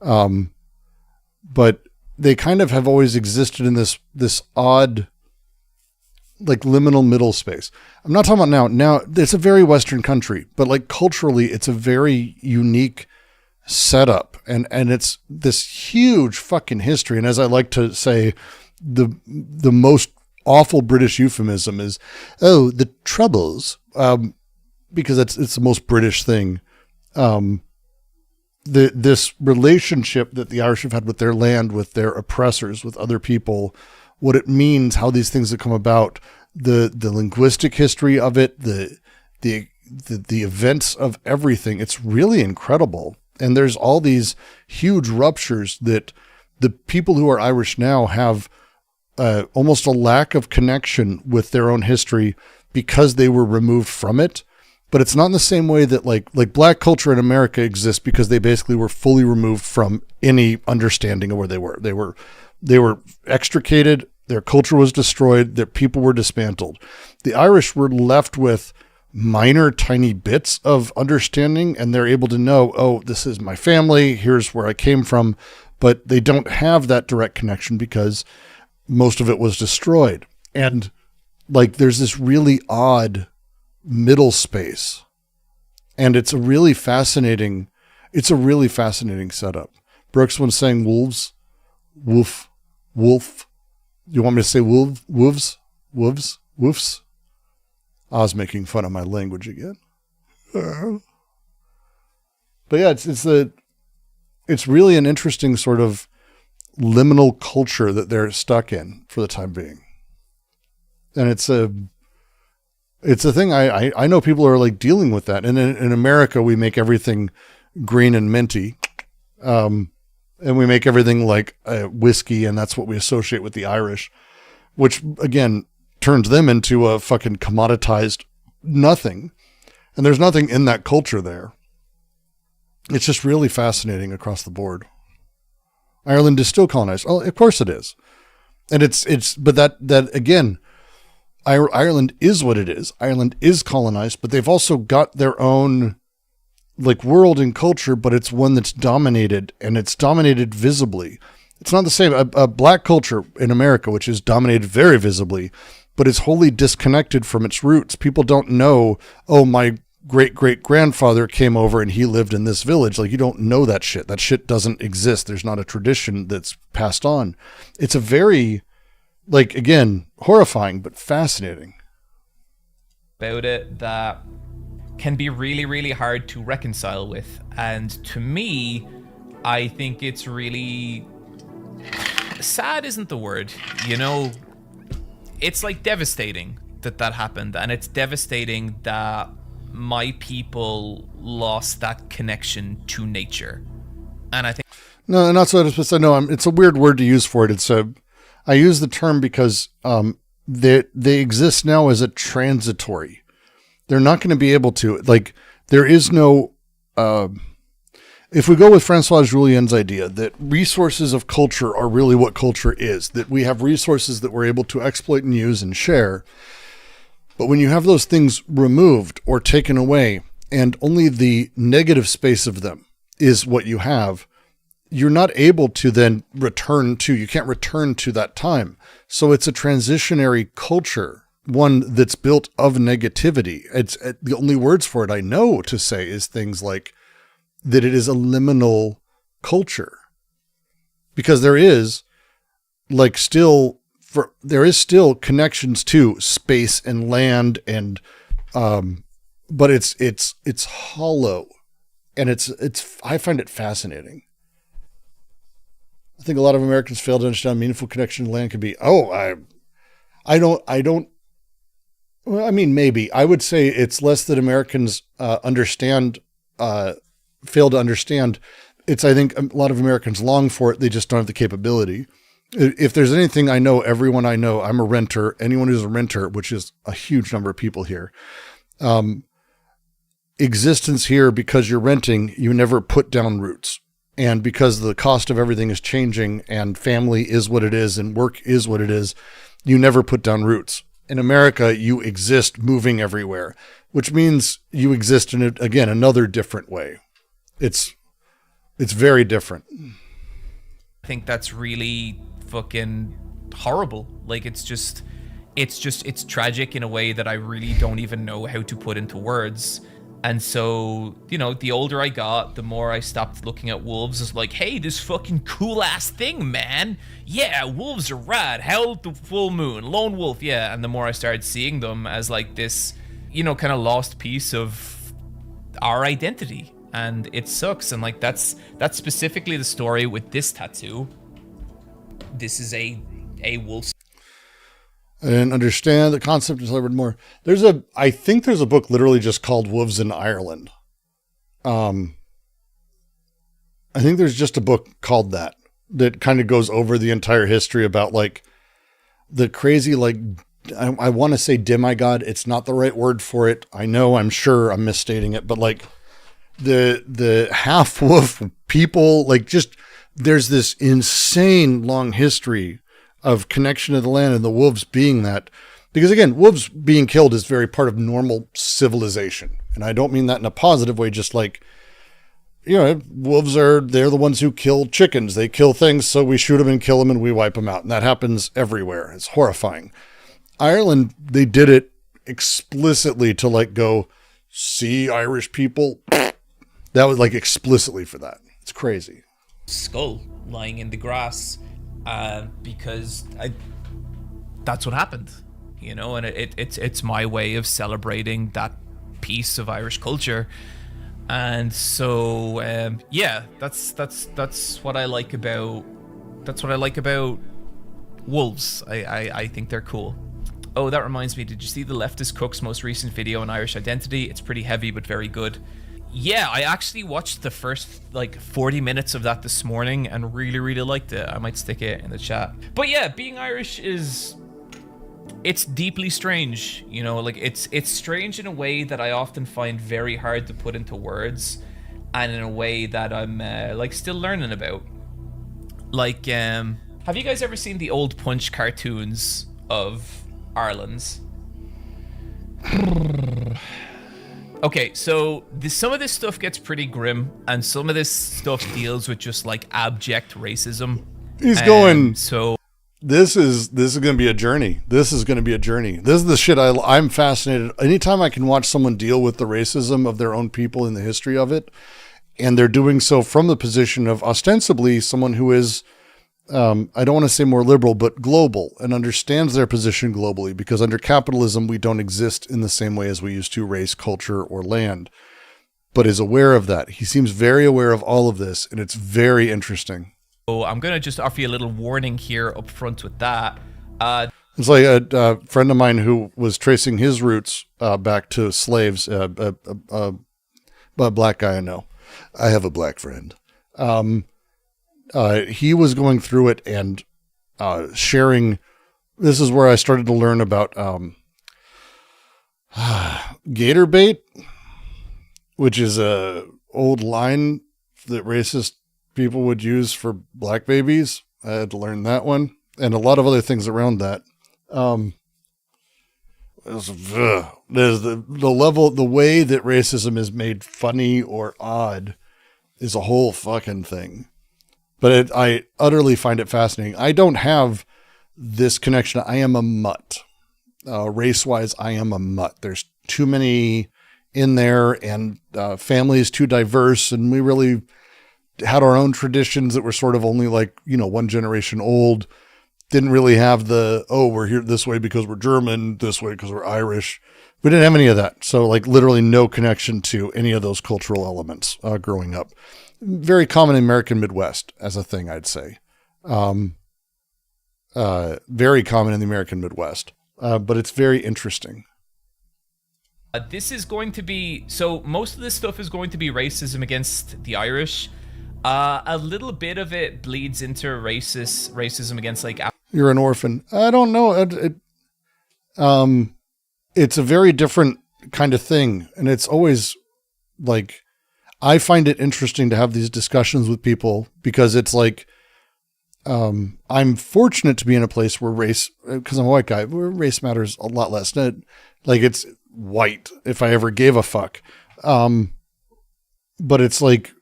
But they kind of have always existed in this odd, like liminal middle space. I'm not talking about now. It's a very Western country, but like culturally, it's a very unique setup, and it's this huge fucking history. And as I like to say, the most awful British euphemism is, oh, the Troubles, because it's the most British thing. This relationship that the Irish have had with their land, with their oppressors, with other people, what it means, how these things have come about, the linguistic history of it, the events of everything. It's really incredible. And there's all these huge ruptures that the people who are Irish now have almost a lack of connection with their own history because they were removed from it. But it's not in the same way that like black culture in America exists because they basically were fully removed from any understanding of where they were. They were extricated. Their culture was destroyed. Their people were dismantled. The Irish were left with minor, tiny bits of understanding, and they're able to know, oh, this is my family. Here's where I came from. But they don't have that direct connection because most of it was destroyed. And like, there's this really odd middle space. And it's a really fascinating setup. Brooks was saying wolves, wolf. You want me to say wolves? Woofs? I was making fun of my language again. But yeah, it's really an interesting sort of liminal culture that they're stuck in for the time being. And it's a thing I know people are like dealing with that. And in America, we make everything green and minty. And we make everything like whiskey, and that's what we associate with the Irish, which again turns them into a fucking commoditized nothing. And there's nothing in that culture there. It's just really fascinating across the board. Ireland is still colonized. Oh, of course it is. And but that again, Ireland is what it is. Ireland is colonized, but they've also got their own like world and culture, but it's one that's dominated, and it's dominated visibly. It's not the same. A black culture in America, which is dominated very visibly, but it's wholly disconnected from its roots. People don't know, oh, my great-great-grandfather came over and he lived in this village. Like, you don't know that shit. That shit doesn't exist. There's not a tradition that's passed on. It's a very, like, again, horrifying, but fascinating. About it that can be really, really hard to reconcile with. And to me, I think it's really sad isn't the word, you know. It's like devastating that happened, and it's devastating that my people lost that connection to nature. And I think no, not so. It's a weird word to use for it. I use the term because they exist now as a transitory. They're not going to be able to, like, there is no. If we go with Francois Julien's idea that resources of culture are really what culture is, that we have resources that we're able to exploit and use and share. But when you have those things removed or taken away, and only the negative space of them is what you have, you're not able to then you can't return to that time. So it's a transitionary culture, one that's built of negativity. It's the only words for it I know to say is things like, that it is a liminal culture, because there is still connections to space and land and, but it's hollow, and I find it fascinating. I think a lot of Americans fail to understand meaningful connection to land can be, well, I mean, maybe I would say it's less that Americans, fail to understand. I think a lot of Americans long for it. They just don't have the capability. If there's anything I know, everyone I know, I'm a renter. Anyone who's a renter, which is a huge number of people here, existence here, because you're renting, you never put down roots. And because the cost of everything is changing and family is what it is and work is what it is, you never put down roots. In America, you exist moving everywhere, which means you exist in, again, another different way. It's very different. I think that's really fucking horrible. Like, it's tragic in a way that I really don't even know how to put into words. And so, you know, the older I got, the more I stopped looking at wolves as like, hey, this fucking cool ass thing, man. Yeah, wolves are rad. Hell, the full moon, lone wolf, yeah. And the more I started seeing them as like this, you know, kind of lost piece of our identity. And it sucks. And like, that's specifically the story with this tattoo. This is a wolf. I didn't understand the concept until I read more. I think there's a book literally just called Wolves in Ireland. I think there's just a book called that kind of goes over the entire history about like the crazy, like, I want to say demigod. It's not the right word for it. I'm sure I'm misstating it, but like the half wolf people, like, just, there's this insane long history of connection to the land and the wolves being that, because again, wolves being killed is very part of normal civilization. And I don't mean that in a positive way, just like, you know, wolves they're the ones who kill chickens. They kill things. So we shoot them and kill them and we wipe them out. And that happens everywhere. It's horrifying. Ireland, they did it explicitly to like go see Irish people. That was like explicitly for that. It's crazy. Skull lying in the grass, because that's what happened, you know, and it's my way of celebrating that piece of Irish culture. And so that's what I like about wolves. I think they're cool. Oh, that reminds me, did you see the Leftist Cook's most recent video on Irish identity? It's pretty heavy but very good. Yeah, I actually watched the first like 40 minutes of that this morning and really liked it. I might stick it in the chat. But yeah, being Irish it's deeply strange, you know, like it's strange in a way that I often find very hard to put into words, and in a way that I'm like still learning about. Like, have you guys ever seen the old Punch cartoons of Ireland's? Okay, so some of this stuff gets pretty grim, and some of this stuff deals with just like abject racism. He's going. So this is going to be a journey. This is going to be a journey. This is the shit I'm fascinated. Anytime I can watch someone deal with the racism of their own people in the history of it, and they're doing so from the position of ostensibly someone who is, I don't want to say more liberal, but global, and understands their position globally, because under capitalism, we don't exist in the same way as we used to race, culture, or land, but is aware of that. He seems very aware of all of this, and it's very interesting. So I'm going to just offer you a little warning here up front with that. It's like a friend of mine who was tracing his roots back to slaves, a black guy I know. I have a black friend. He was going through it and sharing. This is where I started to learn about gator bait, which is a old line that racist people would use for black babies. I had to learn that one, and a lot of other things around that. There's the level, the way that racism is made funny or odd is a whole fucking thing. But I utterly find it fascinating. I don't have this connection. I am a mutt. Race-wise, I am a mutt. There's too many in there, and family is too diverse, and we really had our own traditions that were sort of only like, you know, one generation old. Didn't really have we're here this way because we're German, this way because we're Irish. We didn't have any of that. So like literally no connection to any of those cultural elements growing up. Very common in American Midwest as a thing, I'd say. Very common in the American Midwest. But it's very interesting. This is going to be, so most of this stuff is going to be racism against the Irish. A little bit of it bleeds into racism against like... You're an orphan. I don't know. It's a very different kind of thing. And it's always like, I find it interesting to have these discussions with people, because it's like, I'm fortunate to be in a place where race, because I'm a white guy, where race matters a lot less. Like it's white if I ever gave a fuck. But it's like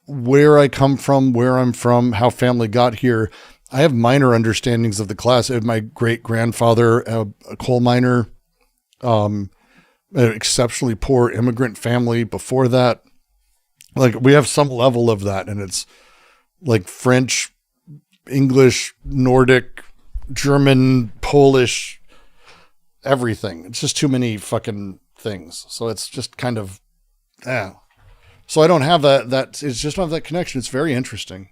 where I come from, where I'm from, how family got here. I have minor understandings of the class. I have my great grandfather, a coal miner, an exceptionally poor immigrant family before that. Like we have some level of that, and it's like French, English, Nordic, German, Polish, everything. It's just too many fucking things. So it's just kind of, So I don't have that it's just don't have that connection. It's very interesting.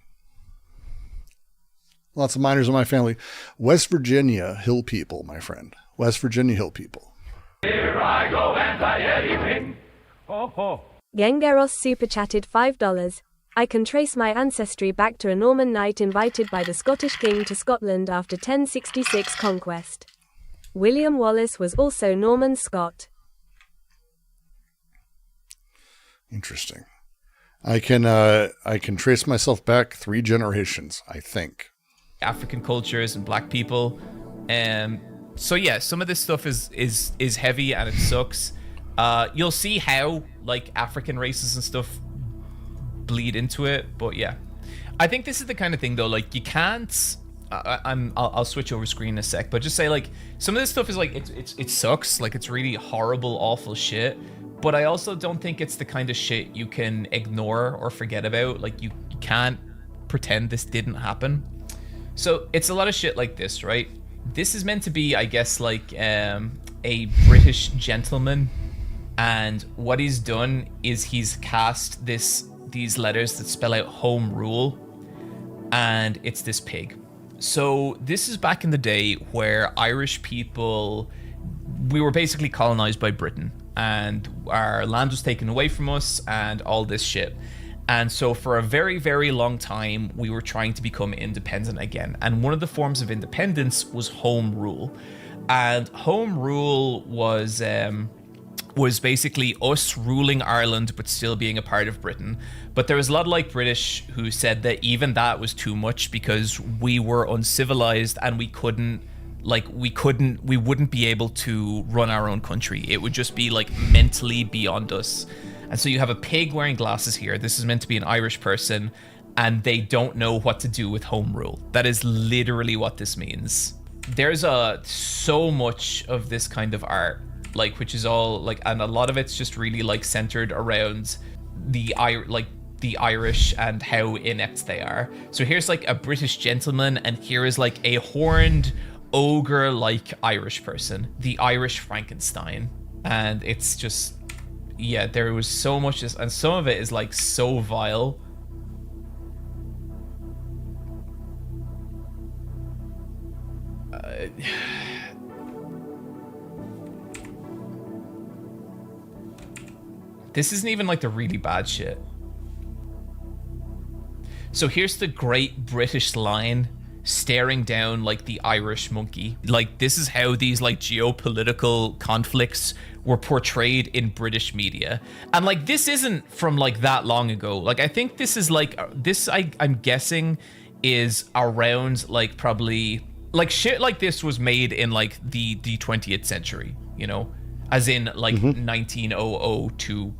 Lots of miners in my family. West Virginia Hill people, my friend. West Virginia Hill people. Here I go anti-anything. Ho ho. Gengeros super chatted $5. I can trace my ancestry back to a Norman knight invited by the Scottish king to Scotland after 1066 conquest. William Wallace was also Norman Scot. Interesting. I can trace myself back 3 generations, I think. African cultures and black people. So yeah, some of this stuff is heavy and it sucks. You'll see how like African races and stuff bleed into it, but yeah. I think this is the kind of thing though, like you can't I'll switch over screen in a sec, but just say like some of this stuff is like it sucks, like it's really horrible, awful shit. But I also don't think it's the kind of shit you can ignore or forget about. Like you can't pretend this didn't happen. So it's a lot of shit like this, right? This is meant to be, I guess, like a British gentleman, and what he's done is he's cast these letters that spell out home rule, and it's this pig. So this is back in the day where Irish people, we were basically colonized by Britain, and our land was taken away from us and all this shit. And so for a very, very long time, we were trying to become independent again. And one of the forms of independence was home rule. And home rule was basically us ruling Ireland but still being a part of Britain. But there was a lot of like British who said that even that was too much because we were uncivilized and we wouldn't be able to run our own country. It would just be like mentally beyond us. And so you have a pig wearing glasses here. This is meant to be an Irish person, and they don't know what to do with home rule. That is literally what this means. There's so much of this kind of art, like, which is all like, and a lot of it's just really like centered around the Irish and how inept they are. So here's like a British gentleman, and here is like a horned ogre-like Irish person, the Irish Frankenstein. And it's just, yeah, there was so much, and some of it is like so vile. This isn't even like the really bad shit. So here's the great British line staring down like the Irish monkey. Like this is how these like geopolitical conflicts were portrayed in British media. And like this isn't from like that long ago. Like I think this is like this I'm guessing is around like probably like shit like this was made in like the 20th century, you know, as in like 1900 to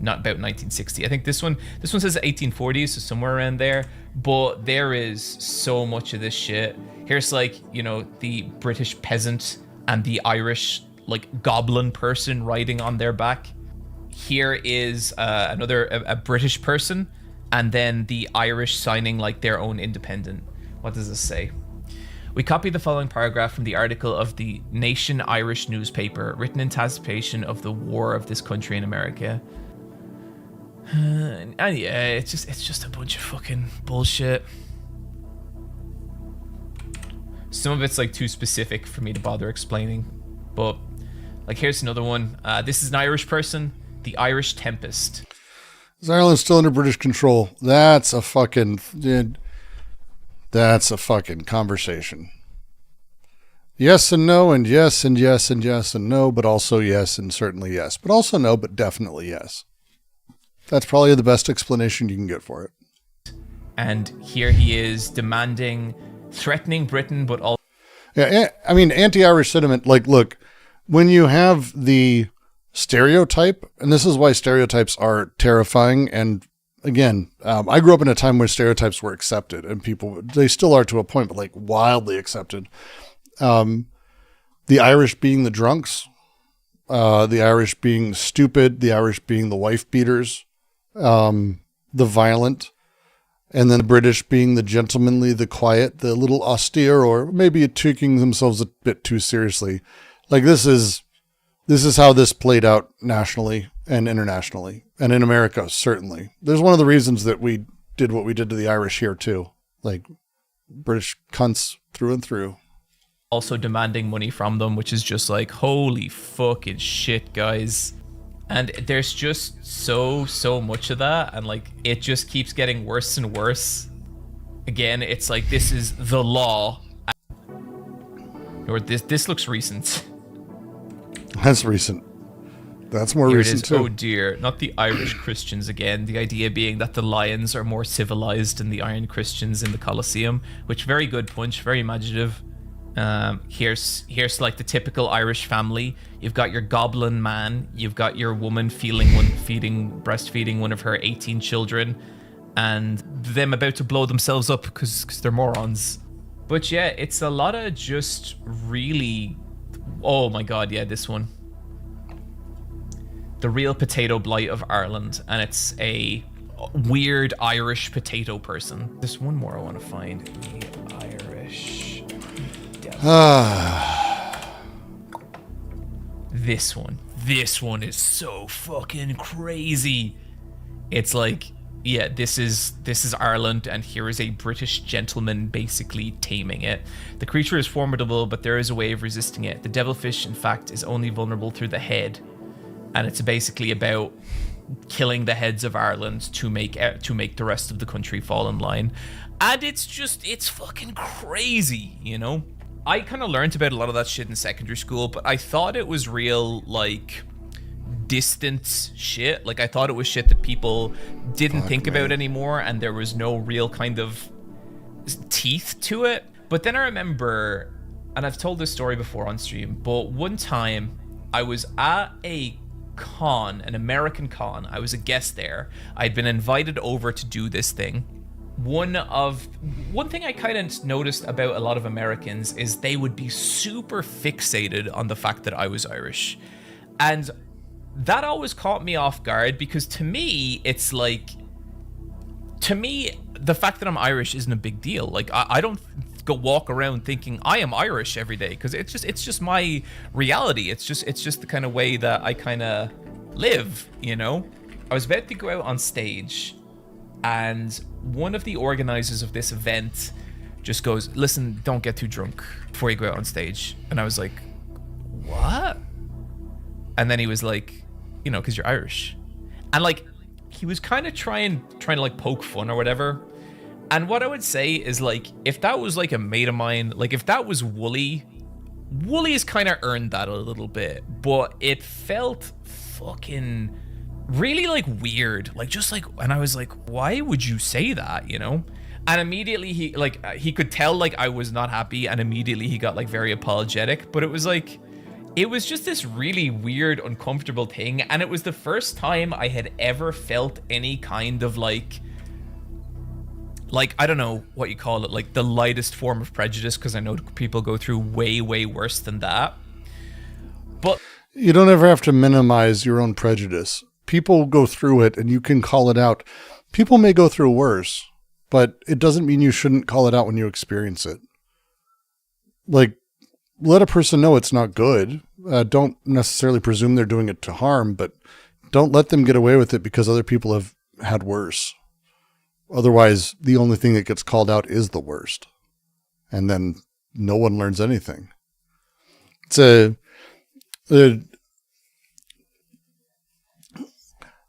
not about 1960. I think this one says 1840s, so somewhere around there. But there is so much of this shit. Here's like, you know, the British peasant and the Irish like goblin person riding on their back. Here is a British person, and then the Irish signing like their own independent. What does this say? We copy the following paragraph from the article of the Nation Irish newspaper, written in anticipation of the war of this country in America. And yeah, it's just a bunch of fucking bullshit. Some of it's like too specific for me to bother explaining, but like here's another one. This is an Irish person, the Irish Tempest. Is Ireland still under British control? That's a fucking conversation. Yes and no, and yes and yes and yes and no, but also yes and certainly yes, but also no, but definitely yes. That's probably the best explanation you can get for it. And here he is demanding, threatening Britain, but also... Yeah, I mean, anti-Irish sentiment, like, look, when you have the stereotype, and this is why stereotypes are terrifying, and again, I grew up in a time where stereotypes were accepted, and they still are to a point, but like wildly accepted. The Irish being the drunks, the Irish being stupid, the Irish being the wife beaters, the violent, and then the British being the gentlemanly, the quiet, the little austere, or maybe taking themselves a bit too seriously. Like this is how this played out nationally and internationally, and in America, certainly. There's one of the reasons that we did what we did to the Irish here too. Like British cunts through and through. Also demanding money from them, which is just like, holy fucking shit, guys. And there's just so much of that, and like it just keeps getting worse and worse. Again, it's like this is the law. Or this looks recent. That's recent. That's more recent too. Oh dear, not the Irish Christians again. The idea being that the lions are more civilized than the Iron Christians in the Colosseum, which very good punch, very imaginative. Here's like the typical Irish family. You've got your goblin man, you've got your woman breastfeeding one of her 18 children, and them about to blow themselves up because they're morons. But yeah, it's a lot of just really... Oh my god, yeah, this one. The Real Potato Blight of Ireland, and it's a weird Irish potato person. There's one more I want to find. The Irish This one. This one is so fucking crazy. It's like, yeah, this is Ireland, and here is a British gentleman basically taming it. The creature is formidable, but there is a way of resisting it. The devilfish, in fact, is only vulnerable through the head, and it's basically about killing the heads of Ireland to make the rest of the country fall in line. And it's fucking crazy, you know? I kind of learned about a lot of that shit in secondary school, but I thought it was real, like, distant shit. Like, I thought it was shit that people didn't think about anymore, and there was no real kind of teeth to it. But then I remember, and I've told this story before on stream, but one time I was at a con, an American con. I was a guest there. I'd been invited over to do this thing. One thing I kind of noticed about a lot of Americans is they would be super fixated on the fact that I was Irish. And that always caught me off guard, because to me, it's like, the fact that I'm Irish isn't a big deal. Like, I don't go walk around thinking I am Irish every day, because it's just my reality. It's just the kind of way that I kind of live, you know? I was about to go out on stage, and one of the organizers of this event just goes, "Listen, don't get too drunk before you go out on stage." And I was like, "What?" And then he was like, "You know, because you're Irish." And like, he was kind of trying to like poke fun or whatever. And what I would say is, like, if that was like a mate of mine, like if that was Wooly has kind of earned that a little bit, but it felt fucking really like weird, like just like, and I was like, why would you say that, you know? And immediately he could tell like I was not happy, and immediately he got like very apologetic. But it was like, it was just this really weird, uncomfortable thing, and it was the first time I had ever felt any kind of like I don't know what you call it, like the lightest form of prejudice, because I know people go through way worse than that. But you don't ever have to minimize your own prejudice. People go through it, and you can call it out. People may go through worse, but it doesn't mean you shouldn't call it out when you experience it. Like, let a person know it's not good. Don't necessarily presume they're doing it to harm, but don't let them get away with it because other people have had worse. Otherwise, the only thing that gets called out is the worst. And then no one learns anything.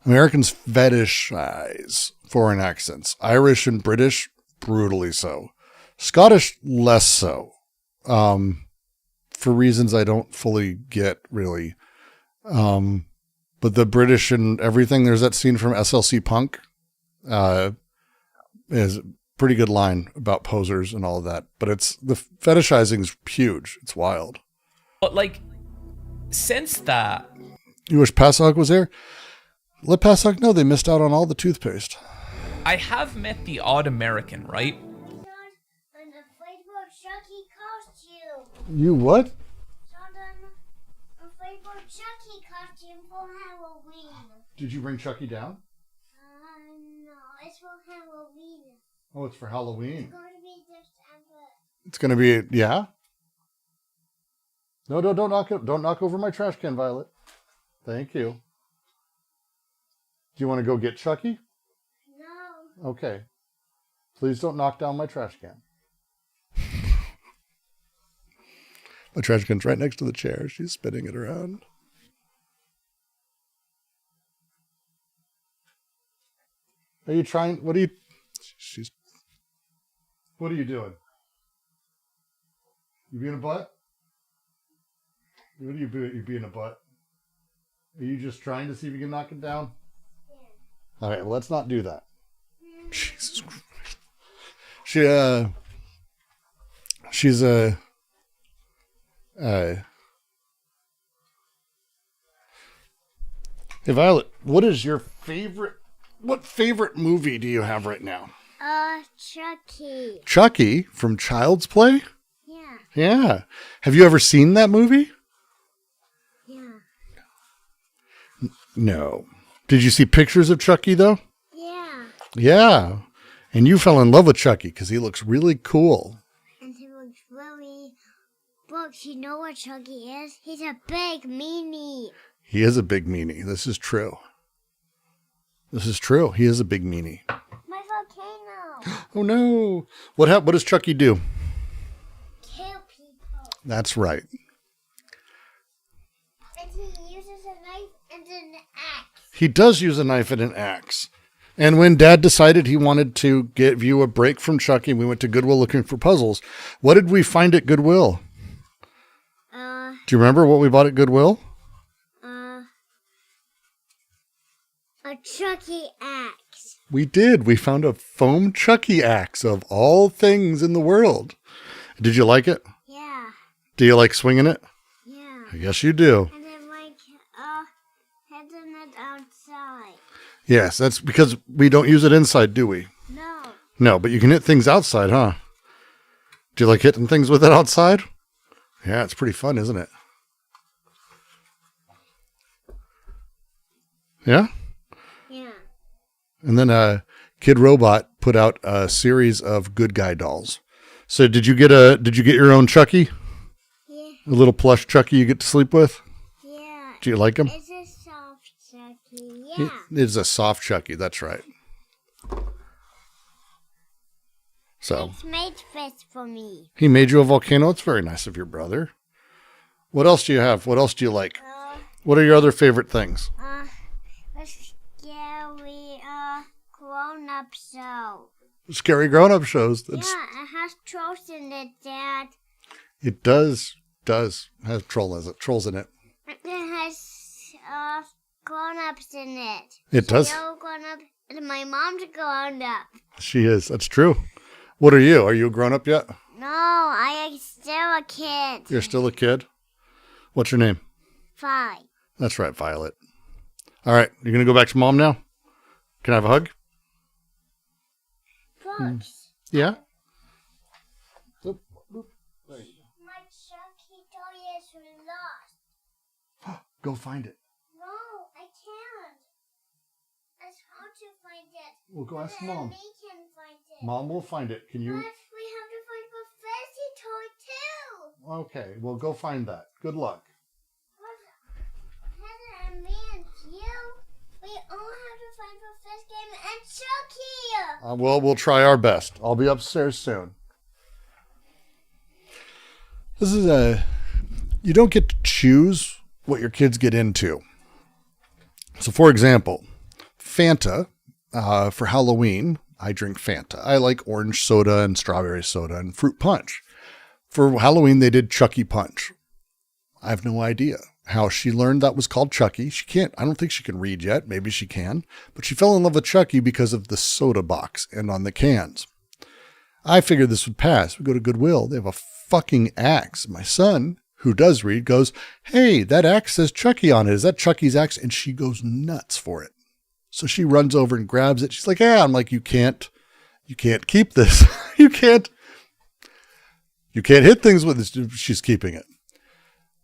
Americans fetishize foreign accents. Irish and British, brutally so. Scottish, less so. For reasons I don't fully get, really. But the British and everything, there's that scene from SLC Punk. Is a pretty good line about posers and all of that. But it's, the fetishizing's huge. It's wild. But like, since that... You wish Passock was there? Let Passock know they missed out on all the toothpaste. I have met the odd American, right? You what? Did you bring Chucky down? No, it's for Halloween. Oh, it's for Halloween. It's going to be just It's going to be, yeah? No, don't knock it. Don't knock over my trash can, Violet. Thank you. Do you want to go get Chucky? No. Okay. Please don't knock down my trash can. My trash can's right next to the chair. She's spinning it around. Are you trying? What are you? What are you doing? You being a butt? What are you doing? You being a butt? Are you just trying to see if you can knock it down? Yeah. All right. Well, let's not do that. Jesus Christ. She's a. Hey, Violet, what is your favorite? What favorite movie do you have right now? Chucky. Chucky from Child's Play? Yeah. Yeah. Have you ever seen that movie? Yeah. No. Did you see pictures of Chucky, though? Yeah. Yeah. And you fell in love with Chucky because he looks really cool. And he looks really... Books, you know what Chucky is? He's a big meanie. He is a big meanie. This is true. This is true. He is a big meanie. My volcano. Oh, no. What does Chucky do? Kill people. That's right. And he uses a knife and an axe. He does use a knife and an axe. And when Dad decided he wanted to give you a break from Chucky, we went to Goodwill looking for puzzles. What did we find at Goodwill? Do you remember what we bought at Goodwill? A Chucky axe. We did. We found a foam Chucky axe of all things in the world. Did you like it? Yeah. Do you like swinging it? Yeah. Yes, you do. And then hitting it outside. Yes, that's because we don't use it inside, do we? No. No, but you can hit things outside, huh? Do you like hitting things with it outside? Yeah, it's pretty fun, isn't it? Yeah? Yeah. And then Kid Robot put out a series of good guy dolls. So did you get your own Chucky? Yeah. A little plush Chucky you get to sleep with? Yeah. Do you like him? It's a soft Chucky. Yeah. It's a soft Chucky, that's right. So It's made fist for me. he made you a volcano. It's very nice of your brother. What else do you have? What else do you like? What are your other favorite things? A scary grown-up show. Scary grown-up shows. Yeah, it has trolls in it, Dad. It does has trolls in it. It has grown-ups in it. It does. So grown-up, and my mom's a grown-up. She is. That's true. What are you? Are you a grown-up yet? No, I am still a kid. You're still a kid? What's your name? 5. That's right, Violet. All right, you're going to go back to Mom now? Can I have a hug? Books. Yeah? My Chucky toy is lost. Go find it. No, I can't. It's hard to find it. Well, go ask Only Mom. Me can find it. Mom will find it. Can you? But we have to find Professor toy too. Okay, well, go find that. Good luck. Heather and me and you, we all have to find Professor Game and Chucky. Well, we'll try our best. I'll be upstairs soon. This is you don't get to choose what your kids get into. So, for example, Fanta, for Halloween, I drink Fanta. I like orange soda and strawberry soda and fruit punch. For Halloween, they did Chucky Punch. I have no idea how she learned that was called Chucky. I don't think she can read yet. Maybe she can. But she fell in love with Chucky because of the soda box and on the cans. I figured this would pass. We go to Goodwill. They have a fucking axe. My son, who does read, goes, "Hey, that axe says Chucky on it. Is that Chucky's axe?" And she goes nuts for it. So she runs over and grabs it. She's like, "Yeah." I'm like, you can't keep this. You can't hit things with this. She's keeping it.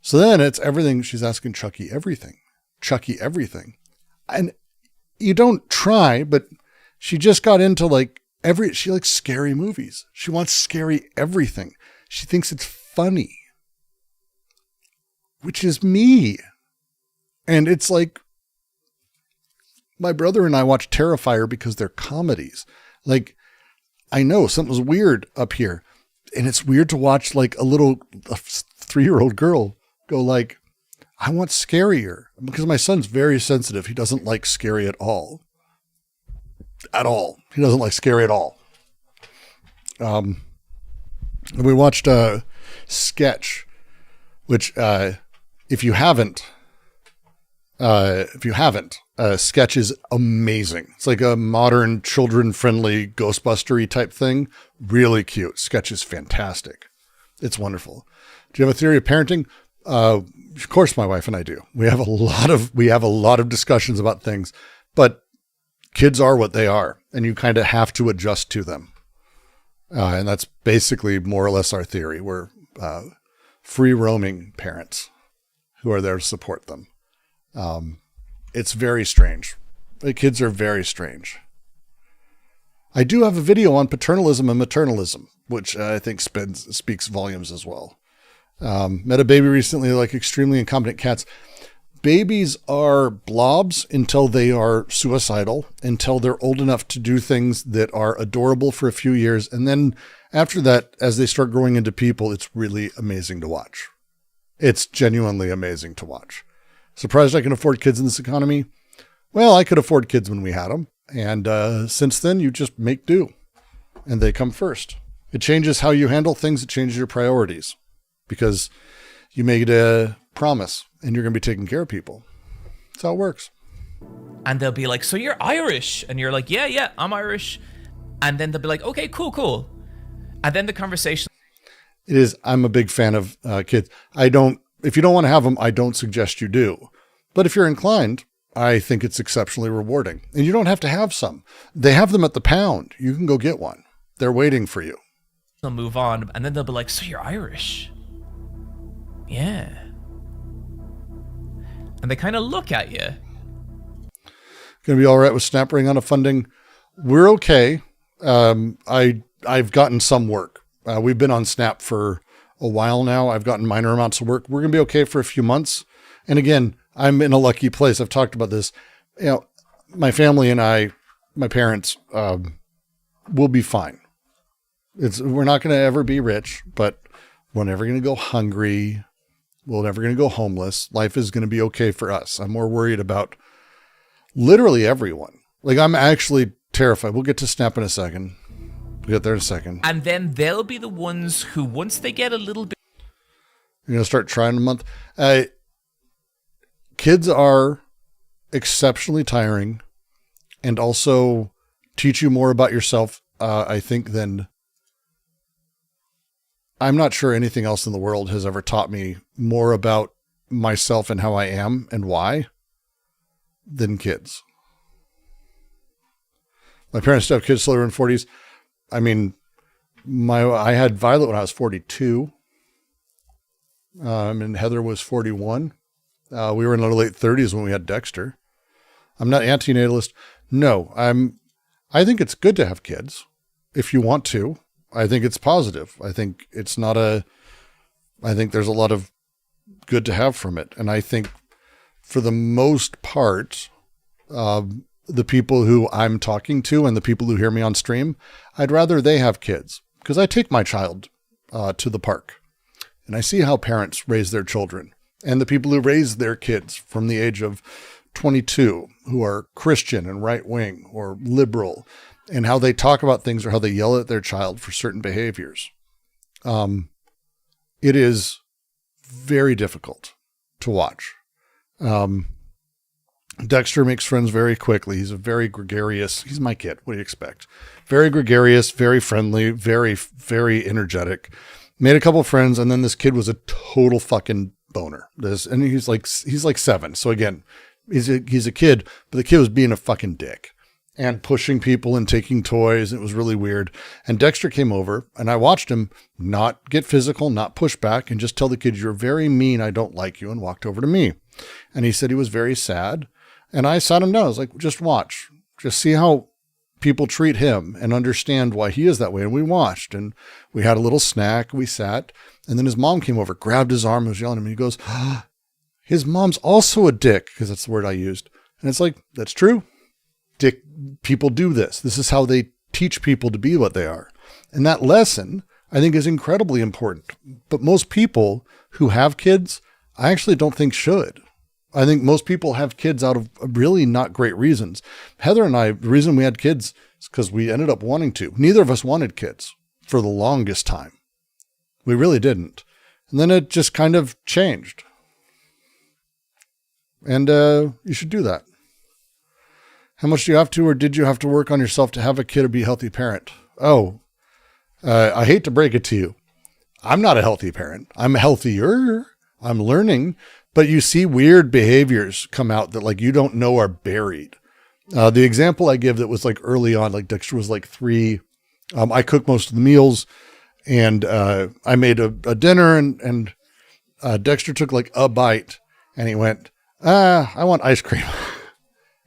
So then it's everything. She's asking Chucky everything. Chucky everything. And you don't try, but she just got into she likes scary movies. She wants scary everything. She thinks it's funny. Which is me. And it's like, my brother and I watch Terrifier because they're comedies. I know something's weird up here. And it's weird to watch a 3-year-old girl go I want scarier. Because my son's very sensitive. He doesn't like scary at all. At all. He doesn't like scary at all. We watched Sketch, which if you haven't, Sketch is amazing. It's like a modern, children-friendly, Ghostbuster-y type thing. Really cute. Sketch is fantastic. It's wonderful. Do you have a theory of parenting? Of course, my wife and I do. We have a lot of discussions about things, but kids are what they are, and you kind of have to adjust to them. And that's basically more or less our theory. We're free roaming parents who are there to support them. It's very strange. The kids are very strange. I do have a video on paternalism and maternalism, which I think speaks volumes as well. Met a baby recently, like extremely incompetent cats. Babies are blobs until they are suicidal, until they're old enough to do things that are adorable for a few years. And then after that, as they start growing into people, it's really amazing to watch. It's genuinely amazing to watch. Surprised I can afford kids in this economy? Well, I could afford kids when we had them. And since then, you just make do. And they come first. It changes how you handle things. It changes your priorities. Because you made a promise and you're going to be taking care of people. That's how it works. And they'll be like, so you're Irish? And you're like, yeah, I'm Irish. And then they'll be like, okay, cool. And then the conversation. It is. I'm a big fan of kids. If you don't want to have them, I don't suggest you do. But if you're inclined, I think it's exceptionally rewarding. And you don't have to have some. They have them at the pound. You can go get one. They're waiting for you. They'll move on. And then they'll be like, so you're Irish? Yeah. And they kind of look at you. Going to be all right with Snap Ring on a funding. We're okay. I've gotten some work. We've been on Snap for a while now. I've gotten minor amounts of work. We're going to be okay for a few months. And again, I'm in a lucky place. I've talked about this. You know, my family and my parents, will be fine. We're not going to ever be rich, but we're never going to go hungry. We're never going to go homeless. Life is going to be okay for us. I'm more worried about literally everyone. Like, I'm actually terrified. We'll get to Snap in a second. We'll get there in a second. And then they'll be the ones who, once they get a little bit... You're going to start trying a month. Kids are exceptionally tiring and also teach you more about yourself, I think, than... I'm not sure anything else in the world has ever taught me more about myself and how I am and why than kids. My parents still have kids till they were in 40s. I mean, I had Violet when I was 42. And Heather was 41. We were in our late 30s when we had Dexter. I'm not anti-natalist. No, I think it's good to have kids if you want to. I think it's positive. I think it's not I think there's a lot of good to have from it. And I think for the most part, the people who I'm talking to and the people who hear me on stream, I'd rather they have kids because I take my child to the park and I see how parents raise their children and the people who raise their kids from the age of 22 who are Christian and right wing or liberal, and how they talk about things or how they yell at their child for certain behaviors. It is very difficult to watch. Dexter makes friends very quickly. He's a very gregarious, he's my kid. What do you expect? Very gregarious, very friendly, very, very energetic. Made a couple of friends. And then this kid was a total fucking boner. And he's like 7. So again, he's a kid, but the kid was being a fucking dick and pushing people and taking toys. It was really weird. And Dexter came over and I watched him not get physical, not push back, and just tell the kid, you're very mean. I don't like you, and walked over to me. And he said he was very sad. And I sat him down. I was like, just watch, just see how people treat him and understand why he is that way. And we watched and we had a little snack. We sat, and then his mom came over, grabbed his arm, and was yelling at him. And he goes, his mom's also a dick. Cause that's the word I used. And it's like, that's true. Dick people do this. This is how they teach people to be what they are. And that lesson, I think, is incredibly important. But most people who have kids, I actually don't think should. I think most people have kids out of really not great reasons. Heather and I, the reason we had kids is because we ended up wanting to. Neither of us wanted kids for the longest time. We really didn't. And then it just kind of changed. And you should do that. How much do you have to, or did you have to work on yourself to have a kid or be a healthy parent? I hate to break it to you. I'm not a healthy parent. I'm healthier. I'm learning, but you see weird behaviors come out that like you don't know are buried. The example I give that was like early on, like Dexter was like 3. I cook most of the meals, and I made a dinner, and Dexter took like a bite, and he went, I want ice cream.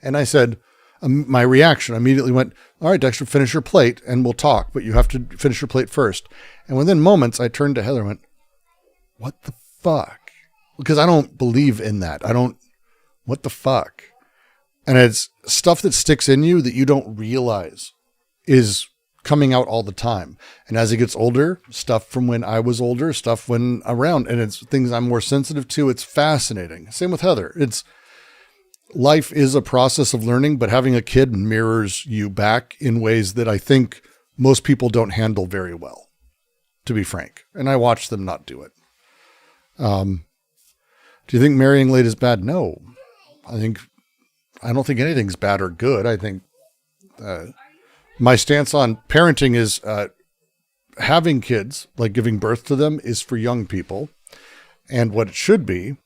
And I said, my reaction immediately went, all right, Dexter, finish your plate and we'll talk, but you have to finish your plate first. And within moments, I turned to Heather and went, what the fuck? Because I don't believe in that. What the fuck? And it's stuff that sticks in you that you don't realize is coming out all the time. And as he gets older, stuff from when I was older, stuff when around, and it's things I'm more sensitive to. It's fascinating. Same with Heather. Life is a process of learning, but having a kid mirrors you back in ways that I think most people don't handle very well, to be frank. And I watch them not do it. Do you think marrying late is bad? No. I don't think anything's bad or good. I think my stance on parenting is having kids, like giving birth to them, is for young people. And what it should be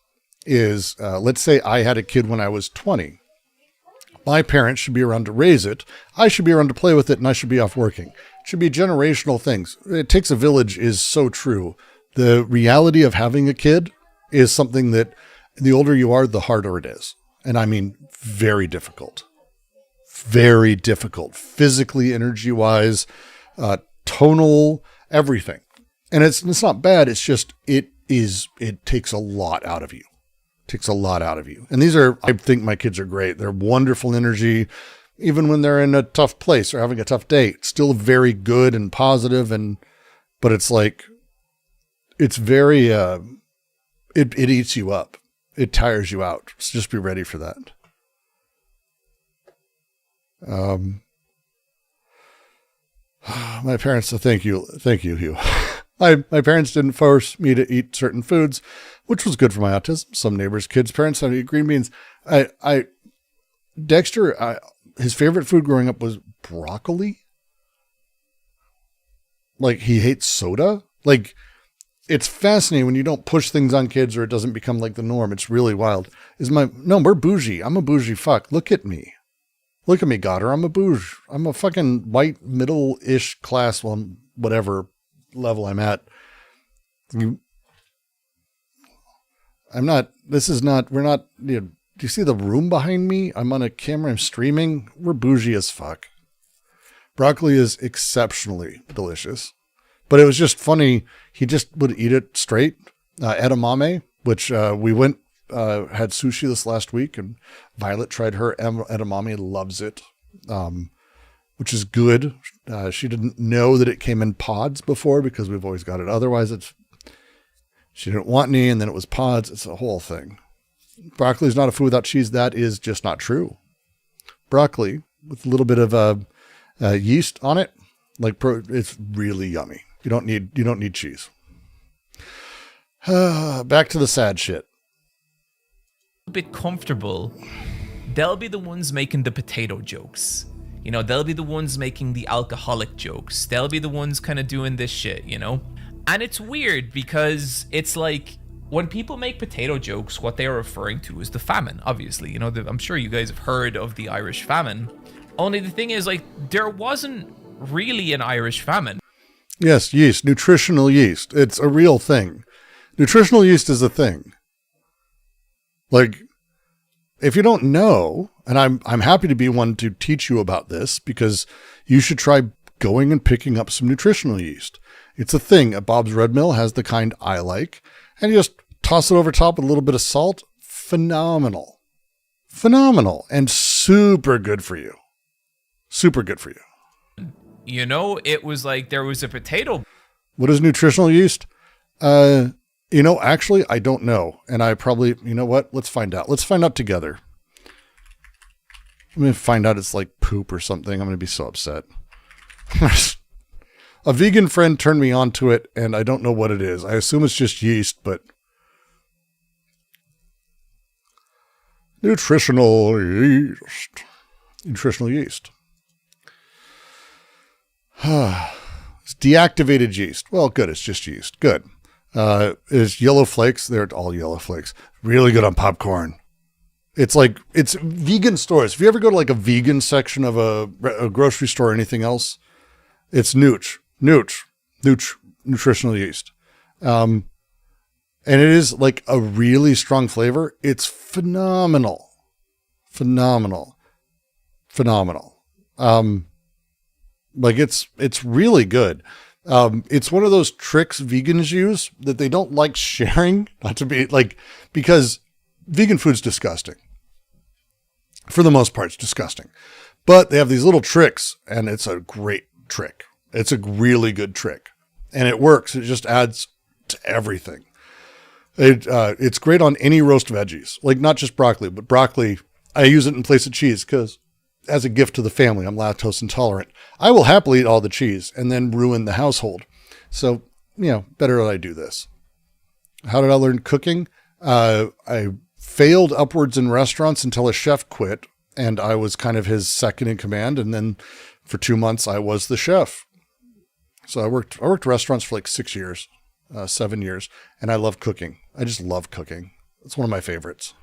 is, let's say I had a kid when I was 20. My parents should be around to raise it. I should be around to play with it, and I should be off working. It should be generational things. It takes a village is so true. The reality of having a kid is something that the older you are, the harder it is. And I mean, very difficult. Very difficult. Physically, energy-wise, tonal, everything. And it's not bad. It's just, it takes a lot out of you. Takes a lot out of you. And I think my kids are great. They're wonderful energy, even when they're in a tough place or having a tough day. It's still very good and positive, but it's like, it's very, it eats you up. It tires you out. So just be ready for that. My parents, thank you, Hugh. My parents didn't force me to eat certain foods, which was good for my autism. Some neighbors' kids' parents had to eat green beans. Dexter, his favorite food growing up was broccoli. Like, he hates soda. Like, it's fascinating when you don't push things on kids or it doesn't become like the norm. It's really wild. No, we're bougie. I'm a bougie fuck. Look at me. Look at me, Goddard. I'm a bouge. I'm a fucking white middle-ish class, well, whatever level I'm at. We're not, do you see the room behind me? I'm on a camera, I'm streaming. We're bougie as fuck. Broccoli is exceptionally delicious, but it was just funny. He just would eat it straight. Edamame, which we went, had sushi this last week, and Violet tried her edamame, loves it. Which is good. She didn't know that it came in pods before because we've always got it. Otherwise, she didn't want any, and then it was pods. It's a whole thing. Broccoli is not a food without cheese. That is just not true. Broccoli with a little bit of yeast on it, it's really yummy. You don't need cheese. Back to the sad shit. A bit comfortable. They'll be the ones making the potato jokes. You know, they'll be the ones making the alcoholic jokes. They'll be the ones kind of doing this shit, you know? And it's weird because it's like, when people make potato jokes, what they are referring to is the famine, obviously. You know, I'm sure you guys have heard of the Irish famine. Only the thing is, like, there wasn't really an Irish famine. Yes, yeast, nutritional yeast. It's a real thing. Nutritional yeast is a thing. Like, if you don't know, and I'm happy to be one to teach you about this, because you should try going and picking up some nutritional yeast. It's a thing. At Bob's Red Mill has the kind I like, and you just toss it over top with a little bit of salt. Phenomenal. Phenomenal. And super good for you. Super good for you. You know, it was like there was a potato. What is nutritional yeast? Actually, I don't know. And I probably, you know what? Let's find out. Let's find out together. I'm going to find out it's like poop or something. I'm going to be so upset. A vegan friend turned me on to it, and I don't know what it is. I assume it's just yeast, but... Nutritional yeast. Nutritional yeast. It's deactivated yeast. Well, good. It's just yeast. Good. Is yellow flakes. They're all yellow flakes. Really good on popcorn. It's like, it's vegan stores. If you ever go to like a vegan section of a grocery store or anything else, it's nutritional yeast. And it is like a really strong flavor. It's phenomenal. Like it's really good. It's one of those tricks vegans use that they don't like sharing, not to be like, because vegan food's disgusting. For the most part, it's disgusting. But they have these little tricks, and it's a great trick. It's a really good trick. And it works. It just adds to everything. It's great on any roast veggies. Like, not just broccoli, but broccoli, I use it in place of cheese because as a gift to the family, I'm lactose intolerant. I will happily eat all the cheese and then ruin the household. So, better that I do this. How did I learn cooking? I failed upwards in restaurants until a chef quit, and I was kind of his second in command. And then for 2 months, I was the chef. So I worked restaurants for like 6 years, 7 years, and I love cooking. I just love cooking. It's one of my favorites.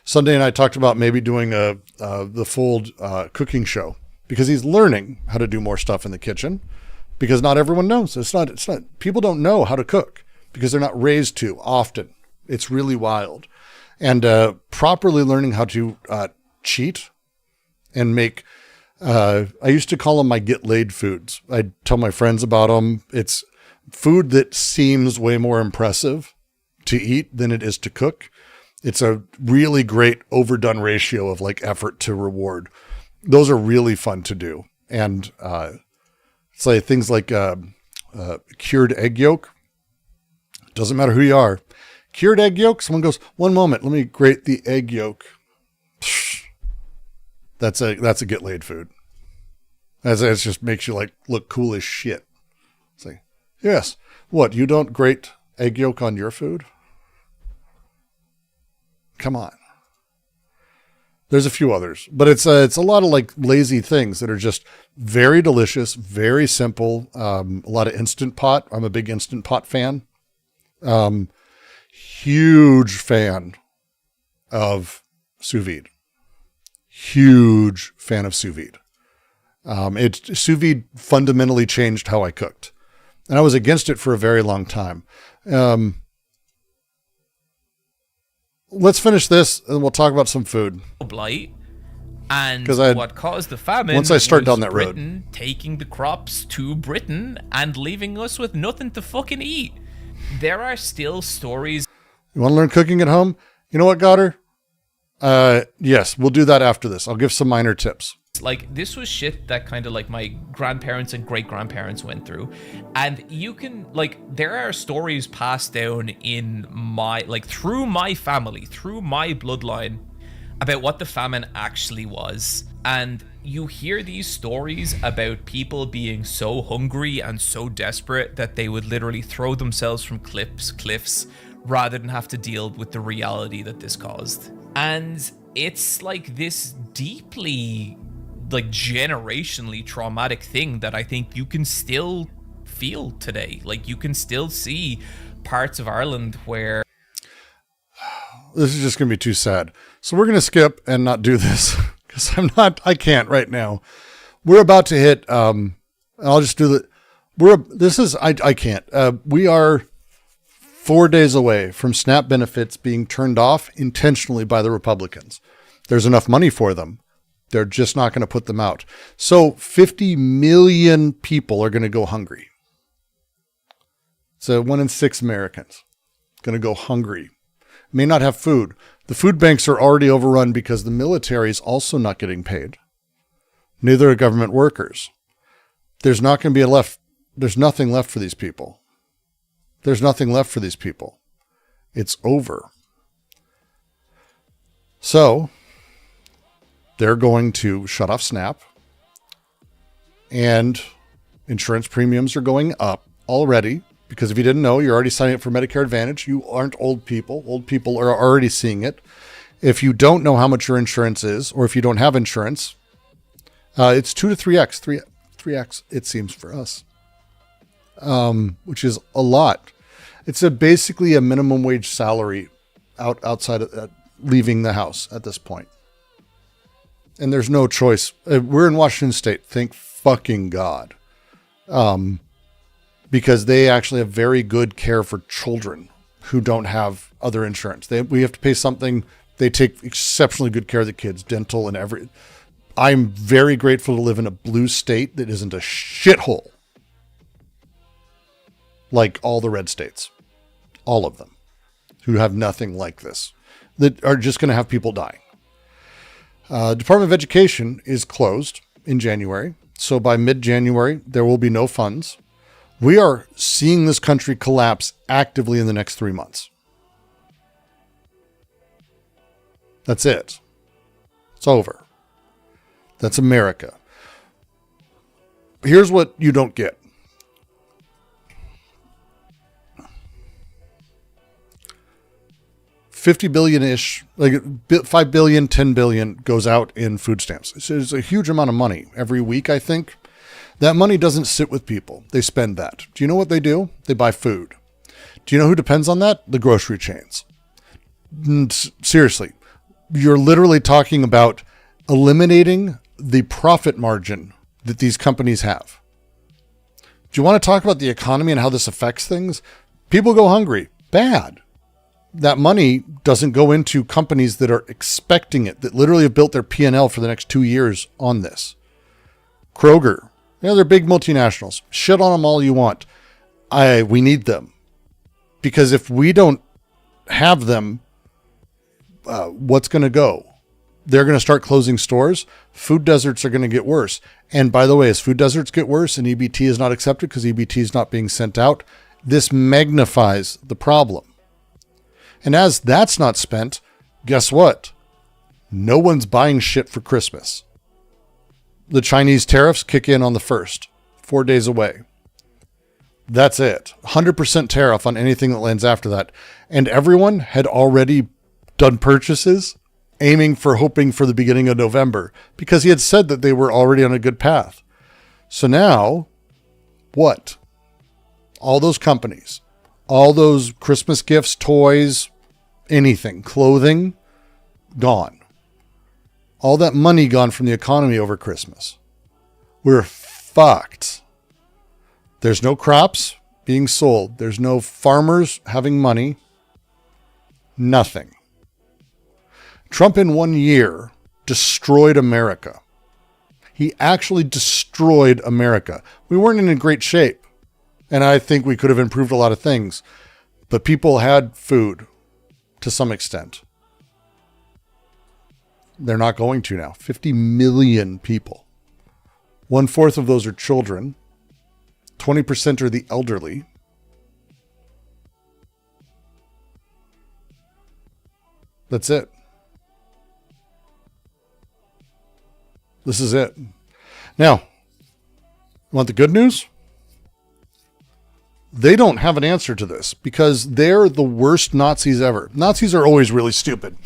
Sunday and I talked about maybe doing the Fold cooking show, because he's learning how to do more stuff in the kitchen, because not everyone knows. It's not people don't know how to cook because they're not raised to often. It's really wild. And properly learning how to cheat and make, I used to call them my get laid foods. I'd tell my friends about them. It's food that seems way more impressive to eat than it is to cook. It's a really great overdone ratio of like effort to reward. Those are really fun to do. And it's like things like cured egg yolk. Doesn't matter who you are. Cured egg yolk, someone goes, one moment, let me grate the egg yolk. That's a get laid food. It just makes you like look cool as shit. It's like, yes, what, you don't grate egg yolk on your food? Come on. There's a few others, but it's a lot of like lazy things that are just very delicious, very simple. A lot of Instant Pot. I'm a big Instant Pot fan. Huge fan of sous vide. Huge fan of sous vide. Sous vide fundamentally changed how I cooked, and I was against it for a very long time. Let's finish this and we'll talk about some food. Blight. And what caused the famine once I start was down that Britain taking the crops to Britain and leaving us with nothing to fucking eat. There are still stories. You want to learn cooking at home? You know what, Goddard? Yes, we'll do that after this. I'll give some minor tips. Like, this was shit that kind of like my grandparents and great grandparents went through. And you can, like, there are stories passed down in my, like, through my family, through my bloodline, about what the famine actually was. And you hear these stories about people being so hungry and so desperate that they would literally throw themselves from cliffs rather than have to deal with the reality that this caused. And it's like this deeply, like, generationally traumatic thing that I think you can still feel today. Like, you can still see parts of Ireland where... This is just going to be too sad. So we're going to skip and not do this because I can't right now. We're about to hit, I'll just do I can't. We are 4 days away from SNAP benefits being turned off intentionally by the Republicans. There's enough money for them. They're just not going to put them out. So 50 million people are going to go hungry. So 1 in 6 Americans going to go hungry. May not have food. The food banks are already overrun because the military is also not getting paid. Neither are government workers. There's not going to be there's nothing left for these people. There's nothing left for these people. It's over. So they're going to shut off SNAP, and insurance premiums are going up already. Because if you didn't know, you're already signing up for Medicare Advantage. You aren't old people. Old people are already seeing it. If you don't know how much your insurance is, or if you don't have insurance, it's 2 to 3x, 3x, it seems, for us, which is a lot. It's basically a minimum wage salary outside of that. leaving the house at this point. And there's no choice. We're in Washington State. Thank fucking God. Because they actually have very good care for children who don't have other insurance. We have to pay something. They take exceptionally good care of the kids, dental and every. I'm very grateful to live in a blue state that isn't a shithole like all the red states, all of them, who have nothing like this, that are just going to have people dying. Department of Education is closed in January. So by mid-January, there will be no funds. We are seeing this country collapse actively in the next 3 months. That's it. It's over. That's America. Here's what you don't get. $50 billion-ish, like 5 billion, 10 billion goes out in food stamps. It's a huge amount of money every week, I think. That money doesn't sit with people. They spend that. Do you know what they do? They buy food. Do you know who depends on that? The grocery chains. Seriously, you're literally talking about eliminating the profit margin that these companies have. Do you want to talk about the economy and how this affects things? People go hungry. Bad. That money doesn't go into companies that are expecting it, that literally have built their P&L for the next 2 years on this. Kroger, they're big multinationals. Shit on them all you want. We need them. Because if we don't have them, what's going to go? They're going to start closing stores. Food deserts are going to get worse. And by the way, as food deserts get worse and EBT is not accepted because EBT is not being sent out, this magnifies the problem. And as that's not spent, guess what? No one's buying shit for Christmas. The Chinese tariffs kick in on the 1st, 4 days away. That's it. 100% tariff on anything that lands after that. And everyone had already done purchases hoping for the beginning of November because he had said that they were already on a good path. So now, what? All those companies, all those Christmas gifts, toys, anything, clothing, gone. All that money gone from the economy over Christmas. We're fucked. There's no crops being sold. There's no farmers having money. Nothing. Trump in 1 year destroyed America. He actually destroyed America. We weren't in great shape. And I think we could have improved a lot of things. But people had food to some extent. They're not going to now. 50 million people. 1/4 of those are children. 20% are the elderly. That's it. This is it. Now, you want the good news? They don't have an answer to this because they're the worst Nazis ever. Nazis are always really stupid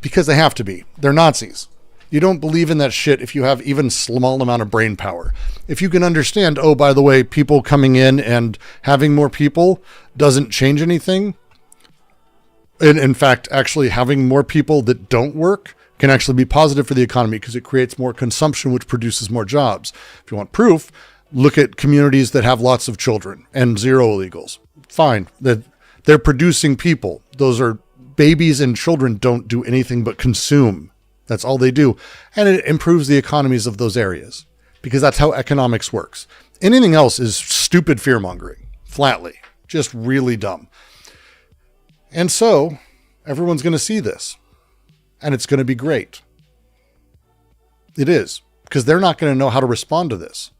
because they have to be. They're Nazis. You don't believe in that shit if you have even small amount of brain power. If you can understand, oh, by the way, people coming in and having more people doesn't change anything. And in fact, actually having more people that don't work can actually be positive for the economy because it creates more consumption, which produces more jobs. If you want proof, look at communities that have lots of children and zero illegals. Fine. They're producing people. Those are babies, and children don't do anything but consume. That's all they do. And it improves the economies of those areas because that's how economics works. Anything else is stupid fear-mongering, flatly, just really dumb. And so everyone's going to see this and it's going to be great. It is, because they're not going to know how to respond to this.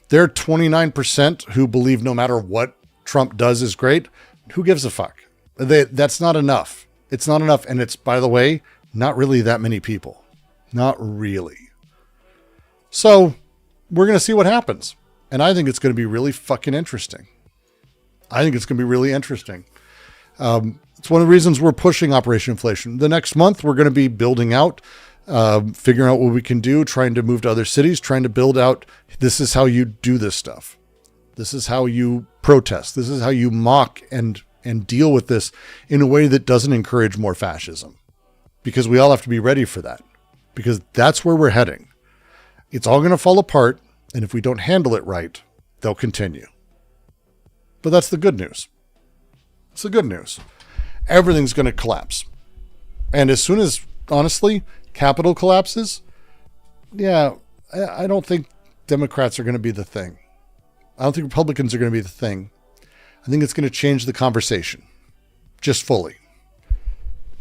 There are 29% who believe no matter what Trump does is great. Who gives a fuck? That's not enough. It's not enough. And it's, by the way, not really that many people. Not really. So we're going to see what happens. And I think it's going to be really fucking interesting. It's one of the reasons we're pushing Operation Inflation. The next month, we're going to be building out, figuring out what we can do, trying to move to other cities, trying to build out. This is how you do this stuff. This is how you protest. This is how you mock and deal with this in a way that doesn't encourage more fascism. because we all have to be ready for that, because that's where we're heading. It's all going to fall apart, and if we don't handle it right, they'll continue. But that's the good news. It's the good news. Everything's going to collapse. And as soon as, honestly, capital collapses, yeah, I don't think Democrats are going to be the thing. I don't think Republicans are going to be the thing. I think it's going to change the conversation. Just fully.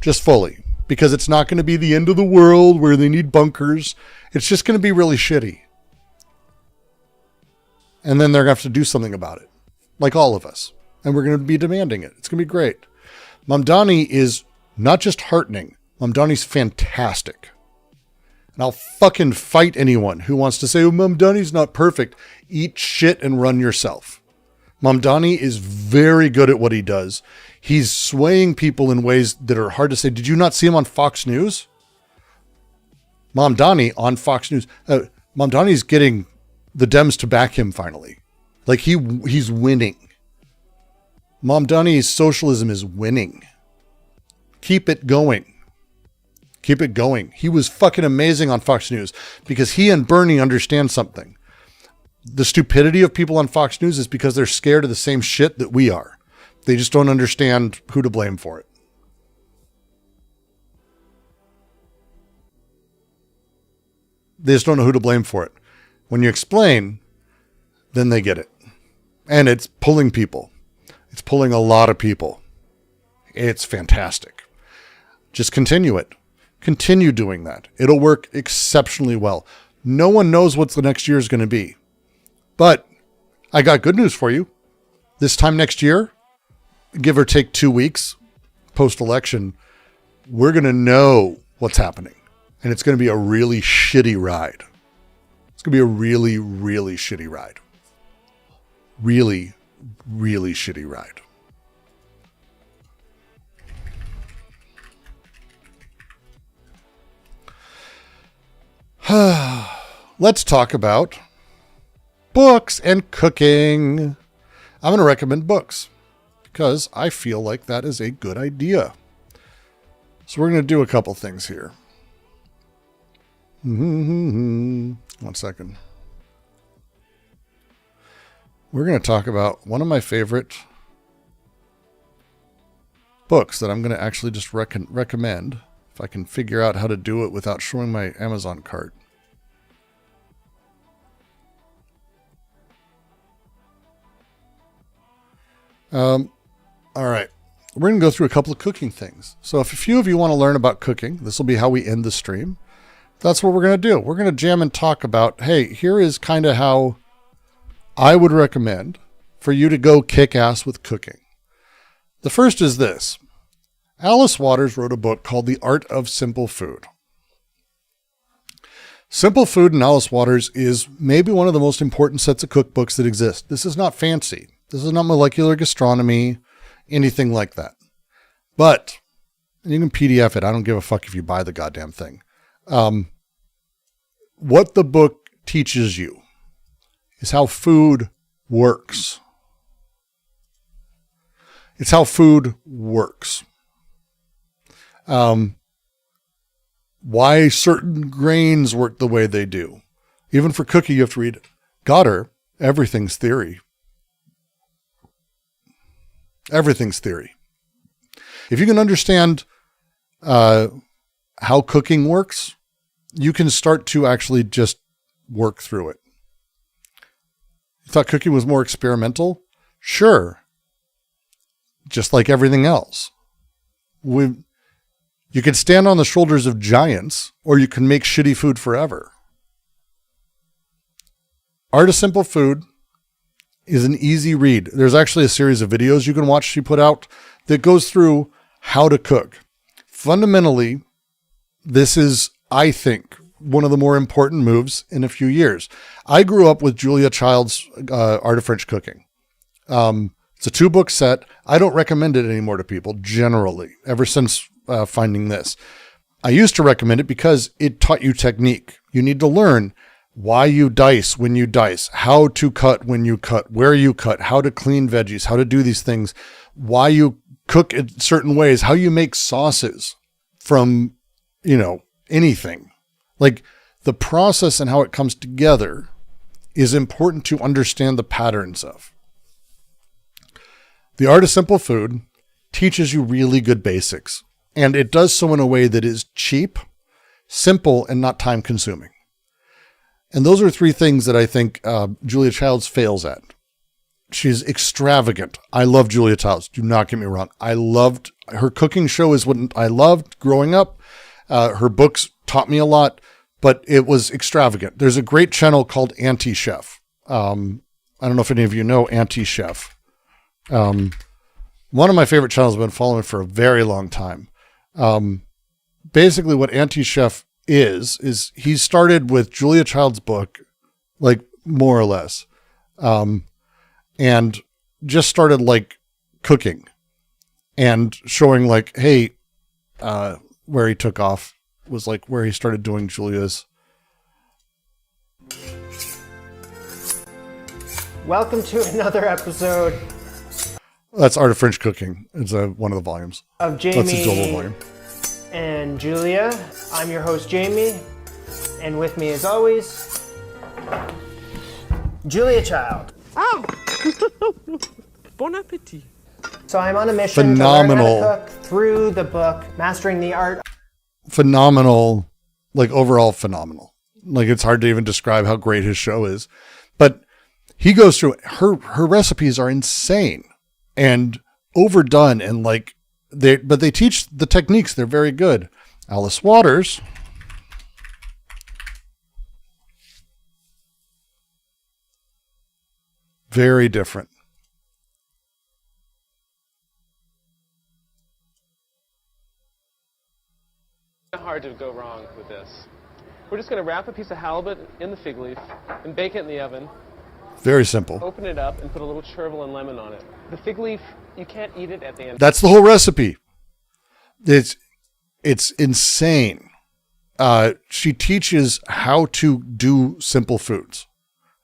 Just fully. Because it's not going to be the end of the world where they need bunkers. It's just going to be really shitty. And then they're going to have to do something about it. Like all of us. And we're going to be demanding it. It's going to be great. Mamdani is not just heartening. Mamdani's fantastic. And I'll fucking fight anyone who wants to say, oh, Mamdani's not perfect. Eat shit and run yourself. Mamdani is very good at what he does. He's swaying people in ways that are hard to say. Did you not see him on Fox News? Mamdani on Fox News. Mamdani's getting the Dems to back him finally. Like he's winning. Mamdani's socialism is winning. Keep it going. Keep it going. He was fucking amazing on Fox News because he and Bernie understand something. The stupidity of people on Fox News is because they're scared of the same shit that we are. They just don't understand who to blame for it. They just don't know who to blame for it. When you explain, then they get it. And it's pulling people. It's pulling a lot of people. It's fantastic. Just continue it. Continue doing that. It'll work exceptionally well. No one knows what the next year is going to be. But I got good news for you. This time next year, give or take 2 weeks post-election, we're going to know what's happening. And it's going to be a really shitty ride. It's going to be a really, really shitty ride. Really, really shitty ride. Let's talk about books and cooking. I'm going to recommend books because I feel like that is a good idea. So we're going to do a couple things here. 1 second. We're going to talk about one of my favorite books that I'm going to actually just recommend if I can figure out how to do it without showing my Amazon cart. All right. We're going to go through a couple of cooking things. So if a few of you want to learn about cooking, this will be how we end the stream. That's what we're going to do. We're going to jam and talk about, hey, here is kind of how I would recommend for you to go kick ass with cooking. The first is this. Alice Waters wrote a book called The Art of Simple Food. Simple Food in Alice Waters is maybe one of the most important sets of cookbooks that exist. This is not fancy. This is not molecular gastronomy, anything like that. But you can PDF it. I don't give a fuck if you buy the goddamn thing. What the book teaches you is how food works. It's how food works. Why certain grains work the way they do. Even for cooking, you have to read Goddard, Everything's Theory. Everything's theory. If you can understand how cooking works, you can start to actually just work through it. You thought cooking was more experimental? Sure. Just like everything else. You can stand on the shoulders of giants, or you can make shitty food forever. Art of Simple Food is an easy read. There's actually a series of videos you can watch she put out that goes through how to cook. Fundamentally, this is, I think, one of the more important moves in a few years. I grew up with Julia Child's Art of French Cooking. It's a 2-book set. I don't recommend it anymore to people, generally, ever since finding this. I used to recommend it because it taught you technique. You need to learn why you dice when you dice, how to cut when you cut, where you cut, how to clean veggies, how to do these things, why you cook in certain ways, how you make sauces from anything. Like the process and how it comes together is important to understand the patterns of. The Art of Simple Food teaches you really good basics, and it does so in a way that is cheap, simple, and not time consuming. And those are three things that I think Julia Childs fails at. She's extravagant. I love Julia Childs. Do not get me wrong. I loved her cooking show is what I loved growing up. Her books taught me a lot, but it was extravagant. There's a great channel called Auntie Chef. I don't know if any of you know Auntie Chef. One of my favorite channels I've been following for a very long time. Basically what Auntie Chef is he started with Julia Child's book, like more or less. And just started like cooking and showing like, hey, where he took off was like where he started doing Julia's. Welcome to another episode. That's Art of French Cooking. It's one of the volumes. Of Jamie That's the global volume. And Julia. I'm your host, Jamie. And with me as always, Julia Child. Oh! Bon appetit. So I'm on a mission to learn how to cook through the book, Mastering the Art. Phenomenal, like overall phenomenal. Like it's hard to even describe how great his show is. But he goes through, her recipes are insane and overdone and like, but they teach the techniques. They're very good. Alice Waters. Very different. Hard to go wrong with this. We're just going to wrap a piece of halibut in the fig leaf and bake it in the oven. Very simple. Open it up and put a little chervil and lemon on it. The fig leaf, you can't eat it at the end. That's the whole recipe. It's insane. She teaches how to do simple foods,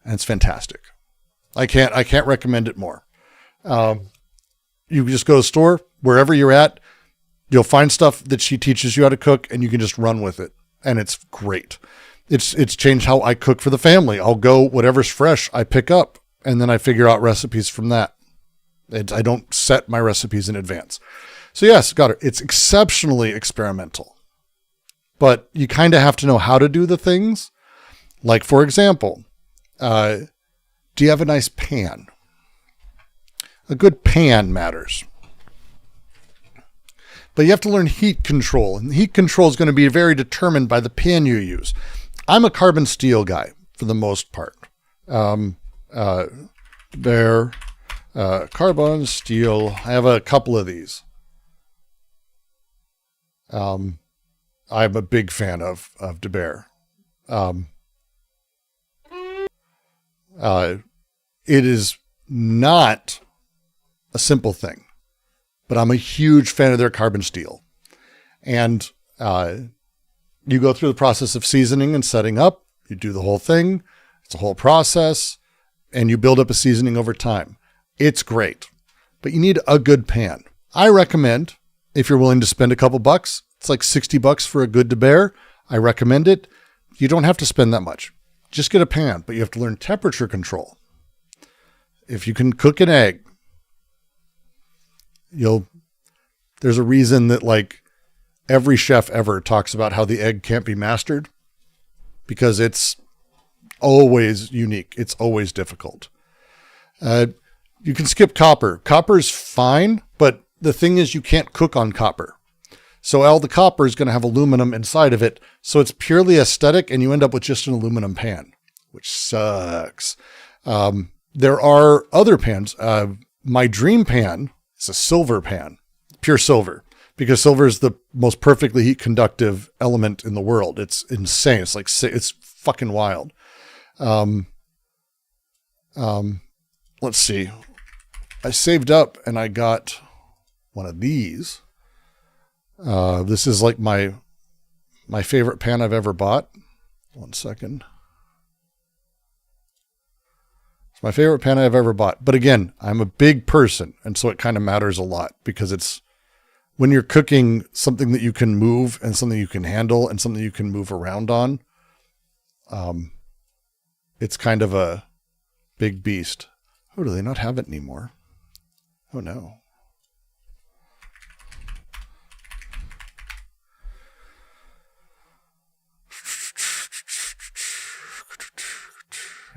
and it's fantastic. I can't recommend it more. You just go to the store, wherever you're at, you'll find stuff that she teaches you how to cook and you can just run with it. And it's great. It's changed how I cook for the family. I'll go, whatever's fresh, I pick up and then I figure out recipes from that. I don't set my recipes in advance. So yes, got it. It's exceptionally experimental, but you kind of have to know how to do the things. Like for example, do you have a nice pan? A good pan matters. But you have to learn heat control, and heat control is going to be very determined by the pan you use. I'm a carbon steel guy for the most part. Carbon steel. I have a couple of these. I'm a big fan of De Beer. It is not a simple thing, but I'm a huge fan of their carbon steel. And you go through the process of seasoning and setting up. You do the whole thing. It's a whole process, and you build up a seasoning over time. It's great, but you need a good pan. I recommend, if you're willing to spend a couple bucks, it's like $60 for a good De Beer. I recommend it. You don't have to spend that much. Just get a pan, but you have to learn temperature control. If you can cook an egg, there's a reason that like every chef ever talks about how the egg can't be mastered, because it's always unique. It's always difficult. You can skip copper. Copper's fine, but the thing is you can't cook on copper. So all the copper is going to have aluminum inside of it. So it's purely aesthetic and you end up with just an aluminum pan, which sucks. There are other pans. My dream pan is a silver pan, pure silver, because silver is the most perfectly heat conductive element in the world. It's insane. It's like, it's fucking wild. Let's see. I saved up and I got one of these. This is like my favorite pan I've ever bought. One second. It's my favorite pan I've ever bought. But again, I'm a big person, and so it kind of matters a lot because it's when you're cooking something that you can move and something you can handle and something you can move around on, it's kind of a big beast. Oh, do they not have it anymore? Oh no.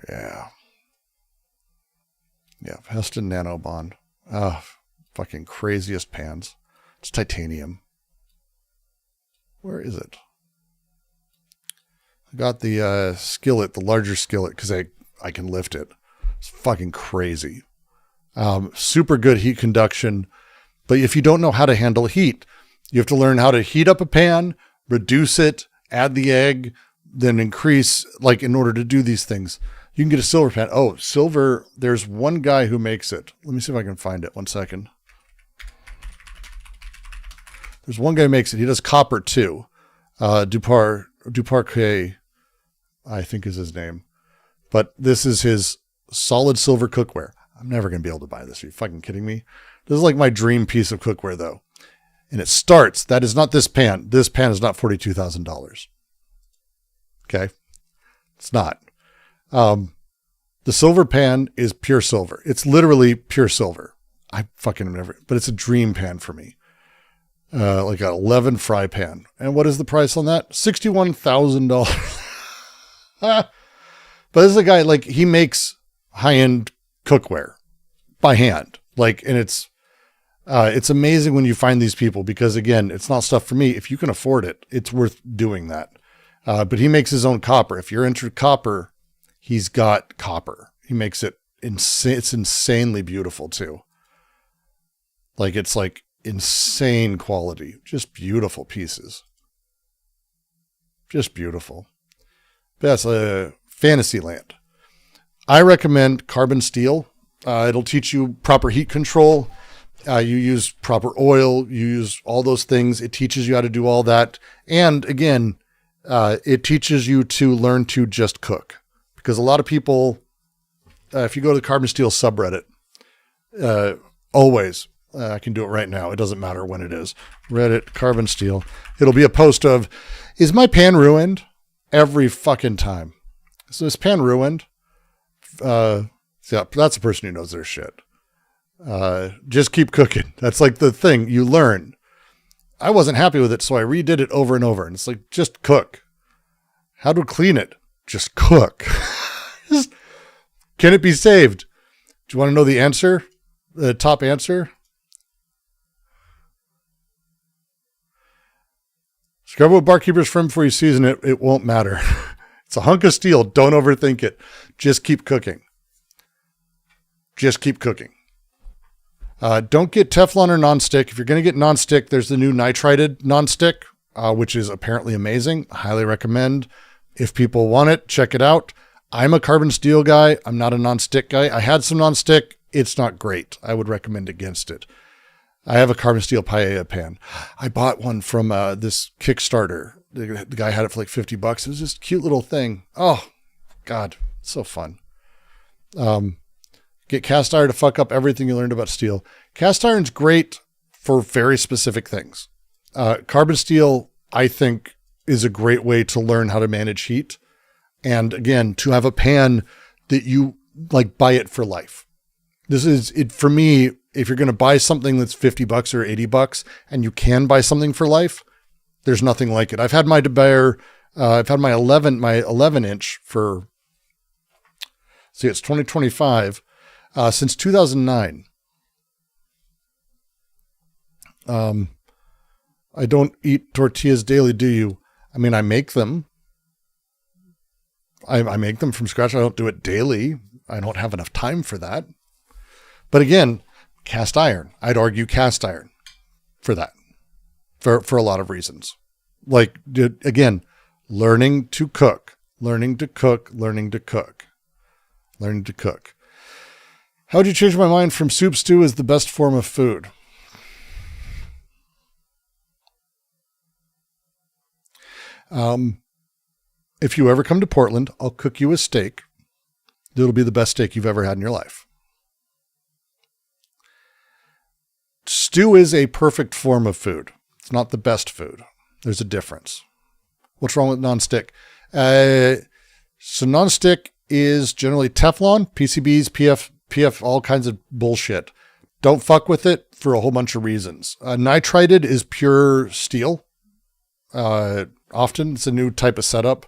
Yeah. Yeah, Heston Nanobond. Ah, fucking craziest pans. It's titanium. Where is it? I got the skillet, the larger skillet, because I can lift it. It's fucking crazy. Super good heat conduction. But if you don't know how to handle heat, you have to learn how to heat up a pan, reduce it, add the egg, then increase, like in order to do these things. You can get a silver pan. Oh, silver. There's one guy who makes it. Let me see if I can find it. 1 second. There's one guy who makes it. He does copper too. Duparquet, I think is his name. But this is his solid silver cookware. I'm never going to be able to buy this. Are you fucking kidding me? This is like my dream piece of cookware though. And it starts, that is not this pan. This pan is not $42,000. Okay. It's not. The silver pan is pure silver. It's literally pure silver. I fucking never, but it's a dream pan for me. Like an 11 fry pan. And what is the price on that? $61,000. But this is a guy, like, he makes high-end cookware by hand. Like, and it's amazing when you find these people because, again, it's not stuff for me. If you can afford it, it's worth doing that. But he makes his own copper. If you're into copper, he's got copper. He makes it insane. It's insanely beautiful too. Like, it's like insane quality, just beautiful pieces. Just beautiful. That's a Fantasyland. I recommend carbon steel. It'll teach you proper heat control. You use proper oil. You use all those things. It teaches you how to do all that. And again, it teaches you to learn to just cook. Because a lot of people, if you go to the carbon steel subreddit, always, I can do it right now. It doesn't matter when it is. Reddit, carbon steel. It'll be a post of, is my pan ruined? Every fucking time. So is pan ruined? Yeah, that's a person who knows their shit. Just keep cooking. That's like the thing you learn. I wasn't happy with it, so I redid it over and over. And it's like, just cook. How to clean it? Just cook. Can it be saved? Do you want to know the answer? The top answer? Discover what barkeeper's from before you season it. It won't matter. It's a hunk of steel. Don't overthink it. Just keep cooking. Just keep cooking. Don't get Teflon or nonstick. If you're going to get nonstick, there's the new nitrided nonstick, which is apparently amazing. I highly recommend. If people want it, check it out. I'm a carbon steel guy. I'm not a nonstick guy. I had some nonstick. It's not great. I would recommend against it. I have a carbon steel paella pan. I bought one from this Kickstarter. The guy had it for like $50. It was just a cute little thing. Oh, God, so fun. Get cast iron to fuck up everything you learned about steel. Cast iron's great for very specific things. Carbon steel, I think, is a great way to learn how to manage heat. And again, to have a pan that you like buy it for life. This is it for me. If you're going to buy something that's $50 or $80 and you can buy something for life, there's nothing like it. I've had my DeBear, I've had my 11 inch for, see, it's 2025, since 2009. I don't eat tortillas daily, do you? I mean, I make them. I make them from scratch. I don't do it daily. I don't have enough time for that. But again, cast iron. I'd argue cast iron for that, for a lot of reasons. Like, again, learning to cook. How would you change my mind from soup stew is the best form of food? If you ever come to Portland, I'll cook you a steak. It'll be the best steak you've ever had in your life. Stew is a perfect form of food. It's not the best food. There's a difference. What's wrong with nonstick? So nonstick is generally Teflon, PCBs, PF, all kinds of bullshit. Don't fuck with it for a whole bunch of reasons. Nitrided is pure steel. Often it's a new type of setup.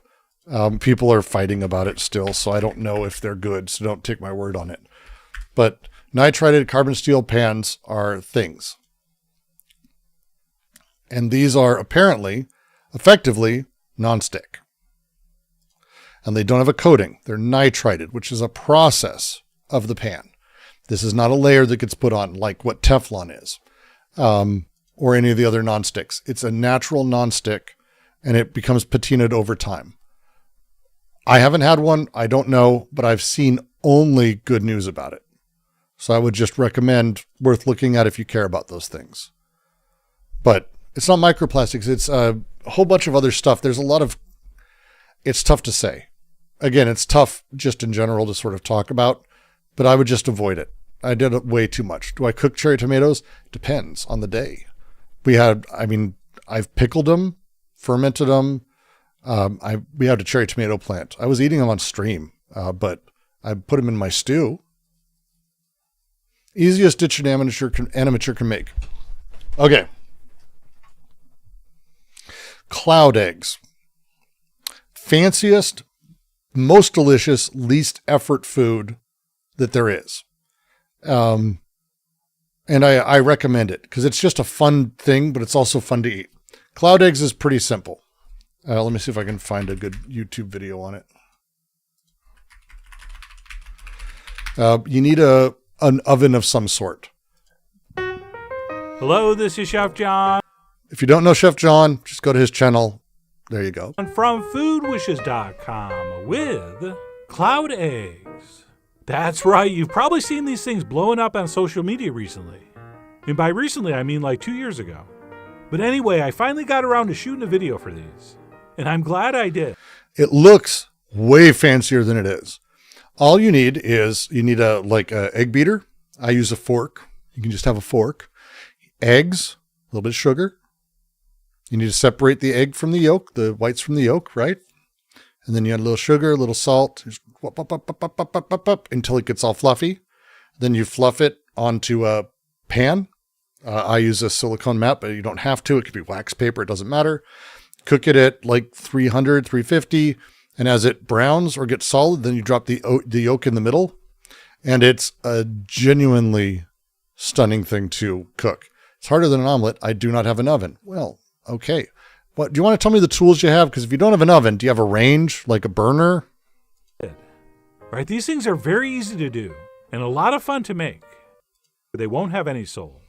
People are fighting about it still, so I don't know if they're good, so don't take my word on it. But nitrided carbon steel pans are things. And these are apparently, effectively, nonstick. And they don't have a coating. They're nitrided, which is a process of the pan. This is not a layer that gets put on like what Teflon is, or any of the other nonsticks. It's a natural nonstick, and it becomes patinaed over time. I haven't had one. I don't know, but I've seen only good news about it. So I would just recommend worth looking at if you care about those things. But it's not microplastics. It's a whole bunch of other stuff. There's a lot of, it's tough to say. Again, it's tough just in general to sort of talk about, but I would just avoid it. I did it way too much. Do I cook cherry tomatoes? Depends on the day. I've pickled them, fermented them. We had a cherry tomato plant. I was eating them on stream, but I put them in my stew. Easiest ditch an amateur can make. Okay. Cloud eggs. Fanciest, most delicious, least effort food that there is. And I recommend it because it's just a fun thing, but it's also fun to eat. Cloud eggs is pretty simple. Let me see if I can find a good YouTube video on it. You need an oven of some sort. Hello, this is Chef John. If you don't know Chef John, just go to his channel. There you go. From foodwishes.com with cloud eggs. That's right. You've probably seen these things blowing up on social media recently. And by recently, I mean like 2 years ago. But anyway, I finally got around to shooting a video for these. And I'm glad I did. It looks way fancier than it is. All you need is, a egg beater. I use a fork. You can just have a fork. Eggs, a little bit of sugar. You need to separate the egg from the yolk, the whites from the yolk, right? And then you add a little sugar, a little salt, just until it gets all fluffy. Then you fluff it onto a pan. I use a silicone mat, but you don't have to. It could be wax paper. It doesn't matter. Cook it at like 300, 350. And as it browns or gets solid, then you drop the yolk in the middle. And it's a genuinely stunning thing to cook. It's harder than an omelet. I do not have an oven. Well, okay. What do you want to tell me the tools you have? Because if you don't have an oven, do you have a range, like a burner? Right, these things are very easy to do and a lot of fun to make. But they won't have any soul.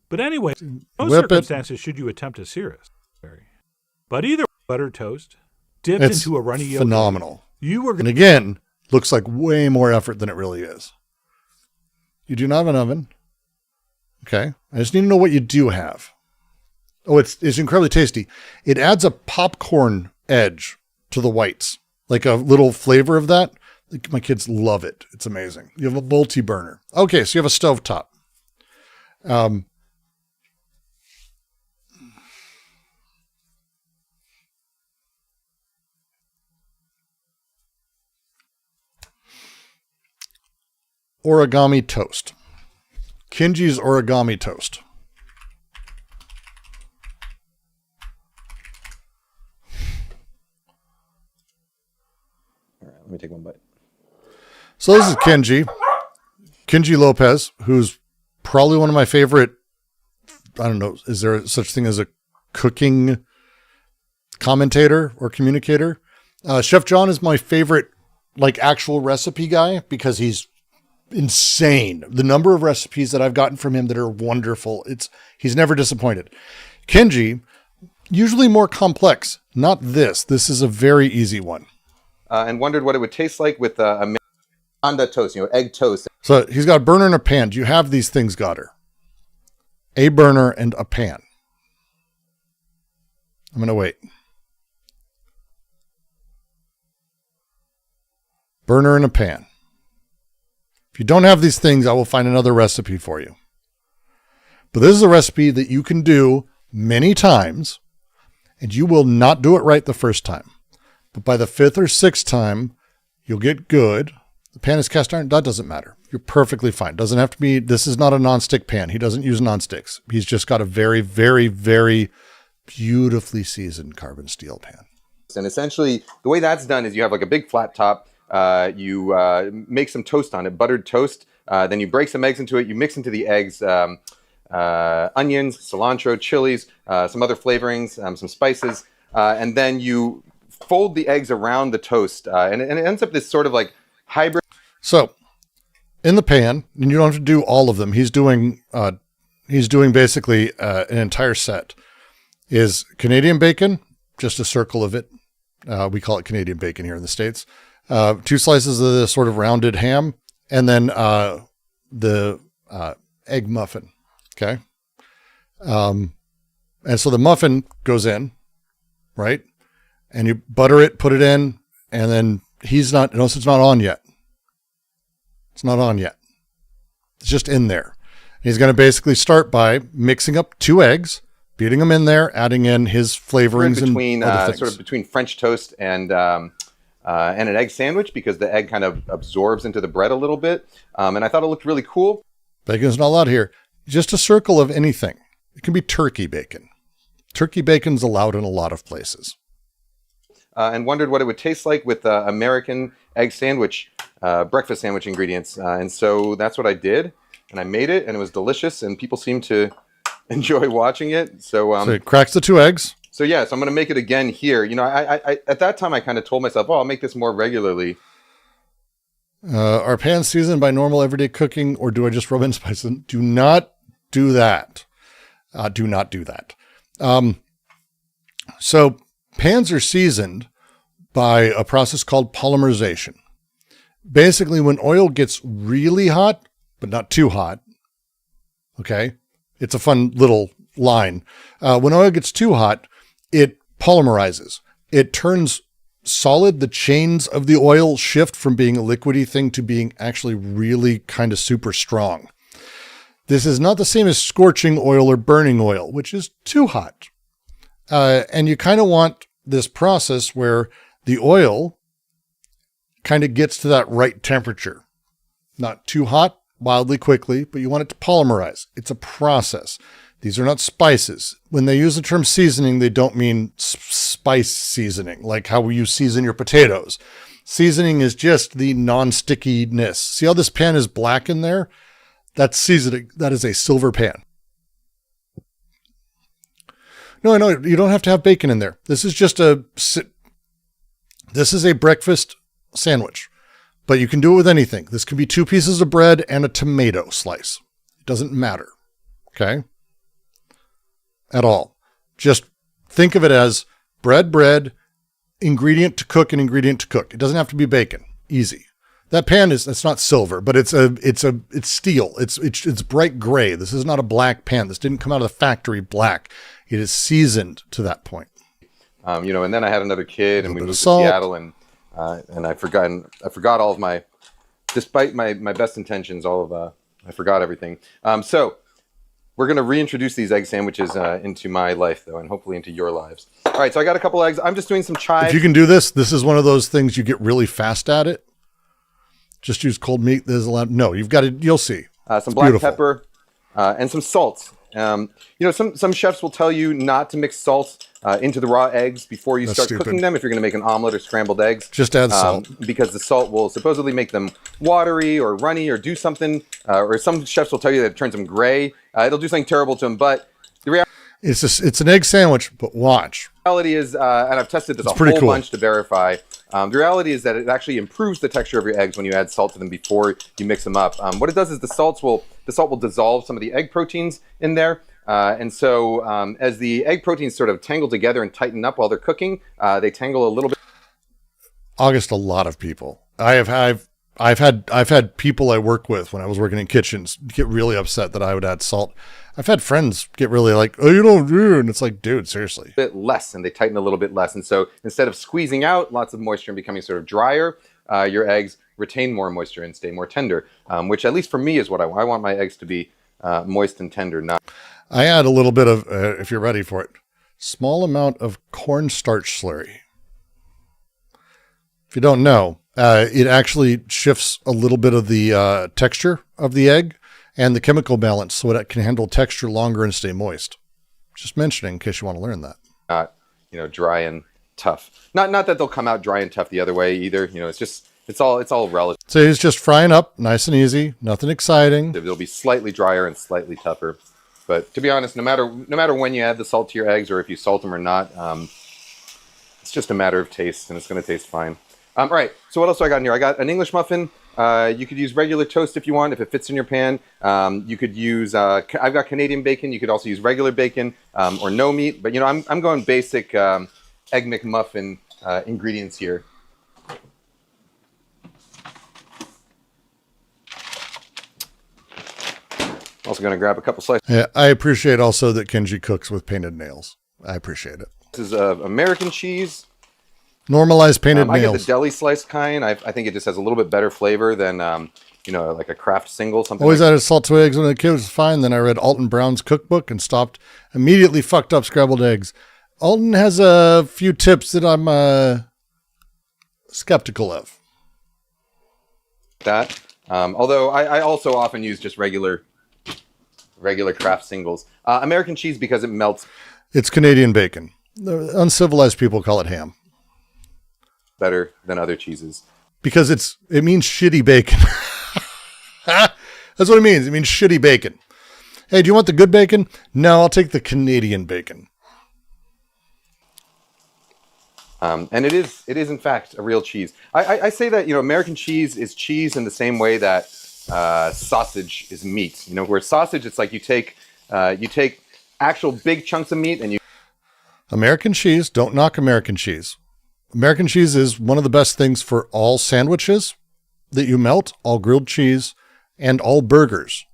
But anyway, no circumstances should you attempt to sear it. But either buttered toast, dipped into a runny yolk. Phenomenal. And again, looks like way more effort than it really is. You do not have an oven. Okay. I just need to know what you do have. Oh, it's incredibly tasty. It adds a popcorn edge to the whites, like a little flavor of that. My kids love it. It's amazing. You have a multi-burner. Okay, so you have a stovetop. Origami toast. Kinji's origami toast. All right, let me take one bite. So this is Kenji Lopez, who's probably one of my favorite. I don't know. Is there such thing as a cooking commentator or communicator? Chef John is my favorite, like actual recipe guy because he's insane. The number of recipes that I've gotten from him that are wonderful. He's never disappointed. Kenji, usually more complex. Not this. This is a very easy one. And wondered what it would taste like with a Honda toast, egg toast. So he's got a burner and a pan. Do you have these things, Goddard? A burner and a pan. I'm going to wait. Burner and a pan. If you don't have these things, I will find another recipe for you. But this is a recipe that you can do many times, and you will not do it right the first time. But by the 5th or 6th time, you'll get good. The pan is cast iron. That doesn't matter. You're perfectly fine. Doesn't have to be, this is not a nonstick pan. He doesn't use nonsticks. He's just got a very, very, very beautifully seasoned carbon steel pan. And essentially, the way that's done is you have like a big flat top. You make some toast on it, buttered toast. Then you break some eggs into it. You mix into the eggs onions, cilantro, chilies, some other flavorings, some spices. And then you fold the eggs around the toast. And it ends up this sort of like hybrid. So in the pan, and you don't have to do all of them. He's doing basically an entire set. Is Canadian bacon, just a circle of it. We call it Canadian bacon here in the States. 2 slices of the sort of rounded ham, and then the egg muffin. Okay. And so the muffin goes in, right? And you butter it, put it in, and then notice it's not on yet. It's not on yet. It's just in there. He's going to basically start by mixing up 2 eggs, beating them in there, adding in his flavorings between, and other things. sort of between French toast and an egg sandwich, because the egg kind of absorbs into the bread a little bit. And I thought it looked really cool. Bacon's not allowed here. Just a circle of anything. It can be turkey bacon. Turkey bacon's allowed in a lot of places. And wondered what it would taste like with American egg sandwich, breakfast sandwich ingredients. And so that's what I did. And I made it, and it was delicious, and people seemed to enjoy watching it. So it cracks the 2 eggs. So yeah, so I'm going to make it again here. You know, I at that time I kind of told myself, oh, I'll make this more regularly. Are pans seasoned by normal everyday cooking, or do I just rub in spices? Do not do that. Do not do that. So pans are seasoned by a process called polymerization. Basically, when oil gets really hot, but not too hot, okay? It's a fun little line. When oil gets too hot, it polymerizes. It turns solid. The chains of the oil shift from being a liquidy thing to being actually really kind of super strong. This is not the same as scorching oil or burning oil, which is too hot. And you kind of want this process where the oil kind of gets to that right temperature. Not too hot, wildly quickly, but you want it to polymerize. It's a process. These are not spices. When they use the term seasoning, they don't mean spice seasoning, like how you season your potatoes. Seasoning is just the non-stickiness. See how this pan is black in there? That's seasoning. That is a silver pan. No, you don't have to have bacon in there. This is just this is a breakfast sandwich, but you can do it with anything. This can be 2 pieces of bread and a tomato slice. It doesn't matter. Okay? At all. Just think of it as bread, ingredient to cook, and ingredient to cook. It doesn't have to be bacon. Easy. That pan it's not silver, but it's steel. It's bright gray. This is not a black pan. This didn't come out of the factory black. It is seasoned to that point. You know, and then I had another kid, and we moved to Seattle, and I forgot all of my, despite my best intentions, I forgot everything. So we're going to reintroduce these egg sandwiches into my life, though, and hopefully into your lives. All right, so I got a couple eggs. I'm just doing some chives. If you can do this is one of those things you get really fast at it. Just use cold meat. There's a lot. No, you've got it. You'll see. Some black pepper and some salt. You know, some chefs will tell you not to mix salt into the raw eggs before you start cooking them if you're going to make an omelet or scrambled eggs. Just add salt. Because the salt will supposedly make them watery or runny or do something. Or some chefs will tell you that it turns them gray. It'll do something terrible to them. But the reality it's an egg sandwich, but watch. The reality is, and I've tested this a whole bunch to verify, the reality is that it actually improves the texture of your eggs when you add salt to them before you mix them up. What it does is the salt will dissolve some of the egg proteins in there. And so as the egg proteins sort of tangle together and tighten up while they're cooking, they tangle a little bit. August, a lot of people. I've had people I work with when I was working in kitchens get really upset that I would add salt. I've had friends get really like, oh, you don't do, and it's like, dude, seriously. A bit less, and they tighten a little bit less. And so instead of squeezing out lots of moisture and becoming sort of drier, your eggs retain more moisture and stay more tender, which at least for me is what I want. I want my eggs to be moist and tender. Not. I add a little bit of, if you're ready for it, small amount of cornstarch slurry. If you don't know, it actually shifts a little bit of the texture of the egg and the chemical balance so it can handle texture longer and stay moist. Just mentioning in case you want to learn that. Not, dry and tough. Not that they'll come out dry and tough the other way either. It's all relative. So he's just frying up, nice and easy, nothing exciting. It'll be slightly drier and slightly tougher. But to be honest, no matter when you add the salt to your eggs or if you salt them or not, it's just a matter of taste, and it's going to taste fine. All right, so what else do I got in here? I got an English muffin. You could use regular toast if you want, if it fits in your pan. You could use, I've got Canadian bacon. You could also use regular bacon or no meat. But, I'm going basic Egg McMuffin ingredients here. Also going to grab a couple slices. Yeah, I appreciate also that Kenji cooks with painted nails. I appreciate it. This is American cheese. Normalized painted I nails. get the deli sliced kind. I think it just has a little bit better flavor than, like a Kraft single. Something. Always like added salt to eggs when a kid was fine. Then I read Alton Brown's cookbook and stopped. Immediately fucked up scrambled eggs. Alton has a few tips that I'm skeptical of. That. Although I also often use just regular Kraft singles. American cheese because it melts. It's Canadian bacon. The uncivilized people call it ham. Better than other cheeses. Because it means shitty bacon. That's what it means. It means shitty bacon. Hey, do you want the good bacon? No, I'll take the Canadian bacon. And it is in fact a real cheese. I say that, American cheese is cheese in the same way that sausage is meat. Where sausage, it's like you take actual big chunks of meat and you. American cheese, don't knock American cheese. American cheese is one of the best things for all sandwiches that you melt, all grilled cheese, and all burgers.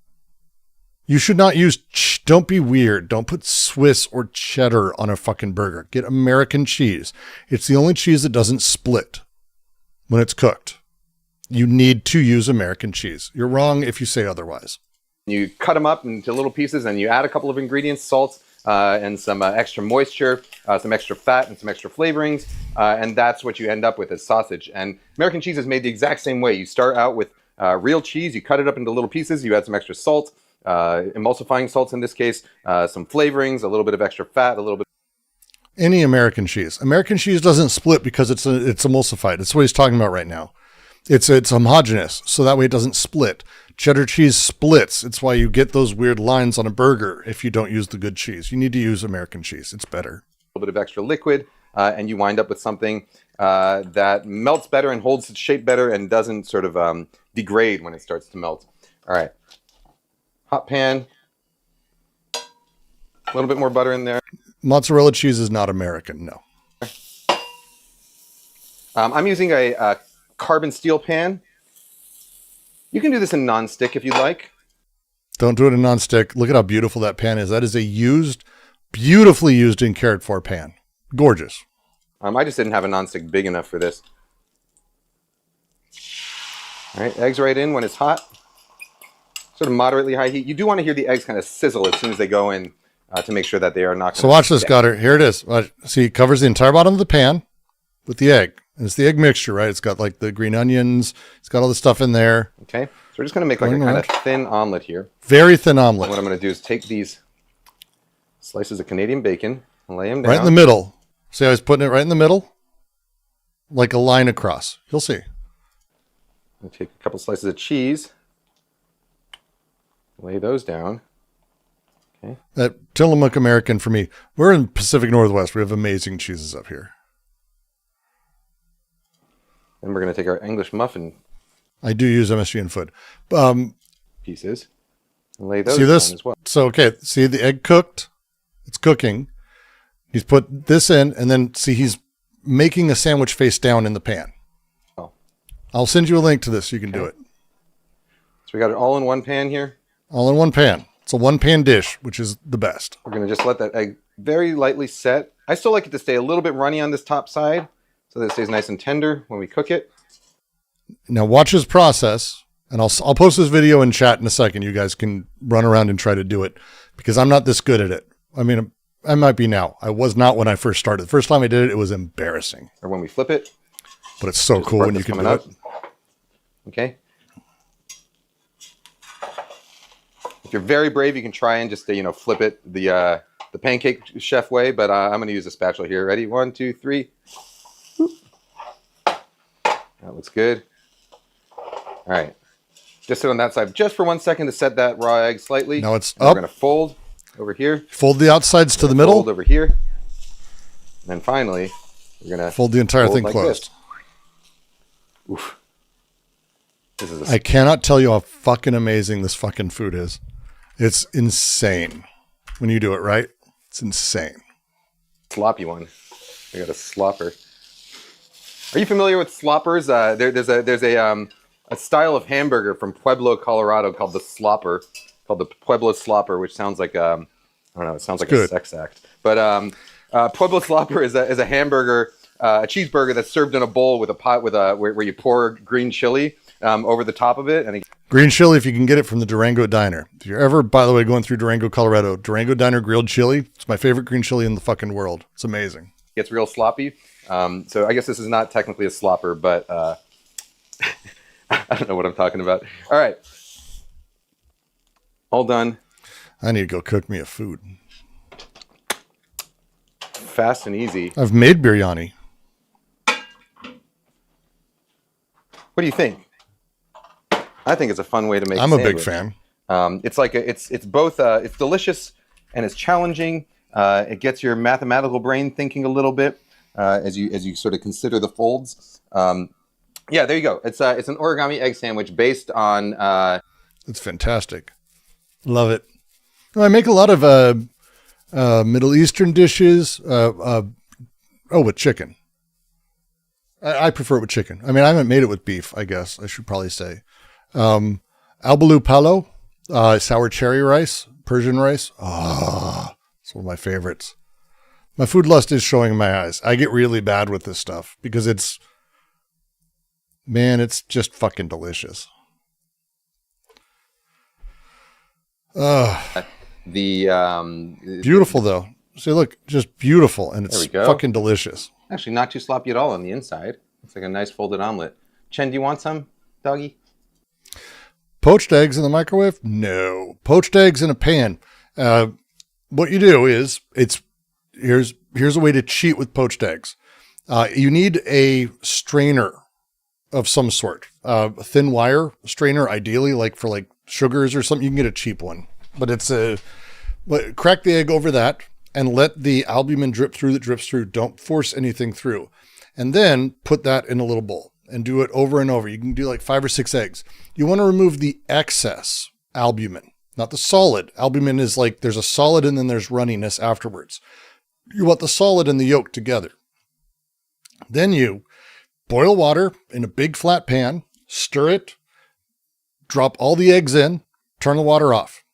You should not use, don't be weird. Don't put Swiss or cheddar on a fucking burger. Get American cheese. It's the only cheese that doesn't split when it's cooked. You need to use American cheese. You're wrong if you say otherwise. You cut them up into little pieces and you add a couple of ingredients, salt, and some extra moisture, some extra fat, and some extra flavorings. And that's what you end up with as sausage. And American cheese is made the exact same way. You start out with real cheese. You cut it up into little pieces. You add some extra salt, emulsifying salts in this case, some flavorings, a little bit of extra fat, a little bit. Any American cheese. American cheese doesn't split because it's emulsified. That's what he's talking about right now. It's homogeneous, so that way it doesn't split. Cheddar cheese splits. It's why you get those weird lines on a burger if you don't use the good cheese. You need to use American cheese. It's better. A little bit of extra liquid, and you wind up with something that melts better and holds its shape better and doesn't sort of degrade when it starts to melt. All right. Hot pan. A little bit more butter in there. Mozzarella cheese is not American, no. I'm using a carbon steel pan. You can do this in non-stick if you'd like. Don't do it in non-stick. Look at how beautiful that pan is. That is a beautifully used and cared for pan. Gorgeous. I just didn't have a non-stick big enough for this. All right, eggs right in when it's hot. Sort of moderately high heat. You do want to hear the eggs kind of sizzle as soon as they go in to make sure that they are not going to. So watch this, Goddard. Here it is. See, it covers the entire bottom of the pan with the egg. And it's the egg mixture, right? It's got like the green onions. It's got all the stuff in there. Okay. So we're just going to make like a kind of thin omelet here. Very thin omelet. And what I'm going to do is take these slices of Canadian bacon and lay them down. Right in the middle. See how he's putting it right in the middle? Like a line across. You'll see. I'll take a couple slices of cheese. Lay those down. Okay. That Tillamook American for me. We're in Pacific Northwest. We have amazing cheeses up here. Then we're going to take our English muffin. I do use MSG and food. Pieces. And lay those see this? down as well. So, okay. See the egg cooked? It's cooking. He's put this in, and then see he's making a sandwich face down in the pan. Oh. I'll send you a link to this so you can do it. So we got it all in one pan here. All in one pan. It's a one-pan dish, which is the best. We're going to just let that egg very lightly set. I still like it to stay a little bit runny on this top side so that it stays nice and tender when we cook it. Now watch his process And I'll post this video in chat in a second. You guys can run around and try to do it because I'm not this good at it. I mean, I might be now. I was not when I first started. The first time I did it, it was embarrassing. Or when we flip it. But it's so cool when you can do it. Okay. If you're very brave, you can try and just flip it the pancake chef way. But I'm going to use a spatula here. Ready? 1, 2, 3. That looks good. All right. Just sit on that side just for 1 second to set that raw egg slightly. Now it's and up. We're going to fold over here. Fold the outsides to the middle. Fold over here. And then finally, we're going to fold the entire thing like closed. This. Oof. This is I cannot tell you how fucking amazing this fucking food is. It's insane when you do it right. It's insane. Sloppy one. I got a slopper. Are you familiar with sloppers? There's a style of hamburger from Pueblo, Colorado called the slopper, called the Pueblo slopper, which sounds like I don't know. It sounds like a sex act. But Pueblo slopper is a hamburger, a cheeseburger that's served in a bowl with a pot where you pour green chili over the top of it. And green chili, if you can get it from the Durango Diner. If you're ever, by the way, going through Durango, Colorado, Durango Diner grilled chili, it's my favorite green chili in the fucking world. It's amazing. It gets real sloppy. So I guess this is not technically a slopper, but I don't know what I'm talking about. All right. All done. I need to go cook me a food. Fast and easy. I've made biryani. What do you think? I think it's a fun way to make. I'm a big fan. It's like it's both it's delicious and it's challenging. It gets your mathematical brain thinking a little bit as you sort of consider the folds. Yeah, there you go. It's an origami egg sandwich based on. It's fantastic. Love it. I make a lot of Middle Eastern dishes. With chicken. I prefer it with chicken. I mean, I haven't made it with beef, I guess I should probably say. Albalu palo, sour cherry rice, Persian rice. It's one of my favorites. My food lust is showing in my eyes. I get really bad with this stuff because it's just fucking delicious. Beautiful though. See, look, just beautiful, and it's fucking delicious. Actually, not too sloppy at all on the inside. It's like a nice folded omelet. Chen, do you want some, doggy? Poached eggs in the microwave? No. Poached eggs in a pan. What you do is here's a way to cheat with poached eggs. You need a strainer of some sort, a thin wire strainer, ideally, like for like sugars or something. You can get a cheap one, but crack the egg over that and let the albumin drip through that drips through. Don't force anything through. And then put that in a little bowl and do it over and over. You can do like 5 or 6 eggs. You want to remove the excess albumin, not the solid. Albumin is like there's a solid and then there's runniness afterwards. You want the solid and the yolk together. Then you boil water in a big flat pan, stir it, drop all the eggs in, turn the water off,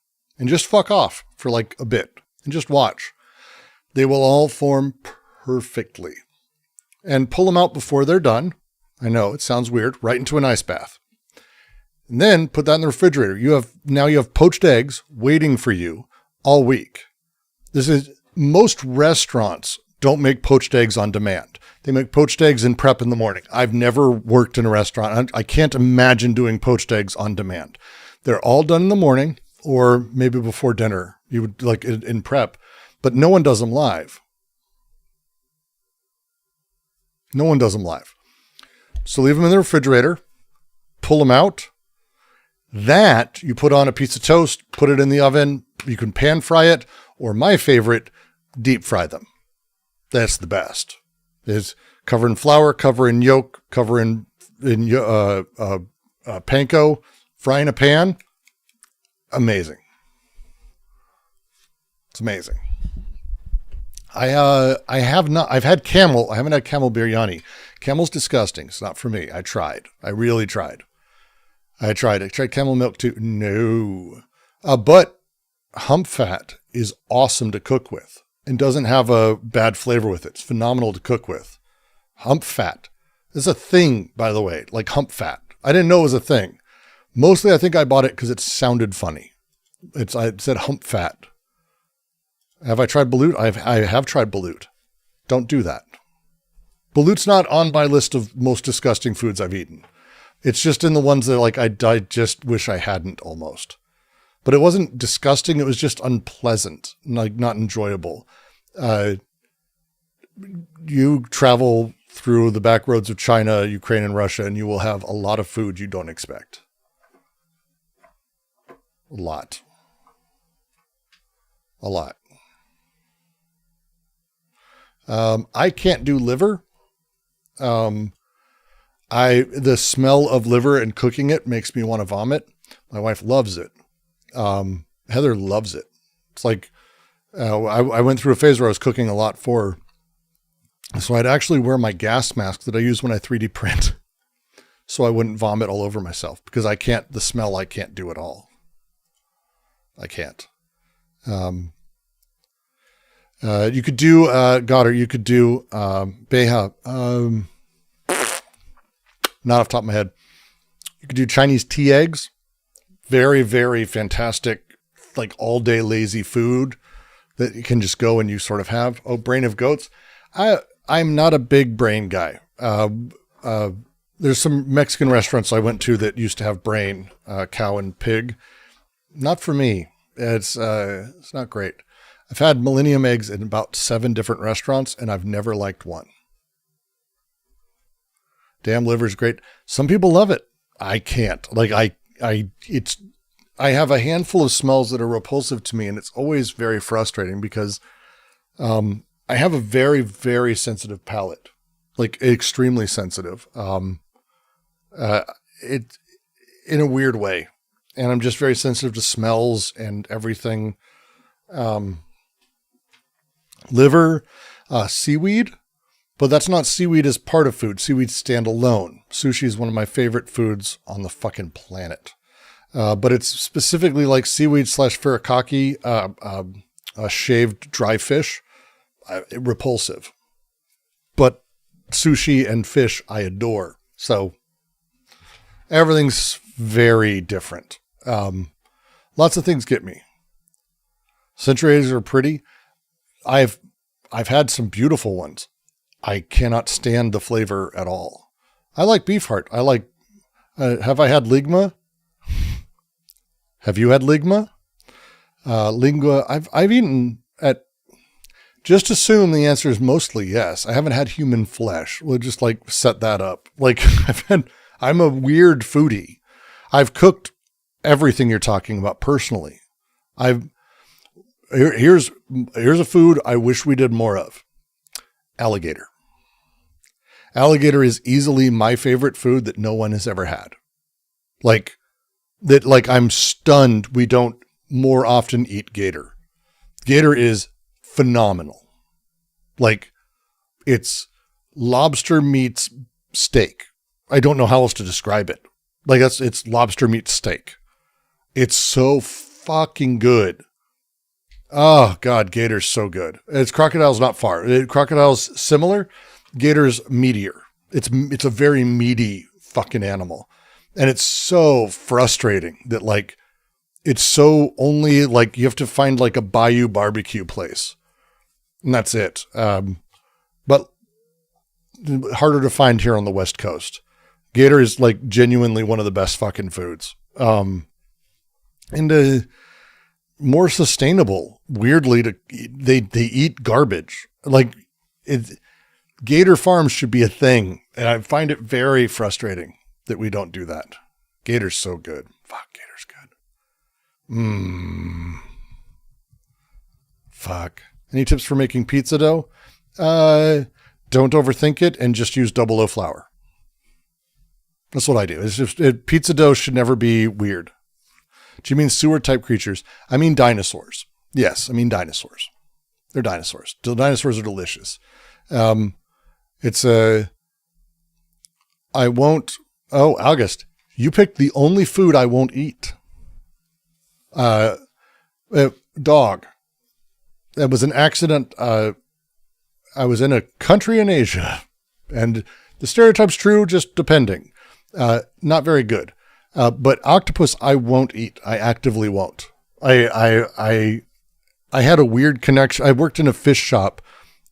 and just fuck off for like a bit and just watch. They will all form perfectly. And pull them out before they're done. I know it sounds weird, right into an ice bath. And then put that in the refrigerator. You have poached eggs waiting for you all week. Most restaurants don't make poached eggs on demand. They make poached eggs in prep in the morning. I've never worked in a restaurant. I can't imagine doing poached eggs on demand. They're all done in the morning or maybe before dinner. You would like in prep, but no one does them live. No one does them live. So leave them in the refrigerator, pull them out. That you put on a piece of toast, put it in the oven. You can pan fry it, or my favorite, deep fry them. That's the best. Is cover in flour, cover in yolk, cover in panko, fry in a pan. Amazing. It's amazing. I've had camel. I haven't had camel biryani. Camel's disgusting. It's not for me. I tried. I really tried. I tried camel milk too. No. But hump fat is awesome to cook with and doesn't have a bad flavor with it. It's phenomenal to cook with. Hump fat is a thing, by the way, like hump fat. I didn't know it was a thing. Mostly I think I bought it because it sounded funny. I said hump fat. Have I tried balut? I have tried balut. Don't do that. Balut's not on my list of most disgusting foods I've eaten. It's just in the ones that like I just wish I hadn't almost. But it wasn't disgusting. It was just unpleasant, like not enjoyable. You travel through the back roads of China, Ukraine, and Russia, and you will have a lot of food you don't expect. A lot. I can't do liver. The smell of liver and cooking it makes me want to vomit. My wife loves it. Heather loves it. It's like, I went through a phase where I was cooking a lot for her. So I'd actually wear my gas mask that I use when I 3D print so I wouldn't vomit all over myself because the smell I can't do at all. I can't. You could do, Goddard, you could do, Beha, not off the top of my head. You could do Chinese tea eggs. Very, very fantastic, like all day lazy food that you can just go and you sort of have. Oh, brain of goats. I'm not a big brain guy. There's some Mexican restaurants I went to that used to have brain, cow and pig. Not for me. It's not great. I've had Millennium eggs in about 7 different restaurants and I've never liked one. Damn liver's great. Some people love it. I can't. Like I have a handful of smells that are repulsive to me and it's always very frustrating because, I have a very, very sensitive palate, like extremely sensitive. It in a weird way. And I'm just very sensitive to smells and everything. Liver, seaweed, but that's not seaweed as part of food. Seaweed stand alone. Sushi is one of my favorite foods on the fucking planet. But it's specifically like seaweed / furikake, shaved dry fish. Repulsive, but sushi and fish I adore. So everything's very different. Lots of things get me. Century eggs are pretty. I've had some beautiful ones. I cannot stand the flavor at all. I like beef heart. I like, have I had ligma? Have you had ligma? Lingua. I've eaten at, just assume the answer is mostly yes. I haven't had human flesh. We'll just like set that up. Like I'm a weird foodie. I've cooked everything you're talking about personally. Here's a food I wish we did more of. Alligator. Alligator is easily my favorite food that no one has ever had. Like I'm stunned we don't more often eat gator. Gator is phenomenal. Like it's lobster meets steak. I don't know how else to describe it. Like it's lobster meets steak. It's so fucking good. Oh God, gator's so good. It's crocodile's not far. Crocodile's similar. Gator's meatier. It's a very meaty fucking animal. And it's so frustrating that like, it's so only like you have to find like a bayou barbecue place. And that's it. But harder to find here on the West Coast. Gator is like genuinely one of the best fucking foods. And more sustainable, weirdly, they eat garbage. Like gator farms should be a thing. And I find it very frustrating that we don't do that. Gator's so good. Fuck, gator's good. Fuck. Any tips for making pizza dough? Don't overthink it and just use double O flour. That's what I do. It's just pizza dough should never be weird. Do you mean sewer type creatures? I mean dinosaurs. Yes, I mean dinosaurs. They're dinosaurs. The dinosaurs are delicious. August, you picked the only food I won't eat. Dog. That was an accident. I was in a country in Asia, and the stereotype's true, just depending. Not very good. But octopus, I won't eat. I actively won't. I had a weird connection. I worked in a fish shop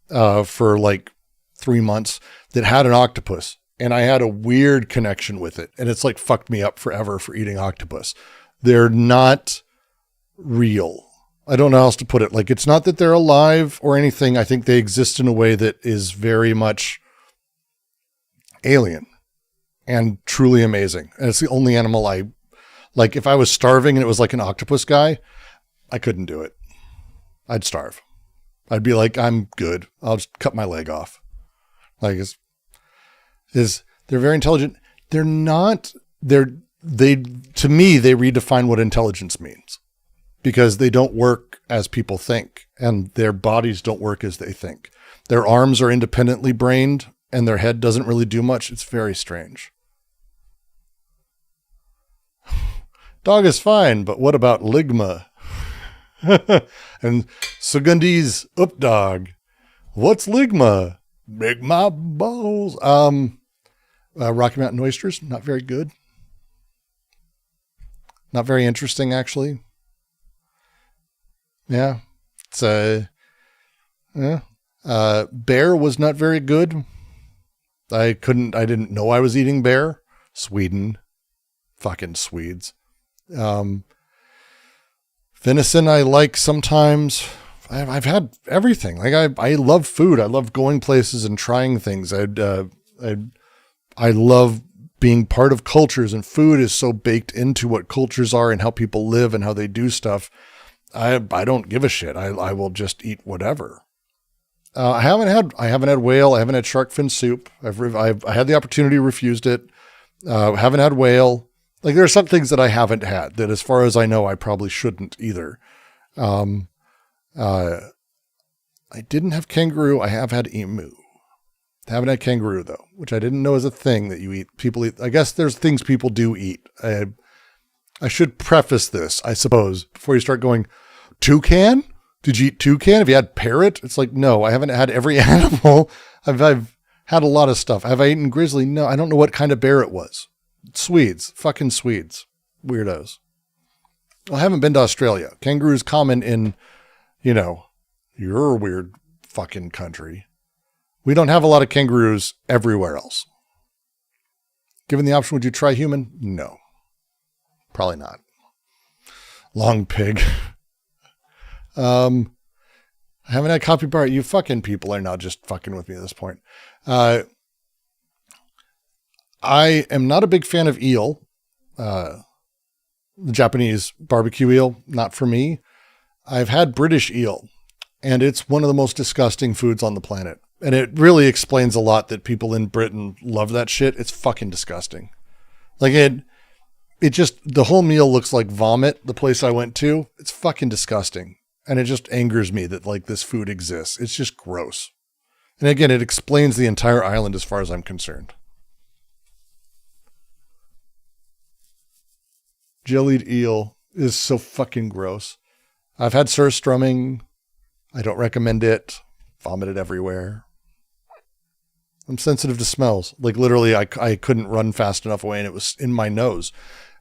for like 3 months that had an octopus, and I had a weird connection with it. And it's like fucked me up forever for eating octopus. They're not real. I don't know how else to put it. Like, it's not that they're alive or anything. I think they exist in a way that is very much alien and truly amazing. And it's the only animal I like. If I was starving and it was like an octopus guy, I couldn't do it. I'd starve. I'd be like, I'm good. I'll just cut my leg off. Like, they're very intelligent. They're not, to me, they redefine what intelligence means, because they don't work as people think, and their bodies don't work as they think. Their arms are independently brained, and their head doesn't really do much. It's very strange. Dog is fine, but what about Ligma? And Sugundi's up dog. What's Ligma? Make my balls. Rocky Mountain oysters, not very good. Not very interesting, actually. Yeah. It's bear was not very good. I didn't know I was eating bear. Sweden. Fucking Swedes. Venison I like sometimes. I've had everything. Like I love food. I love going places and trying things. I love being part of cultures, and food is so baked into what cultures are and how people live and how they do stuff. I don't give a shit. I will just eat whatever. I haven't had whale. I haven't had shark fin soup. I had the opportunity, refused it. Haven't had whale. Like, there are some things that I haven't had that, as far as I know, I probably shouldn't either. I didn't have kangaroo. I have had emu. Haven't had kangaroo though, which I didn't know is a thing that you eat. People eat. I guess there's things people do eat. I should preface this, I suppose, before you start going, toucan? Did you eat toucan? Have you had parrot? It's like, no, I haven't had every animal. I've had a lot of stuff. Have I eaten grizzly? No, I don't know what kind of bear it was. Swedes, fucking Swedes, weirdos. I haven't been to Australia. Kangaroo's common in, your weird fucking country. We don't have a lot of kangaroos everywhere else. Given the option, would you try human? No, probably not. Long pig. I haven't had capybara. You fucking people are now just fucking with me at this point. I am not a big fan of eel. The Japanese barbecue eel, not for me. I've had British eel, and it's one of the most disgusting foods on the planet. And it really explains a lot that people in Britain love that shit. It's fucking disgusting. Like it just, the whole meal looks like vomit. The place I went to, it's fucking disgusting. And it just angers me that like this food exists. It's just gross. And again, it explains the entire island as far as I'm concerned. Jellied eel is so fucking gross. I've had surströmming. I don't recommend it. Vomited everywhere. I'm sensitive to smells. Like literally, I couldn't run fast enough away and it was in my nose.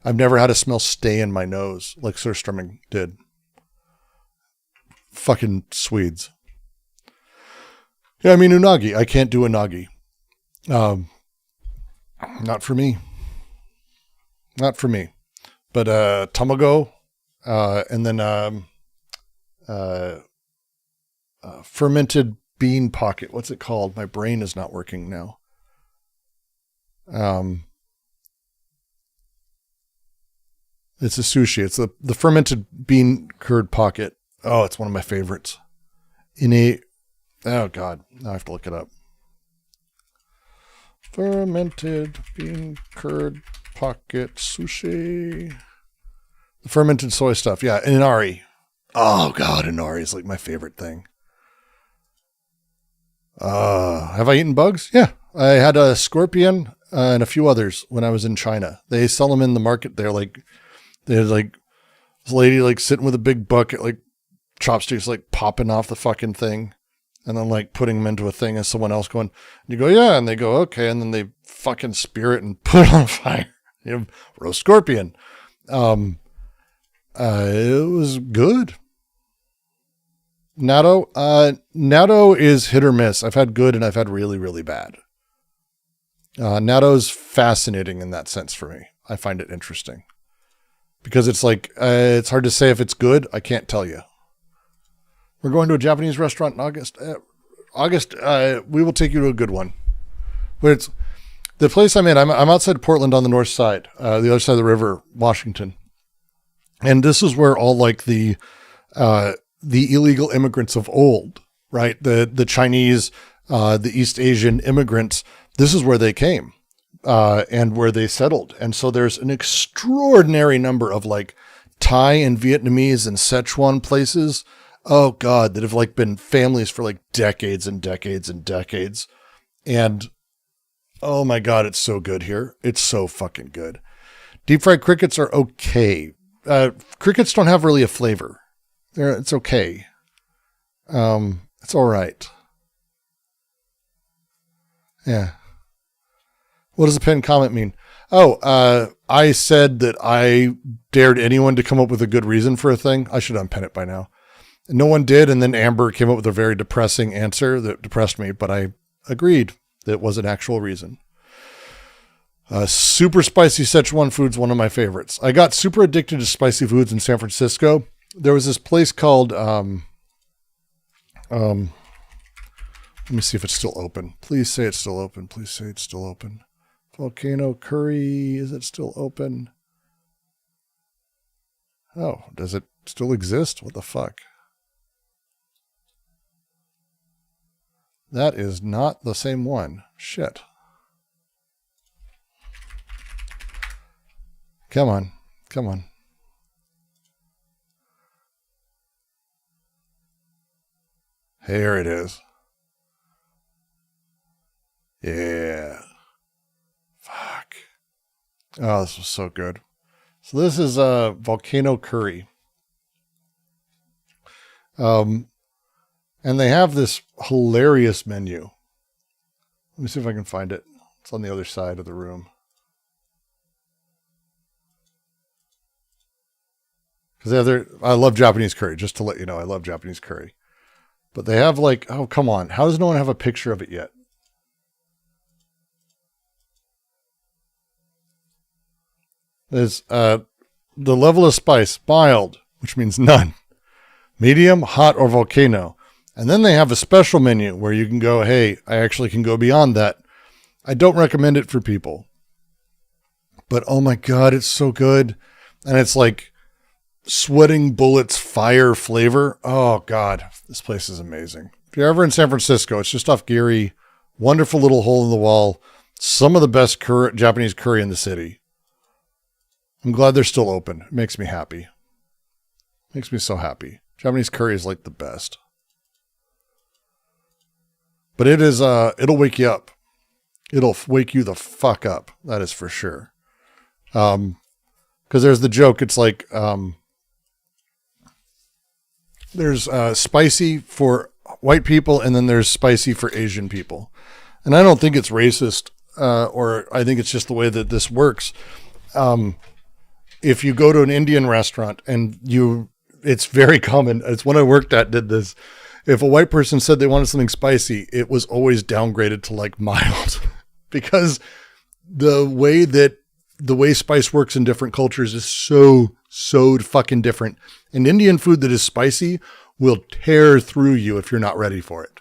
I've never had a smell stay in my nose like surströmming did. Fucking Swedes. Yeah, I mean, unagi. I can't do unagi. Not for me. Not for me. But tamago, and then fermented bean pocket. What's it called? My brain is not working now. It's a sushi. It's the fermented bean curd pocket. Oh, it's one of my favorites. Oh God, now I have to look it up. Fermented bean curd pocket sushi. The fermented soy stuff. Yeah, inari. Oh God, inari is like my favorite thing. Have I eaten bugs? Yeah. I had a scorpion and a few others when I was in China. They sell them in the market there. There's this lady like sitting with a big bucket, like chopsticks, like popping off the fucking thing. And then like putting them into a thing and someone else going, you go, yeah. And they go, okay. And then they fucking spear it and put it on fire. roast scorpion. It was good. Natto is hit or miss. I've had good and I've had really, really bad. Natto's fascinating in that sense for me. I find it interesting because it's like, it's hard to say if it's good. I can't tell you. We're going to a Japanese restaurant in August. We will take you to a good one. But it's the place I'm in. I'm outside Portland on the north side, the other side of the river, Washington. And this is where all like the illegal immigrants of old, right? The Chinese, the East Asian immigrants, this is where they came, and where they settled. And so there's an extraordinary number of like Thai and Vietnamese and Sichuan places. Oh God, that have like been families for like decades and decades and decades. And oh my God, it's so good here. It's so fucking good. Deep fried crickets are okay. Crickets don't have really a flavor. It's okay. It's all right. Yeah. What does the pinned comment mean? Oh, I said that I dared anyone to come up with a good reason for a thing. I should unpin it by now. No one did, and then Amber came up with a very depressing answer that depressed me, but I agreed that it was an actual reason. Super spicy Szechuan food's one of my favorites. I got super addicted to spicy foods in San Francisco. There was this place called, let me see if it's still open. Please say it's still open. Please say it's still open. Volcano Curry, is it still open? Oh, does it still exist? What the fuck? That is not the same one. Shit. Come on. Come on. Here it is. Yeah. Fuck. Oh, this was so good. So this is Volcano Curry. And they have this hilarious menu. Let me see if I can find it. It's on the other side of the room. Because I love Japanese curry, just to let you know, I love Japanese curry. But they have like, oh, come on. How does no one have a picture of it yet? There's the level of spice, mild, which means none. Medium, hot, or volcano. And then they have a special menu where you can go, hey, I actually can go beyond that. I don't recommend it for people. But oh my God, it's so good. And it's like sweating bullets fire flavor. Oh God, this place is amazing. If you're ever in San Francisco, it's just off Geary. Wonderful little hole in the wall. Some of the best Japanese curry in the city. I'm glad they're still open. It makes me happy. Makes me so happy. Japanese curry is like the best. But it is, it'll wake you up. It'll wake you the fuck up. That is for sure. Because there's the joke. It's like, there's spicy for white people, and then there's spicy for Asian people. And I don't think it's racist, or I think it's just the way that this works. If you go to an Indian restaurant and it's very common. It's when I worked at did this. If a white person said they wanted something spicy, it was always downgraded to like mild because the way spice works in different cultures is so fucking different. And Indian food that is spicy will tear through you if you're not ready for it.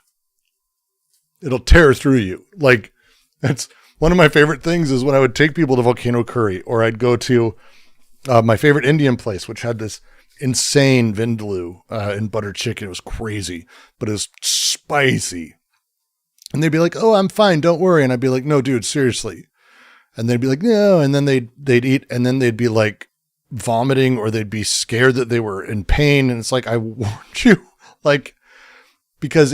It'll tear through you. Like, that's one of my favorite things is when I would take people to Volcano Curry, or I'd go to my favorite Indian place, which had this insane vindaloo and butter chicken. It was crazy, but it was spicy. And they'd be like, oh, I'm fine, don't worry. And I'd be like, no, dude, seriously. And they'd be like, no. And then they'd eat, and then they'd be like vomiting, or they'd be scared that they were in pain. And it's like, I warned you, like, because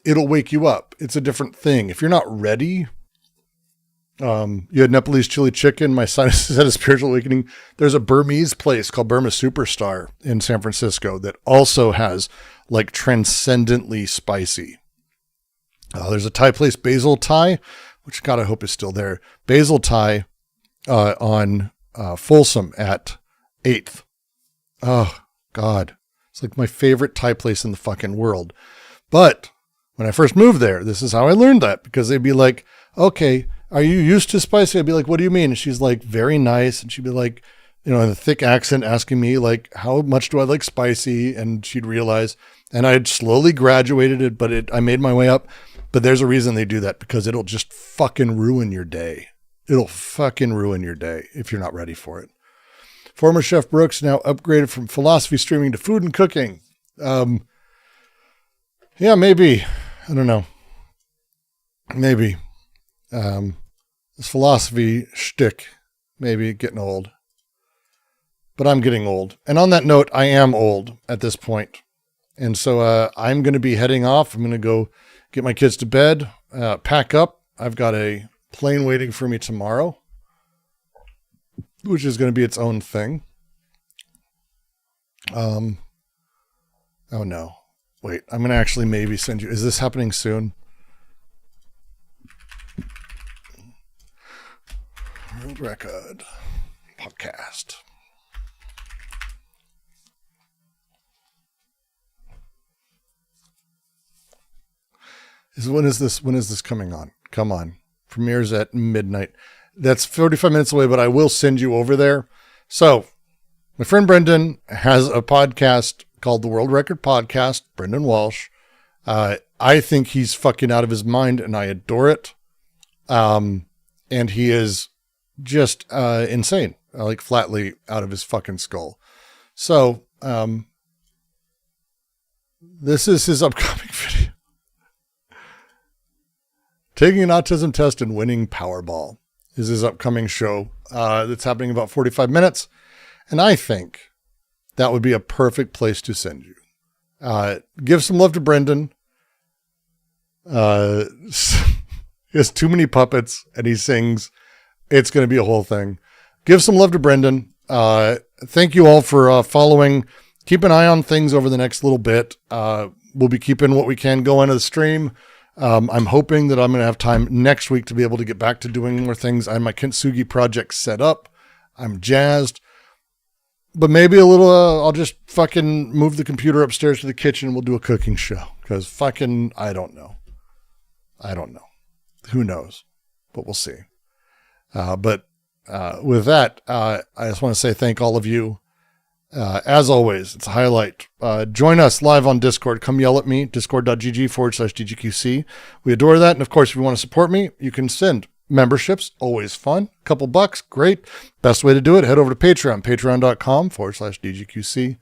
it'll wake you up. It's a different thing. If you're not ready, you had Nepalese chili chicken. My sinuses had a spiritual awakening. There's a Burmese place called Burma Superstar in San Francisco that also has like transcendently spicy. There's a Thai place, Basil Thai, which God, I hope is still there. Basil Thai on Folsom at 8th. Oh, God. It's like my favorite Thai place in the fucking world. But when I first moved there, this is how I learned that, because they'd be like, okay, are you used to spicy? I'd be like, what do you mean? And she's like, very nice. And she'd be like, in a thick accent, asking me like, how much do I like spicy? And she'd realize, and I'd slowly graduated it, but I made my way up. But there's a reason they do that, because it'll just fucking ruin your day. It'll fucking ruin your day if you're not ready for it. Former Chef Brooks now upgraded from philosophy streaming to food and cooking. Yeah, maybe. I don't know. Maybe. This philosophy shtick, maybe getting old. But I'm getting old. And on that note, I am old at this point. And so I'm going to be heading off. I'm going to go get my kids to bed, pack up. I've got a plane waiting for me tomorrow, which is going to be its own thing. Oh no. Wait, I'm going to actually maybe send you. Is this happening soon? World Record Podcast. When is this coming on? Come on. Premieres at midnight. That's 45 minutes away, but I will send you over there. So, my friend Brendan has a podcast called the World Record Podcast, Brendan Walsh. I think he's fucking out of his mind, and I adore it. And he is just insane, like flatly out of his fucking skull. So, this is his upcoming video. Taking an autism test and winning Powerball is his upcoming show. That's happening in about 45 minutes. And I think that would be a perfect place to send you. Give some love to Brendan. He has too many puppets and he sings. It's going to be a whole thing. Give some love to Brendan. Thank you all for following. Keep an eye on things over the next little bit. We'll be keeping what we can go into the stream. I'm hoping that I'm going to have time next week to be able to get back to doing more things. I have my Kintsugi project set up. I'm jazzed. But maybe a little, I'll just fucking move the computer upstairs to the kitchen and we'll do a cooking show. Because fucking, I don't know. Who knows? But we'll see. But with that, I just want to say thank all of you. As always, it's a highlight. Join us live on Discord. Come yell at me, discord.gg/DGQC. We adore that. And of course, if you want to support me, you can send memberships. Always fun. Couple bucks. Great. Best way to do it, head over to Patreon, patreon.com/DGQC.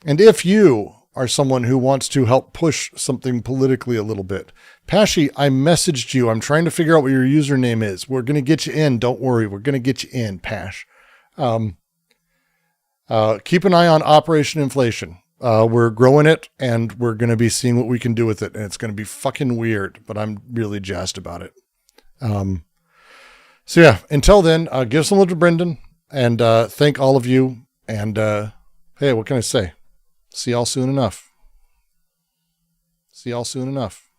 And if you are someone who wants to help push something politically a little bit, Pashy, I messaged you. I'm trying to figure out what your username is. We're going to get you in. Don't worry. We're going to get you in, Pash. Keep an eye on Operation Inflation. We're growing it and we're going to be seeing what we can do with it. And it's going to be fucking weird, but I'm really jazzed about it. So yeah, until then, give some love to Brendan and, thank all of you. And, hey, what can I say? See y'all soon enough. See y'all soon enough.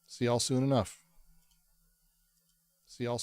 See y'all soon enough. See y'all.